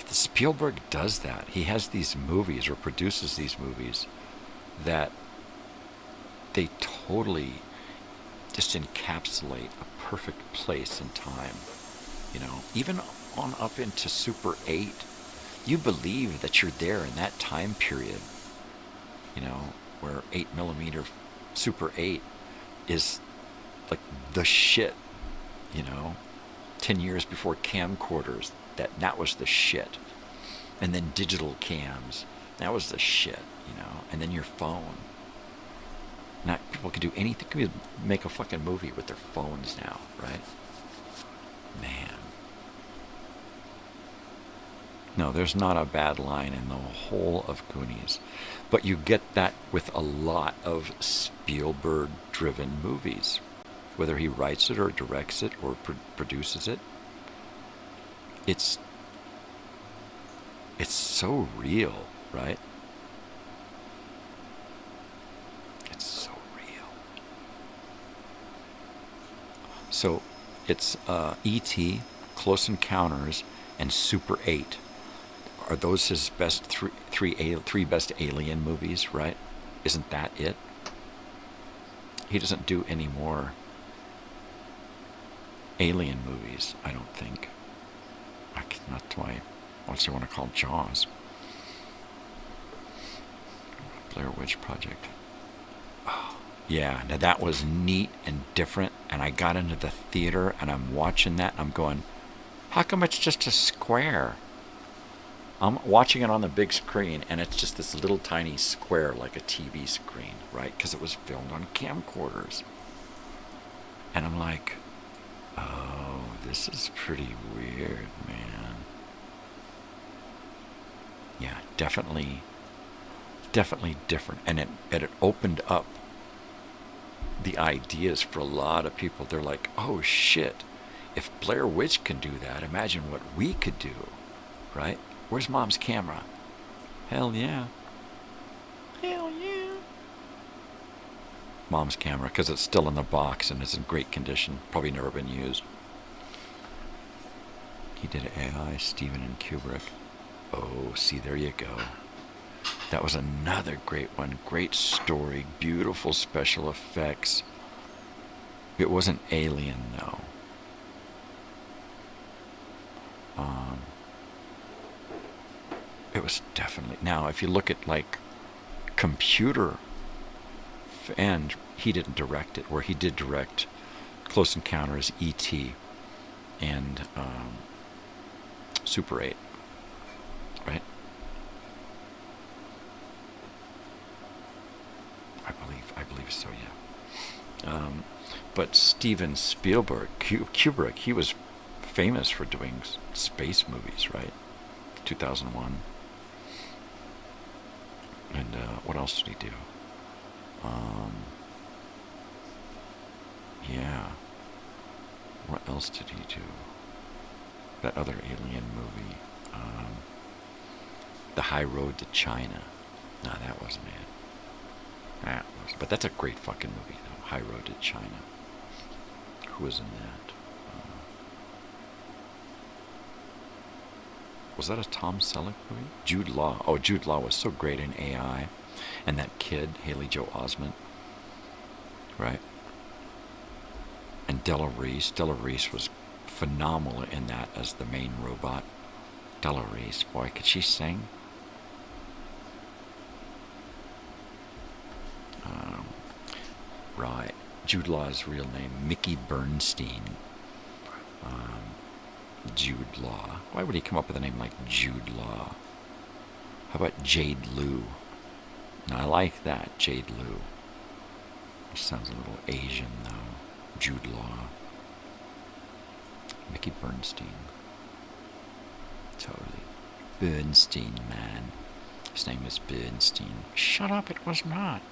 Spielberg does that. He has these movies, or produces these movies, that they totally just encapsulate a perfect place and time. Even on up into Super 8, you believe that you're there in that time period, where 8mm Super 8 is like the shit, 10 years before camcorders, that was the shit. And then digital cams, that was the shit, and then your phone. Now, people can do anything. Can make a fucking movie with their phones now, right? Man. No, there's not a bad line in the whole of Goonies. But you get that with a lot of Spielberg-driven movies. Whether he writes it or directs it or produces it. It's so real, right? So it's E.T., Close Encounters, and Super 8. Are those his best three best alien movies, right? Isn't that it? He doesn't do any more alien movies, I don't think. Not to my, what you want to call Jaws. Blair Witch Project. Oh. Yeah, now that was neat and different, and I got into the theater, and I'm watching that, and I'm going, how come it's just a square? I'm watching it on the big screen, and it's just this little tiny square, like a TV screen, right? Because it was filmed on camcorders. And I'm like, oh, this is pretty weird, man. Yeah, definitely different. And it opened up the ideas for a lot of people. They're like, oh shit, if Blair Witch can do that, imagine what we could do, right? Where's Mom's camera? Hell yeah. Hell yeah. Mom's camera, because it's still in the box and it's in great condition. Probably never been used. He did AI, Steven and Kubrick. Oh, see, there you go. That was another great one. Great story, beautiful special effects. It wasn't Alien, though. It was definitely... Now, if you look at, like, computer and he didn't direct it, where he did direct Close Encounters, E.T., and Super 8, right? I believe so, yeah. But Steven Spielberg, Kubrick, he was famous for doing space movies, right? 2001. And what else did he do? Yeah. What else did he do? That other alien movie. The High Road to China. No, that wasn't it. But that's a great fucking movie, though. High Road to China. Who was in that? Was that a Tom Selleck movie? Jude Law. Oh, Jude Law was so great in AI. And that kid, Haley Joel Osment. Right? And Della Reese. Della Reese was phenomenal in that as the main robot. Della Reese. Boy, could she sing? Right. Jude Law's real name, Mickey Bernstein. Jude Law. Why would he come up with a name like Jude Law? How about Jade Lou? I like that, Jade Lou. Sounds a little Asian, though. Jude Law. Mickey Bernstein. Totally. Bernstein, man. His name is Bernstein. Shut up, it was not.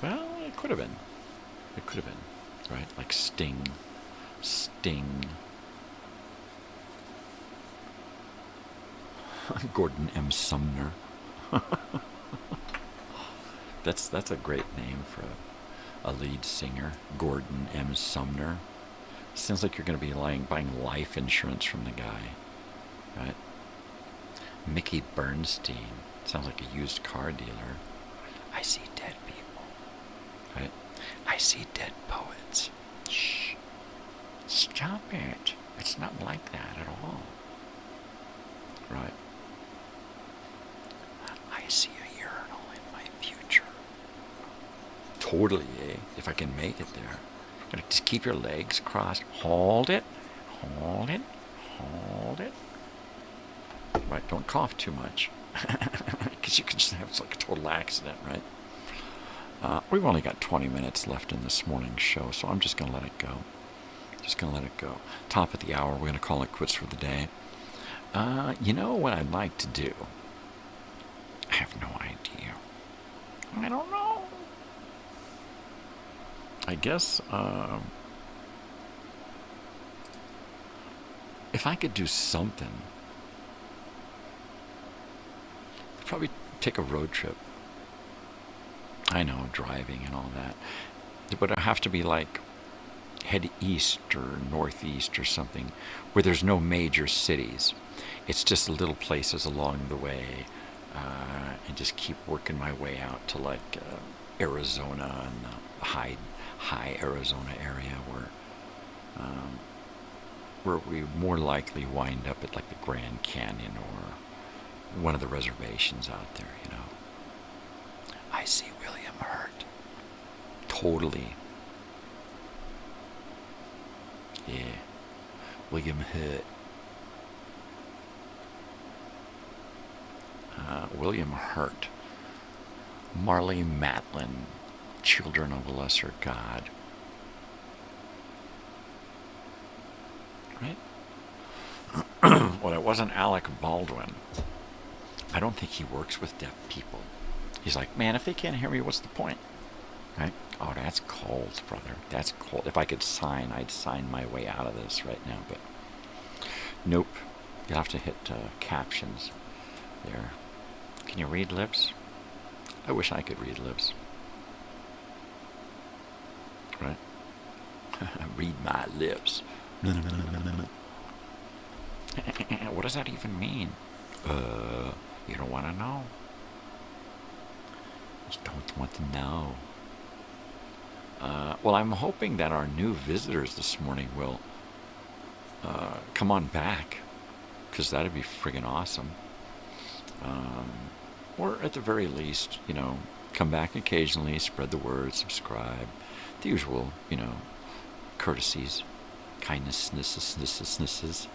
Well, it could have been. It could have been. Right? Like Sting. Sting. Gordon M. Sumner. That's a great name for a lead singer. Gordon M. Sumner. Sounds like you're going to be buying life insurance from the guy. Right? Mickey Bernstein. Sounds like a used car dealer. I see dead people. Right? I see dead poets. Shh. Stop it. It's not like that at all. Right? I see a urinal in my future. Totally, eh? If I can make it there. Gotta just keep your legs crossed. Hold it. Hold it. Hold it. Right, don't cough too much. Because you can just have like a total accident, right? We've only got 20 minutes left in this morning's show, so I'm just going to let it go. Just going to let it go. Top of the hour, we're going to call it quits for the day. You know what I'd like to do? I have no idea. I don't know. I guess, if I could do something, I'd probably take a road trip. I know, driving and all that. But it'd have to be like head east or northeast or something where there's no major cities. It's just little places along the way, and just keep working my way out to like Arizona and the high Arizona area where we more likely wind up at like the Grand Canyon or one of the reservations out there, you know. I see William Hurt. Totally. Yeah. William Hurt. William Hurt. Marley Matlin. Children of a Lesser God. Right? Well, it wasn't Alec Baldwin. I don't think he works with deaf people. He's like, man, if they can't hear me, what's the point? Right? Oh, that's cold, brother. That's cold. If I could sign, I'd sign my way out of this right now, but nope. You'll have to hit captions there. Can you read lips? I wish I could read lips. Right? Read my lips. What does that even mean? You don't want to know. You don't want to know. Well, I'm hoping that our new visitors this morning will come on back, because that'd be friggin' awesome. Or at the very least, you know, Come back occasionally, spread the word, subscribe. The usual, courtesies, kindnesses.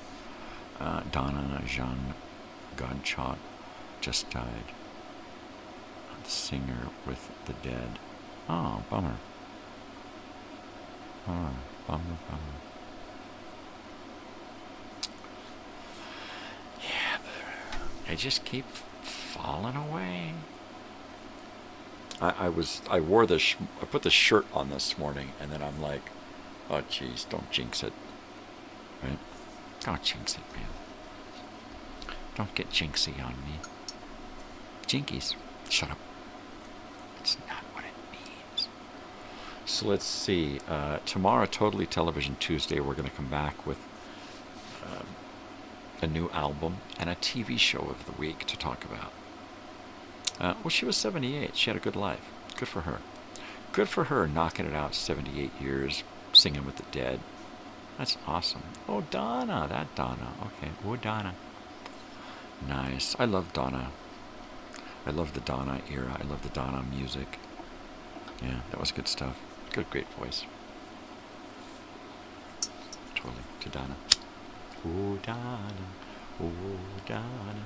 Donna Jean Godshot just died. The singer with the dead. Oh, bummer. Oh, bummer. Yeah, but I just keep falling away. I put the shirt on this morning, and then I'm like, oh geez, don't jinx it, right? Don't jinx it, man. Don't get jinxy on me. Jinkies, shut up. It's not what it means. So let's see. Tomorrow, Totally Television Tuesday, we're going to come back with a new album and a TV show of the week to talk about. Well, she was 78. She had a good life. Good for her. Good for her, knocking it out 78 years, singing with the dead. That's awesome. Oh, Donna. That Donna. Okay. Oh, Donna. Nice. I love Donna. I love the Donna era. I love the Donna music. Yeah, that was good stuff. Good, great voice. Totally. To Donna. Oh, Donna. Oh, Donna.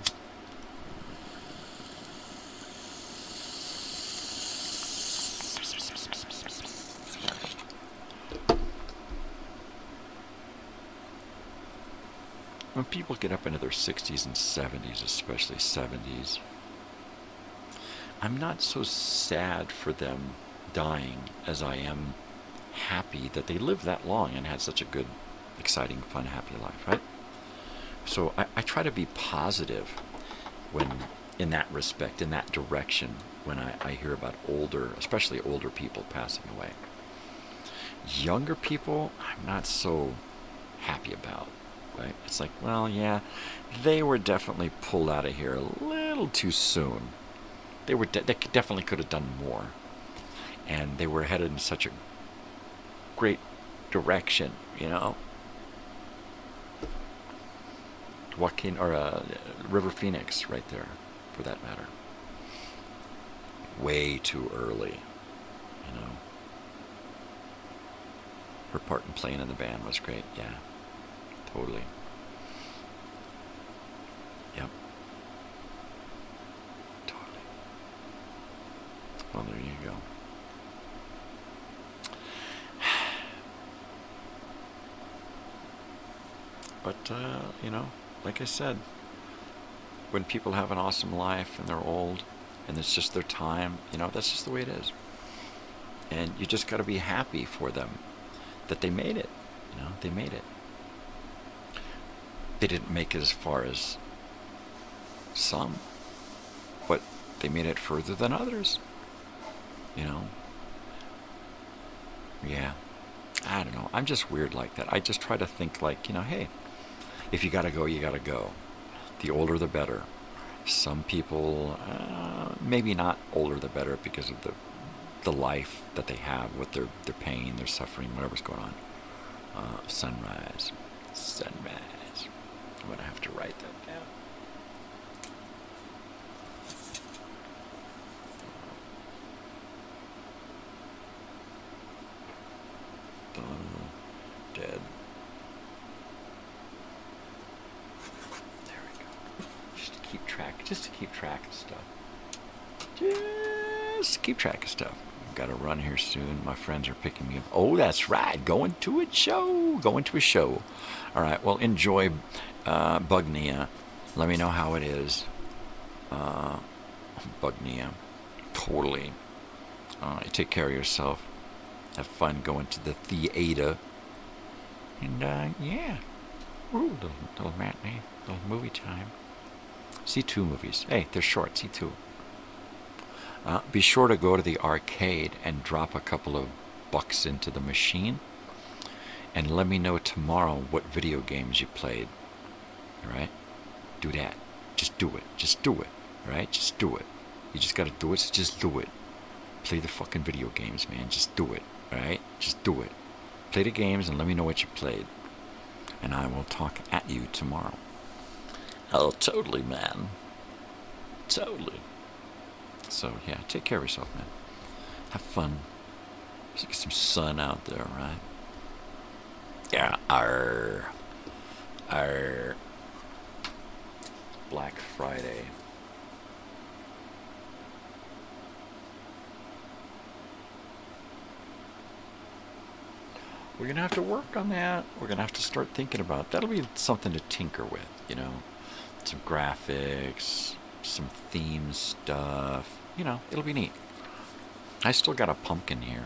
When people get up into their 60s and 70s, especially 70s, I'm not so sad for them dying as I am happy that they lived that long and had such a good, exciting, fun, happy life, right? So I try to be positive when, in that respect, in that direction, when I hear about especially older people passing away. Younger people, I'm not so happy about. Right? It's like, well, yeah, they were definitely pulled out of here a little too soon. They definitely could have done more, and they were headed in such a great direction, Joaquin or River Phoenix, right there, for that matter. Way too early, Her part in playing in the band was great, yeah. Totally. Yep. Totally. Well, there you go. But, like I said, when people have an awesome life and they're old and it's just their time, that's just the way it is. And you just got to be happy for them that they made it. They made it. They didn't make it as far as some, but they made it further than others. Yeah. I don't know. I'm just weird like that. I just try to think like, hey, if you gotta go, you gotta go. The older the better. Some people, maybe not older the better because of the life that they have with their pain, their suffering, whatever's going on. Sunrise. I'm going to have to write that down. Donna, dead. There we go. Just to keep track of stuff. Just keep track of stuff. I've got to run here soon. My friends are picking me up. Oh, that's right. Going to a show. All right. Well, enjoy Bugnia. Let me know how it is. Bugnia. Totally. Take care of yourself. Have fun going to the theater. And, yeah. Ooh, little matinee. Little movie time. See 2 movies. Hey, they're short. See 2. Be sure to go to the arcade and drop a couple of bucks into the machine. And let me know tomorrow what video games you played. Alright? Do that. Just do it. Just do it. Alright? Just do it. You just gotta do it, so just do it. Play the fucking video games, man. Just do it. Alright? Just do it. Play the games and let me know what you played. And I will talk at you tomorrow. Oh, totally, man. Totally. So, yeah, take care of yourself, man. Have fun. Get some sun out there, right? Yeah, arr. Black Friday. We're going to have to work on that. We're going to have to start thinking about it. That'll be something to tinker with, you know. Some graphics, some theme stuff. You know, it'll be neat. I still got a pumpkin here.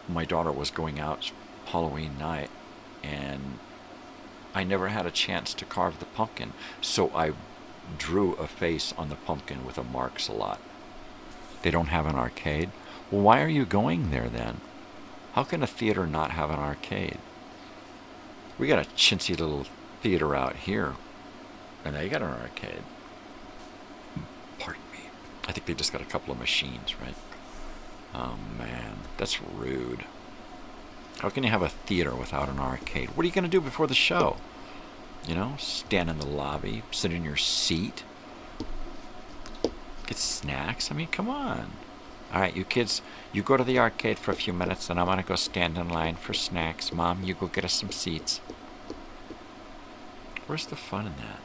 My daughter was going out Halloween night, and I never had a chance to carve the pumpkin, so I drew a face on the pumpkin with a Marks-a-Lot. They don't have an arcade? Well, why are you going there then? How can a theater not have an arcade? We got a chintzy little theater out here, and they got an arcade. Pardon me. I think they just got a couple of machines, right? Oh man, that's rude. How can you have a theater without an arcade? What are you going to do before the show? You know, stand in the lobby, sit in your seat, get snacks. I mean, come on. All right, you kids, you go to the arcade for a few minutes, and I'm going to go stand in line for snacks. Mom, you go get us some seats. Where's the fun in that?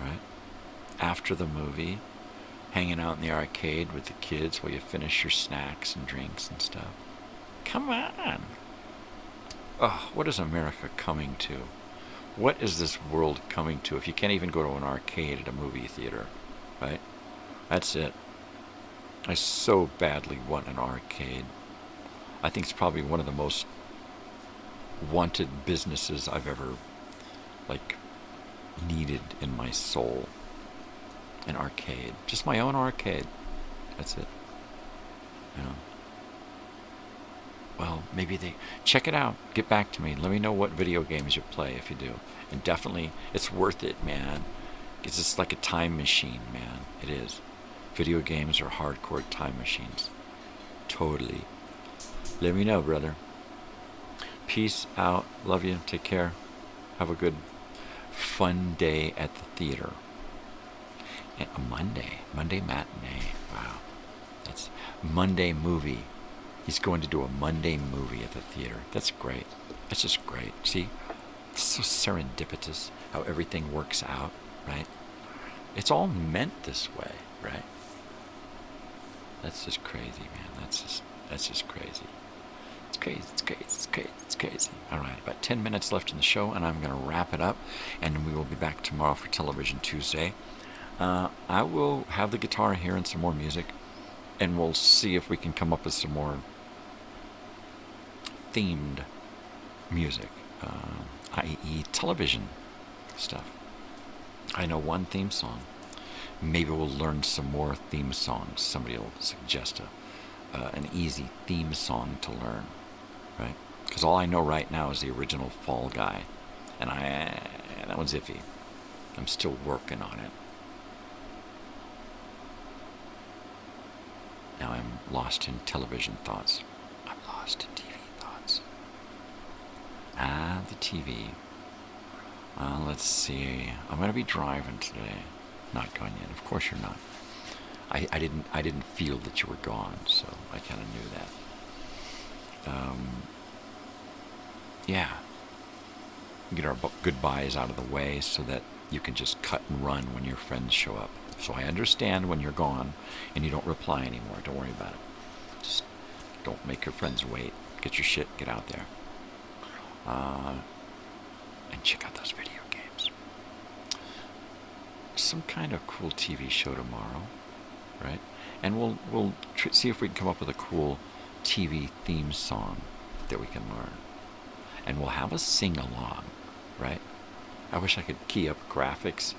Right? After the movie, hanging out in the arcade with the kids while you finish your snacks and drinks and stuff. Come on. Oh, what is America coming to? What is this world coming to if you can't even go to an arcade at a movie theater, right? That's it. I so badly want an arcade. I think it's probably one of the most wanted businesses I've ever, like, needed in my soul. An arcade. Just my own arcade. That's it. You know. Well, maybe they... Check it out. Get back to me. Let me know what video games you play if you do. And definitely, it's worth it, man. It's just like a time machine, man. It is. Video games are hardcore time machines. Totally. Let me know, brother. Peace out. Love you. Take care. Have a good, fun day at the theater. And a Monday matinee. Wow. That's Monday movie. He's going to do a Monday movie at the theater. That's great. That's just great. See? It's so serendipitous how everything works out, right? It's all meant this way, right? That's just crazy, man. That's just crazy. It's crazy, it's crazy, it's crazy, it's crazy. All right, about 10 minutes left in the show, and I'm going to wrap it up, and we will be back tomorrow for Television Tuesday. I will have the guitar here and some more music, and we'll see if we can come up with some more themed music, i.e. television stuff. I know one theme song. Maybe we'll learn some more theme songs. Somebody will suggest an easy theme song to learn, right? Because all I know right now is the original Fall Guy, and that one's iffy. I'm still working on it. Now I'm lost in television thoughts. I'm lost in TV thoughts. The TV. Let's see. I'm going to be driving today. Not gone yet. Of course you're not. I didn't feel that you were gone, so I kind of knew that. Yeah. Get our goodbyes out of the way so that you can just cut and run when your friends show up. So I understand when you're gone and you don't reply anymore. Don't worry about it. Just don't make your friends wait. Get your shit, get out there. And check out those video games. Some kind of cool TV show tomorrow, right? And we'll see if we can come up with a cool TV theme song that we can learn. And we'll have a sing-along, right? I wish I could key up graphics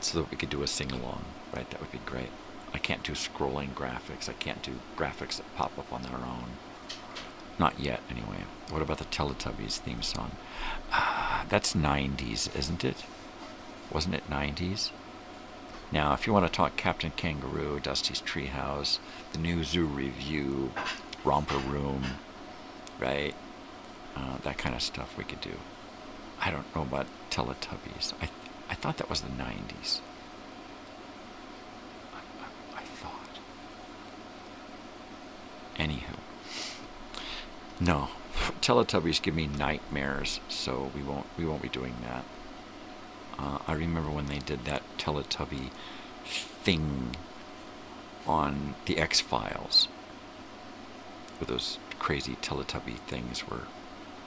so that we could do a sing-along, right? That would be great. I can't do scrolling graphics. I can't do graphics that pop up on their own. Not yet, anyway. What about the Teletubbies theme song? That's 90s, isn't it? Wasn't it 90s? Now, if you want to talk Captain Kangaroo, Dusty's Treehouse, the new Zoo Review, Romper Room, right? That kind of stuff we could do. I don't know about Teletubbies. I thought that was the 90s. No, Teletubbies give me nightmares, so we won't be doing that. I remember when they did that Teletubby thing on the X-Files, where those crazy Teletubby things were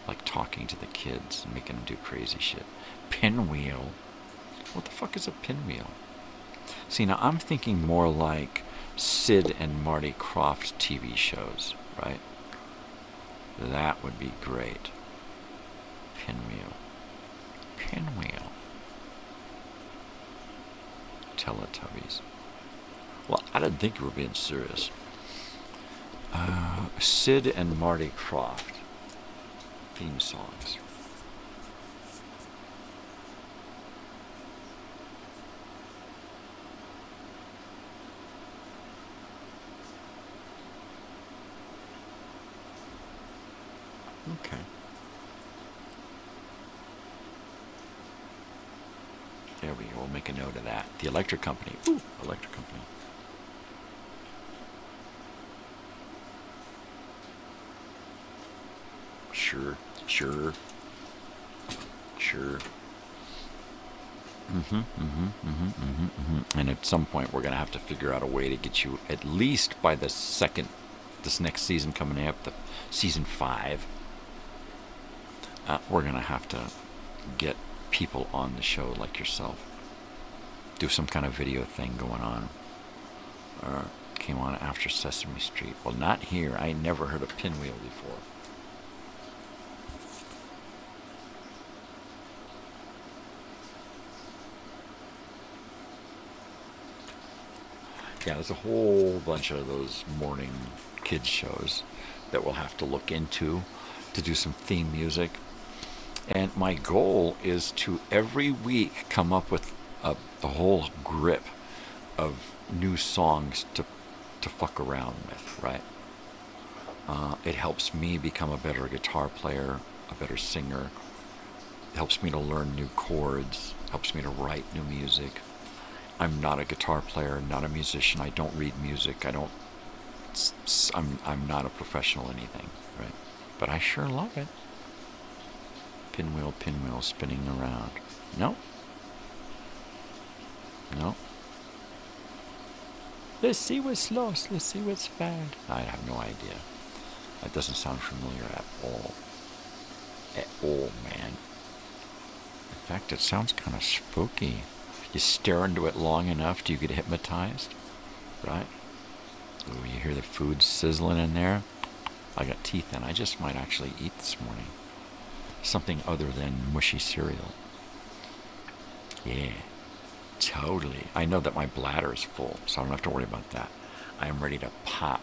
like talking to the kids and making them do crazy shit. Pinwheel. What the fuck is a pinwheel? See, now I'm thinking more like Sid and Marty Krofft TV shows, right? That would be great. Pinwheel. Pinwheel. Teletubbies. Well, I didn't think you were being serious. Sid and Marty Krofft theme songs. Okay. There we go. We'll make a note of that. The Electric Company. Ooh, Electric Company. Sure. And at some point, we're going to have to figure out a way to get you, at least by this next season coming up, the season 5. We're going to have to get people on the show like yourself. Do some kind of video thing going on. Or came on after Sesame Street. Well, not here. I never heard of Pinwheel before. Yeah, there's a whole bunch of those morning kids shows that we'll have to look into to do some theme music. And my goal is to every week come up with a whole grip of new songs to fuck around with, right? It helps me become a better guitar player, a better singer. It helps me to learn new chords, helps me to write new music. I'm not a guitar player, not a musician. I don't read music. I'm not a professional anything, right? But I sure love it. Pinwheel, pinwheel, spinning around. No? No? Let's see what's lost. Let's see what's found. I have no idea. That doesn't sound familiar at all. At all, man. In fact, it sounds kind of spooky. You stare into it long enough, do you get hypnotized? Right? Ooh, you hear the food sizzling in there? I got teeth in. I just might actually eat this morning. Something other than mushy cereal. Yeah, totally. I know that my bladder is full, so I don't have to worry about that. I am ready to pop.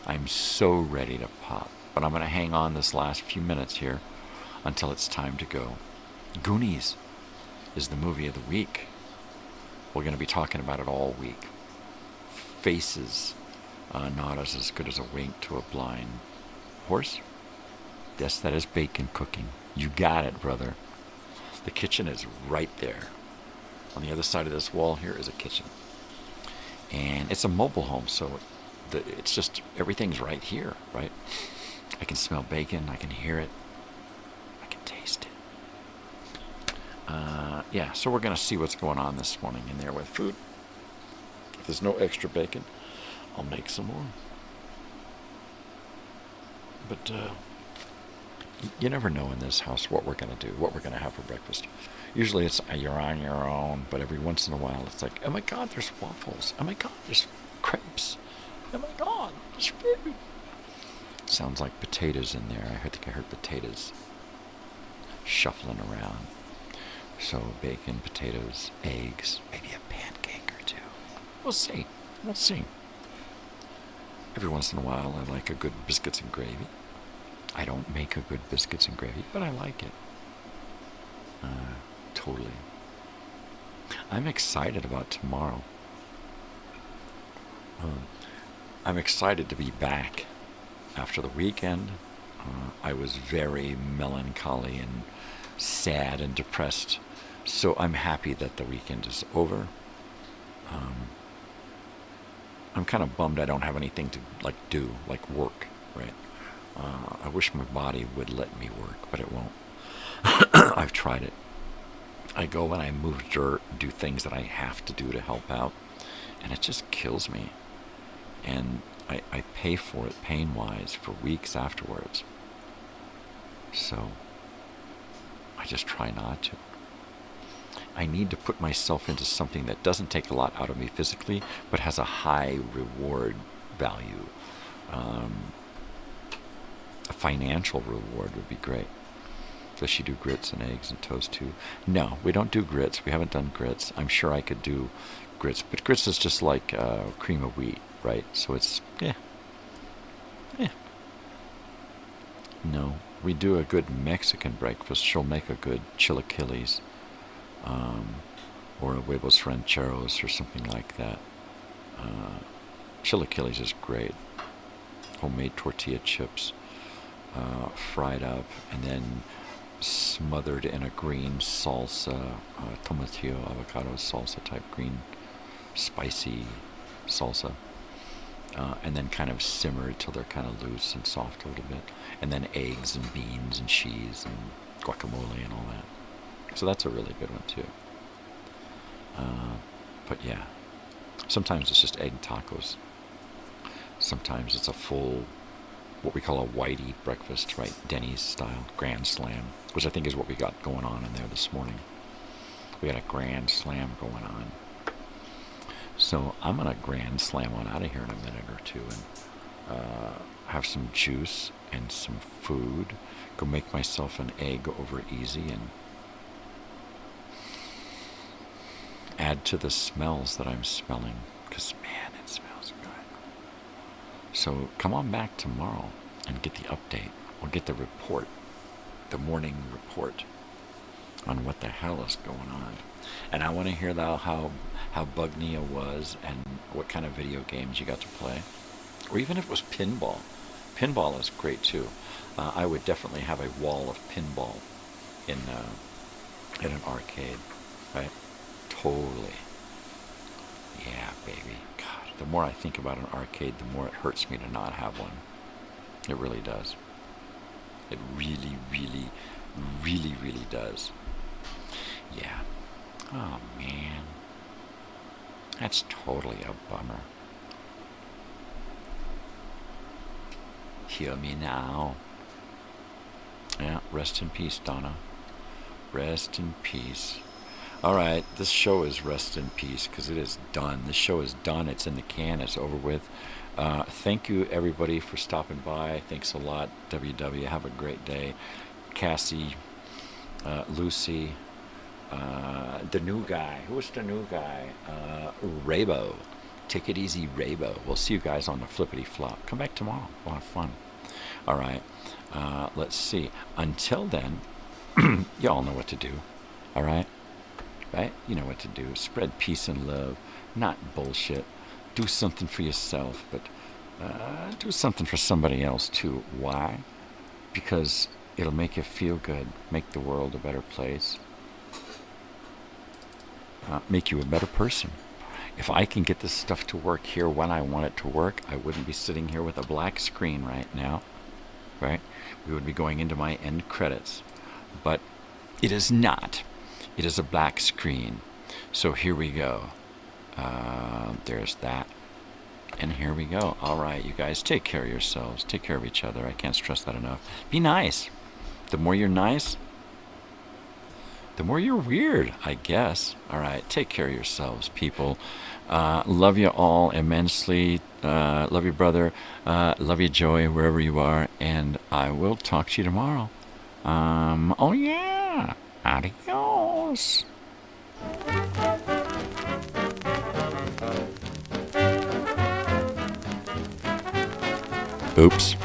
I'm so ready to pop. But I'm going to hang on this last few minutes here until it's time to go. Goonies is the movie of the week. We're going to be talking about it all week. Faces, not as good as a wink to a blind horse. Yes, that is bacon cooking. You got it, brother. The kitchen is right there. On the other side of this wall here is a kitchen. And it's a mobile home, so it's just, everything's right here, right? I can smell bacon, I can hear it, I can taste it. Yeah, so we're going to see what's going on this morning in there with food. If there's no extra bacon, I'll make some more. But you never know in this house what we're going to do, what we're going to have for breakfast. Usually it's you're on your own, but every once in a while it's like, oh my God, there's waffles. Oh my God, there's crepes. Oh my God, there's food. Sounds like potatoes in there. I think I heard potatoes shuffling around. So bacon, potatoes, eggs, maybe a pancake or two. We'll see. We'll see. Every once in a while I like a good biscuits and gravy. I don't make a good biscuits and gravy, but I like it. Totally. I'm excited about tomorrow. I'm excited to be back after the weekend. I was very melancholy and sad and depressed, so I'm happy that the weekend is over. I'm kind of bummed I don't have anything to do, like work, right? I wish my body would let me work, but it won't. I've tried it. I go and I move dirt, do things that I have to do to help out, and it just kills me. And I pay for it pain-wise for weeks afterwards. So I just try not to. I need to put myself into something that doesn't take a lot out of me physically, but has a high reward value. A financial reward would be great. Does she do grits and eggs and toast too? No, we don't do grits. We haven't done grits. I'm sure I could do grits, but grits is just like cream of wheat, right? So it's, yeah. No, we do a good Mexican breakfast. She'll make a good chilaquiles, or a huevos rancheros or something like that. Chilaquiles is great. Homemade tortilla chips, fried up, and then smothered in a green salsa, tomatillo, avocado salsa type green, spicy salsa. And then kind of simmered till they're kind of loose and soft a little bit. And then eggs and beans and cheese and guacamole and all that. So that's a really good one too. But yeah, sometimes it's just egg tacos. Sometimes it's a full, what we call a whitey breakfast, right? Denny's style, Grand Slam, which I think is what we got going on in there this morning. We got a Grand Slam going on. So I'm going to Grand Slam on out of here in a minute or two and have some juice and some food. Go make myself an egg over easy and add to the smells that I'm smelling. Because, man, it smells good. So come on back tomorrow and get the update. We'll get the report, the morning report on what the hell is going on. And I want to hear how Bugnia was and what kind of video games you got to play. Or even if it was pinball. Pinball is great too. I would definitely have a wall of pinball in an arcade. Right? Totally. Yeah, baby. God, the more I think about an arcade, the more it hurts me to not have one. It really does. It really, really, really, really does. Yeah. Oh, man. That's totally a bummer. Hear me now. Yeah, rest in peace, Donna. Rest in peace. All right, this show is rest in peace because it is done. This show is done. It's in the can. It's over with. Thank you, everybody, for stopping by. Thanks a lot, WW. Have a great day. Cassie, Lucy, the new guy. Who's the new guy? Raybo. Take it easy, Raybo. We'll see you guys on the flippity flop. Come back tomorrow. We'll have fun. All right. Let's see. Until then, y'all know what to do. All right? Right? You know what to do. Spread peace and love. Not bullshit. Do something for yourself, but do something for somebody else too. Why? Because it'll make you feel good. Make the world a better place. Make you a better person. If I can get this stuff to work here when I want it to work, I wouldn't be sitting here with a black screen right now. Right? We would be going into my end credits. But it is not. It is a black screen. So here we go. There's that. And here we go. All right, you guys, take care of yourselves. Take care of each other. I can't stress that enough. Be nice. The more you're nice, the more you're weird, I guess. All right, take care of yourselves, people. Love you all immensely. Love you, brother. Love you, Joey, wherever you are. And I will talk to you tomorrow. Oh, yeah. Adios. Oops.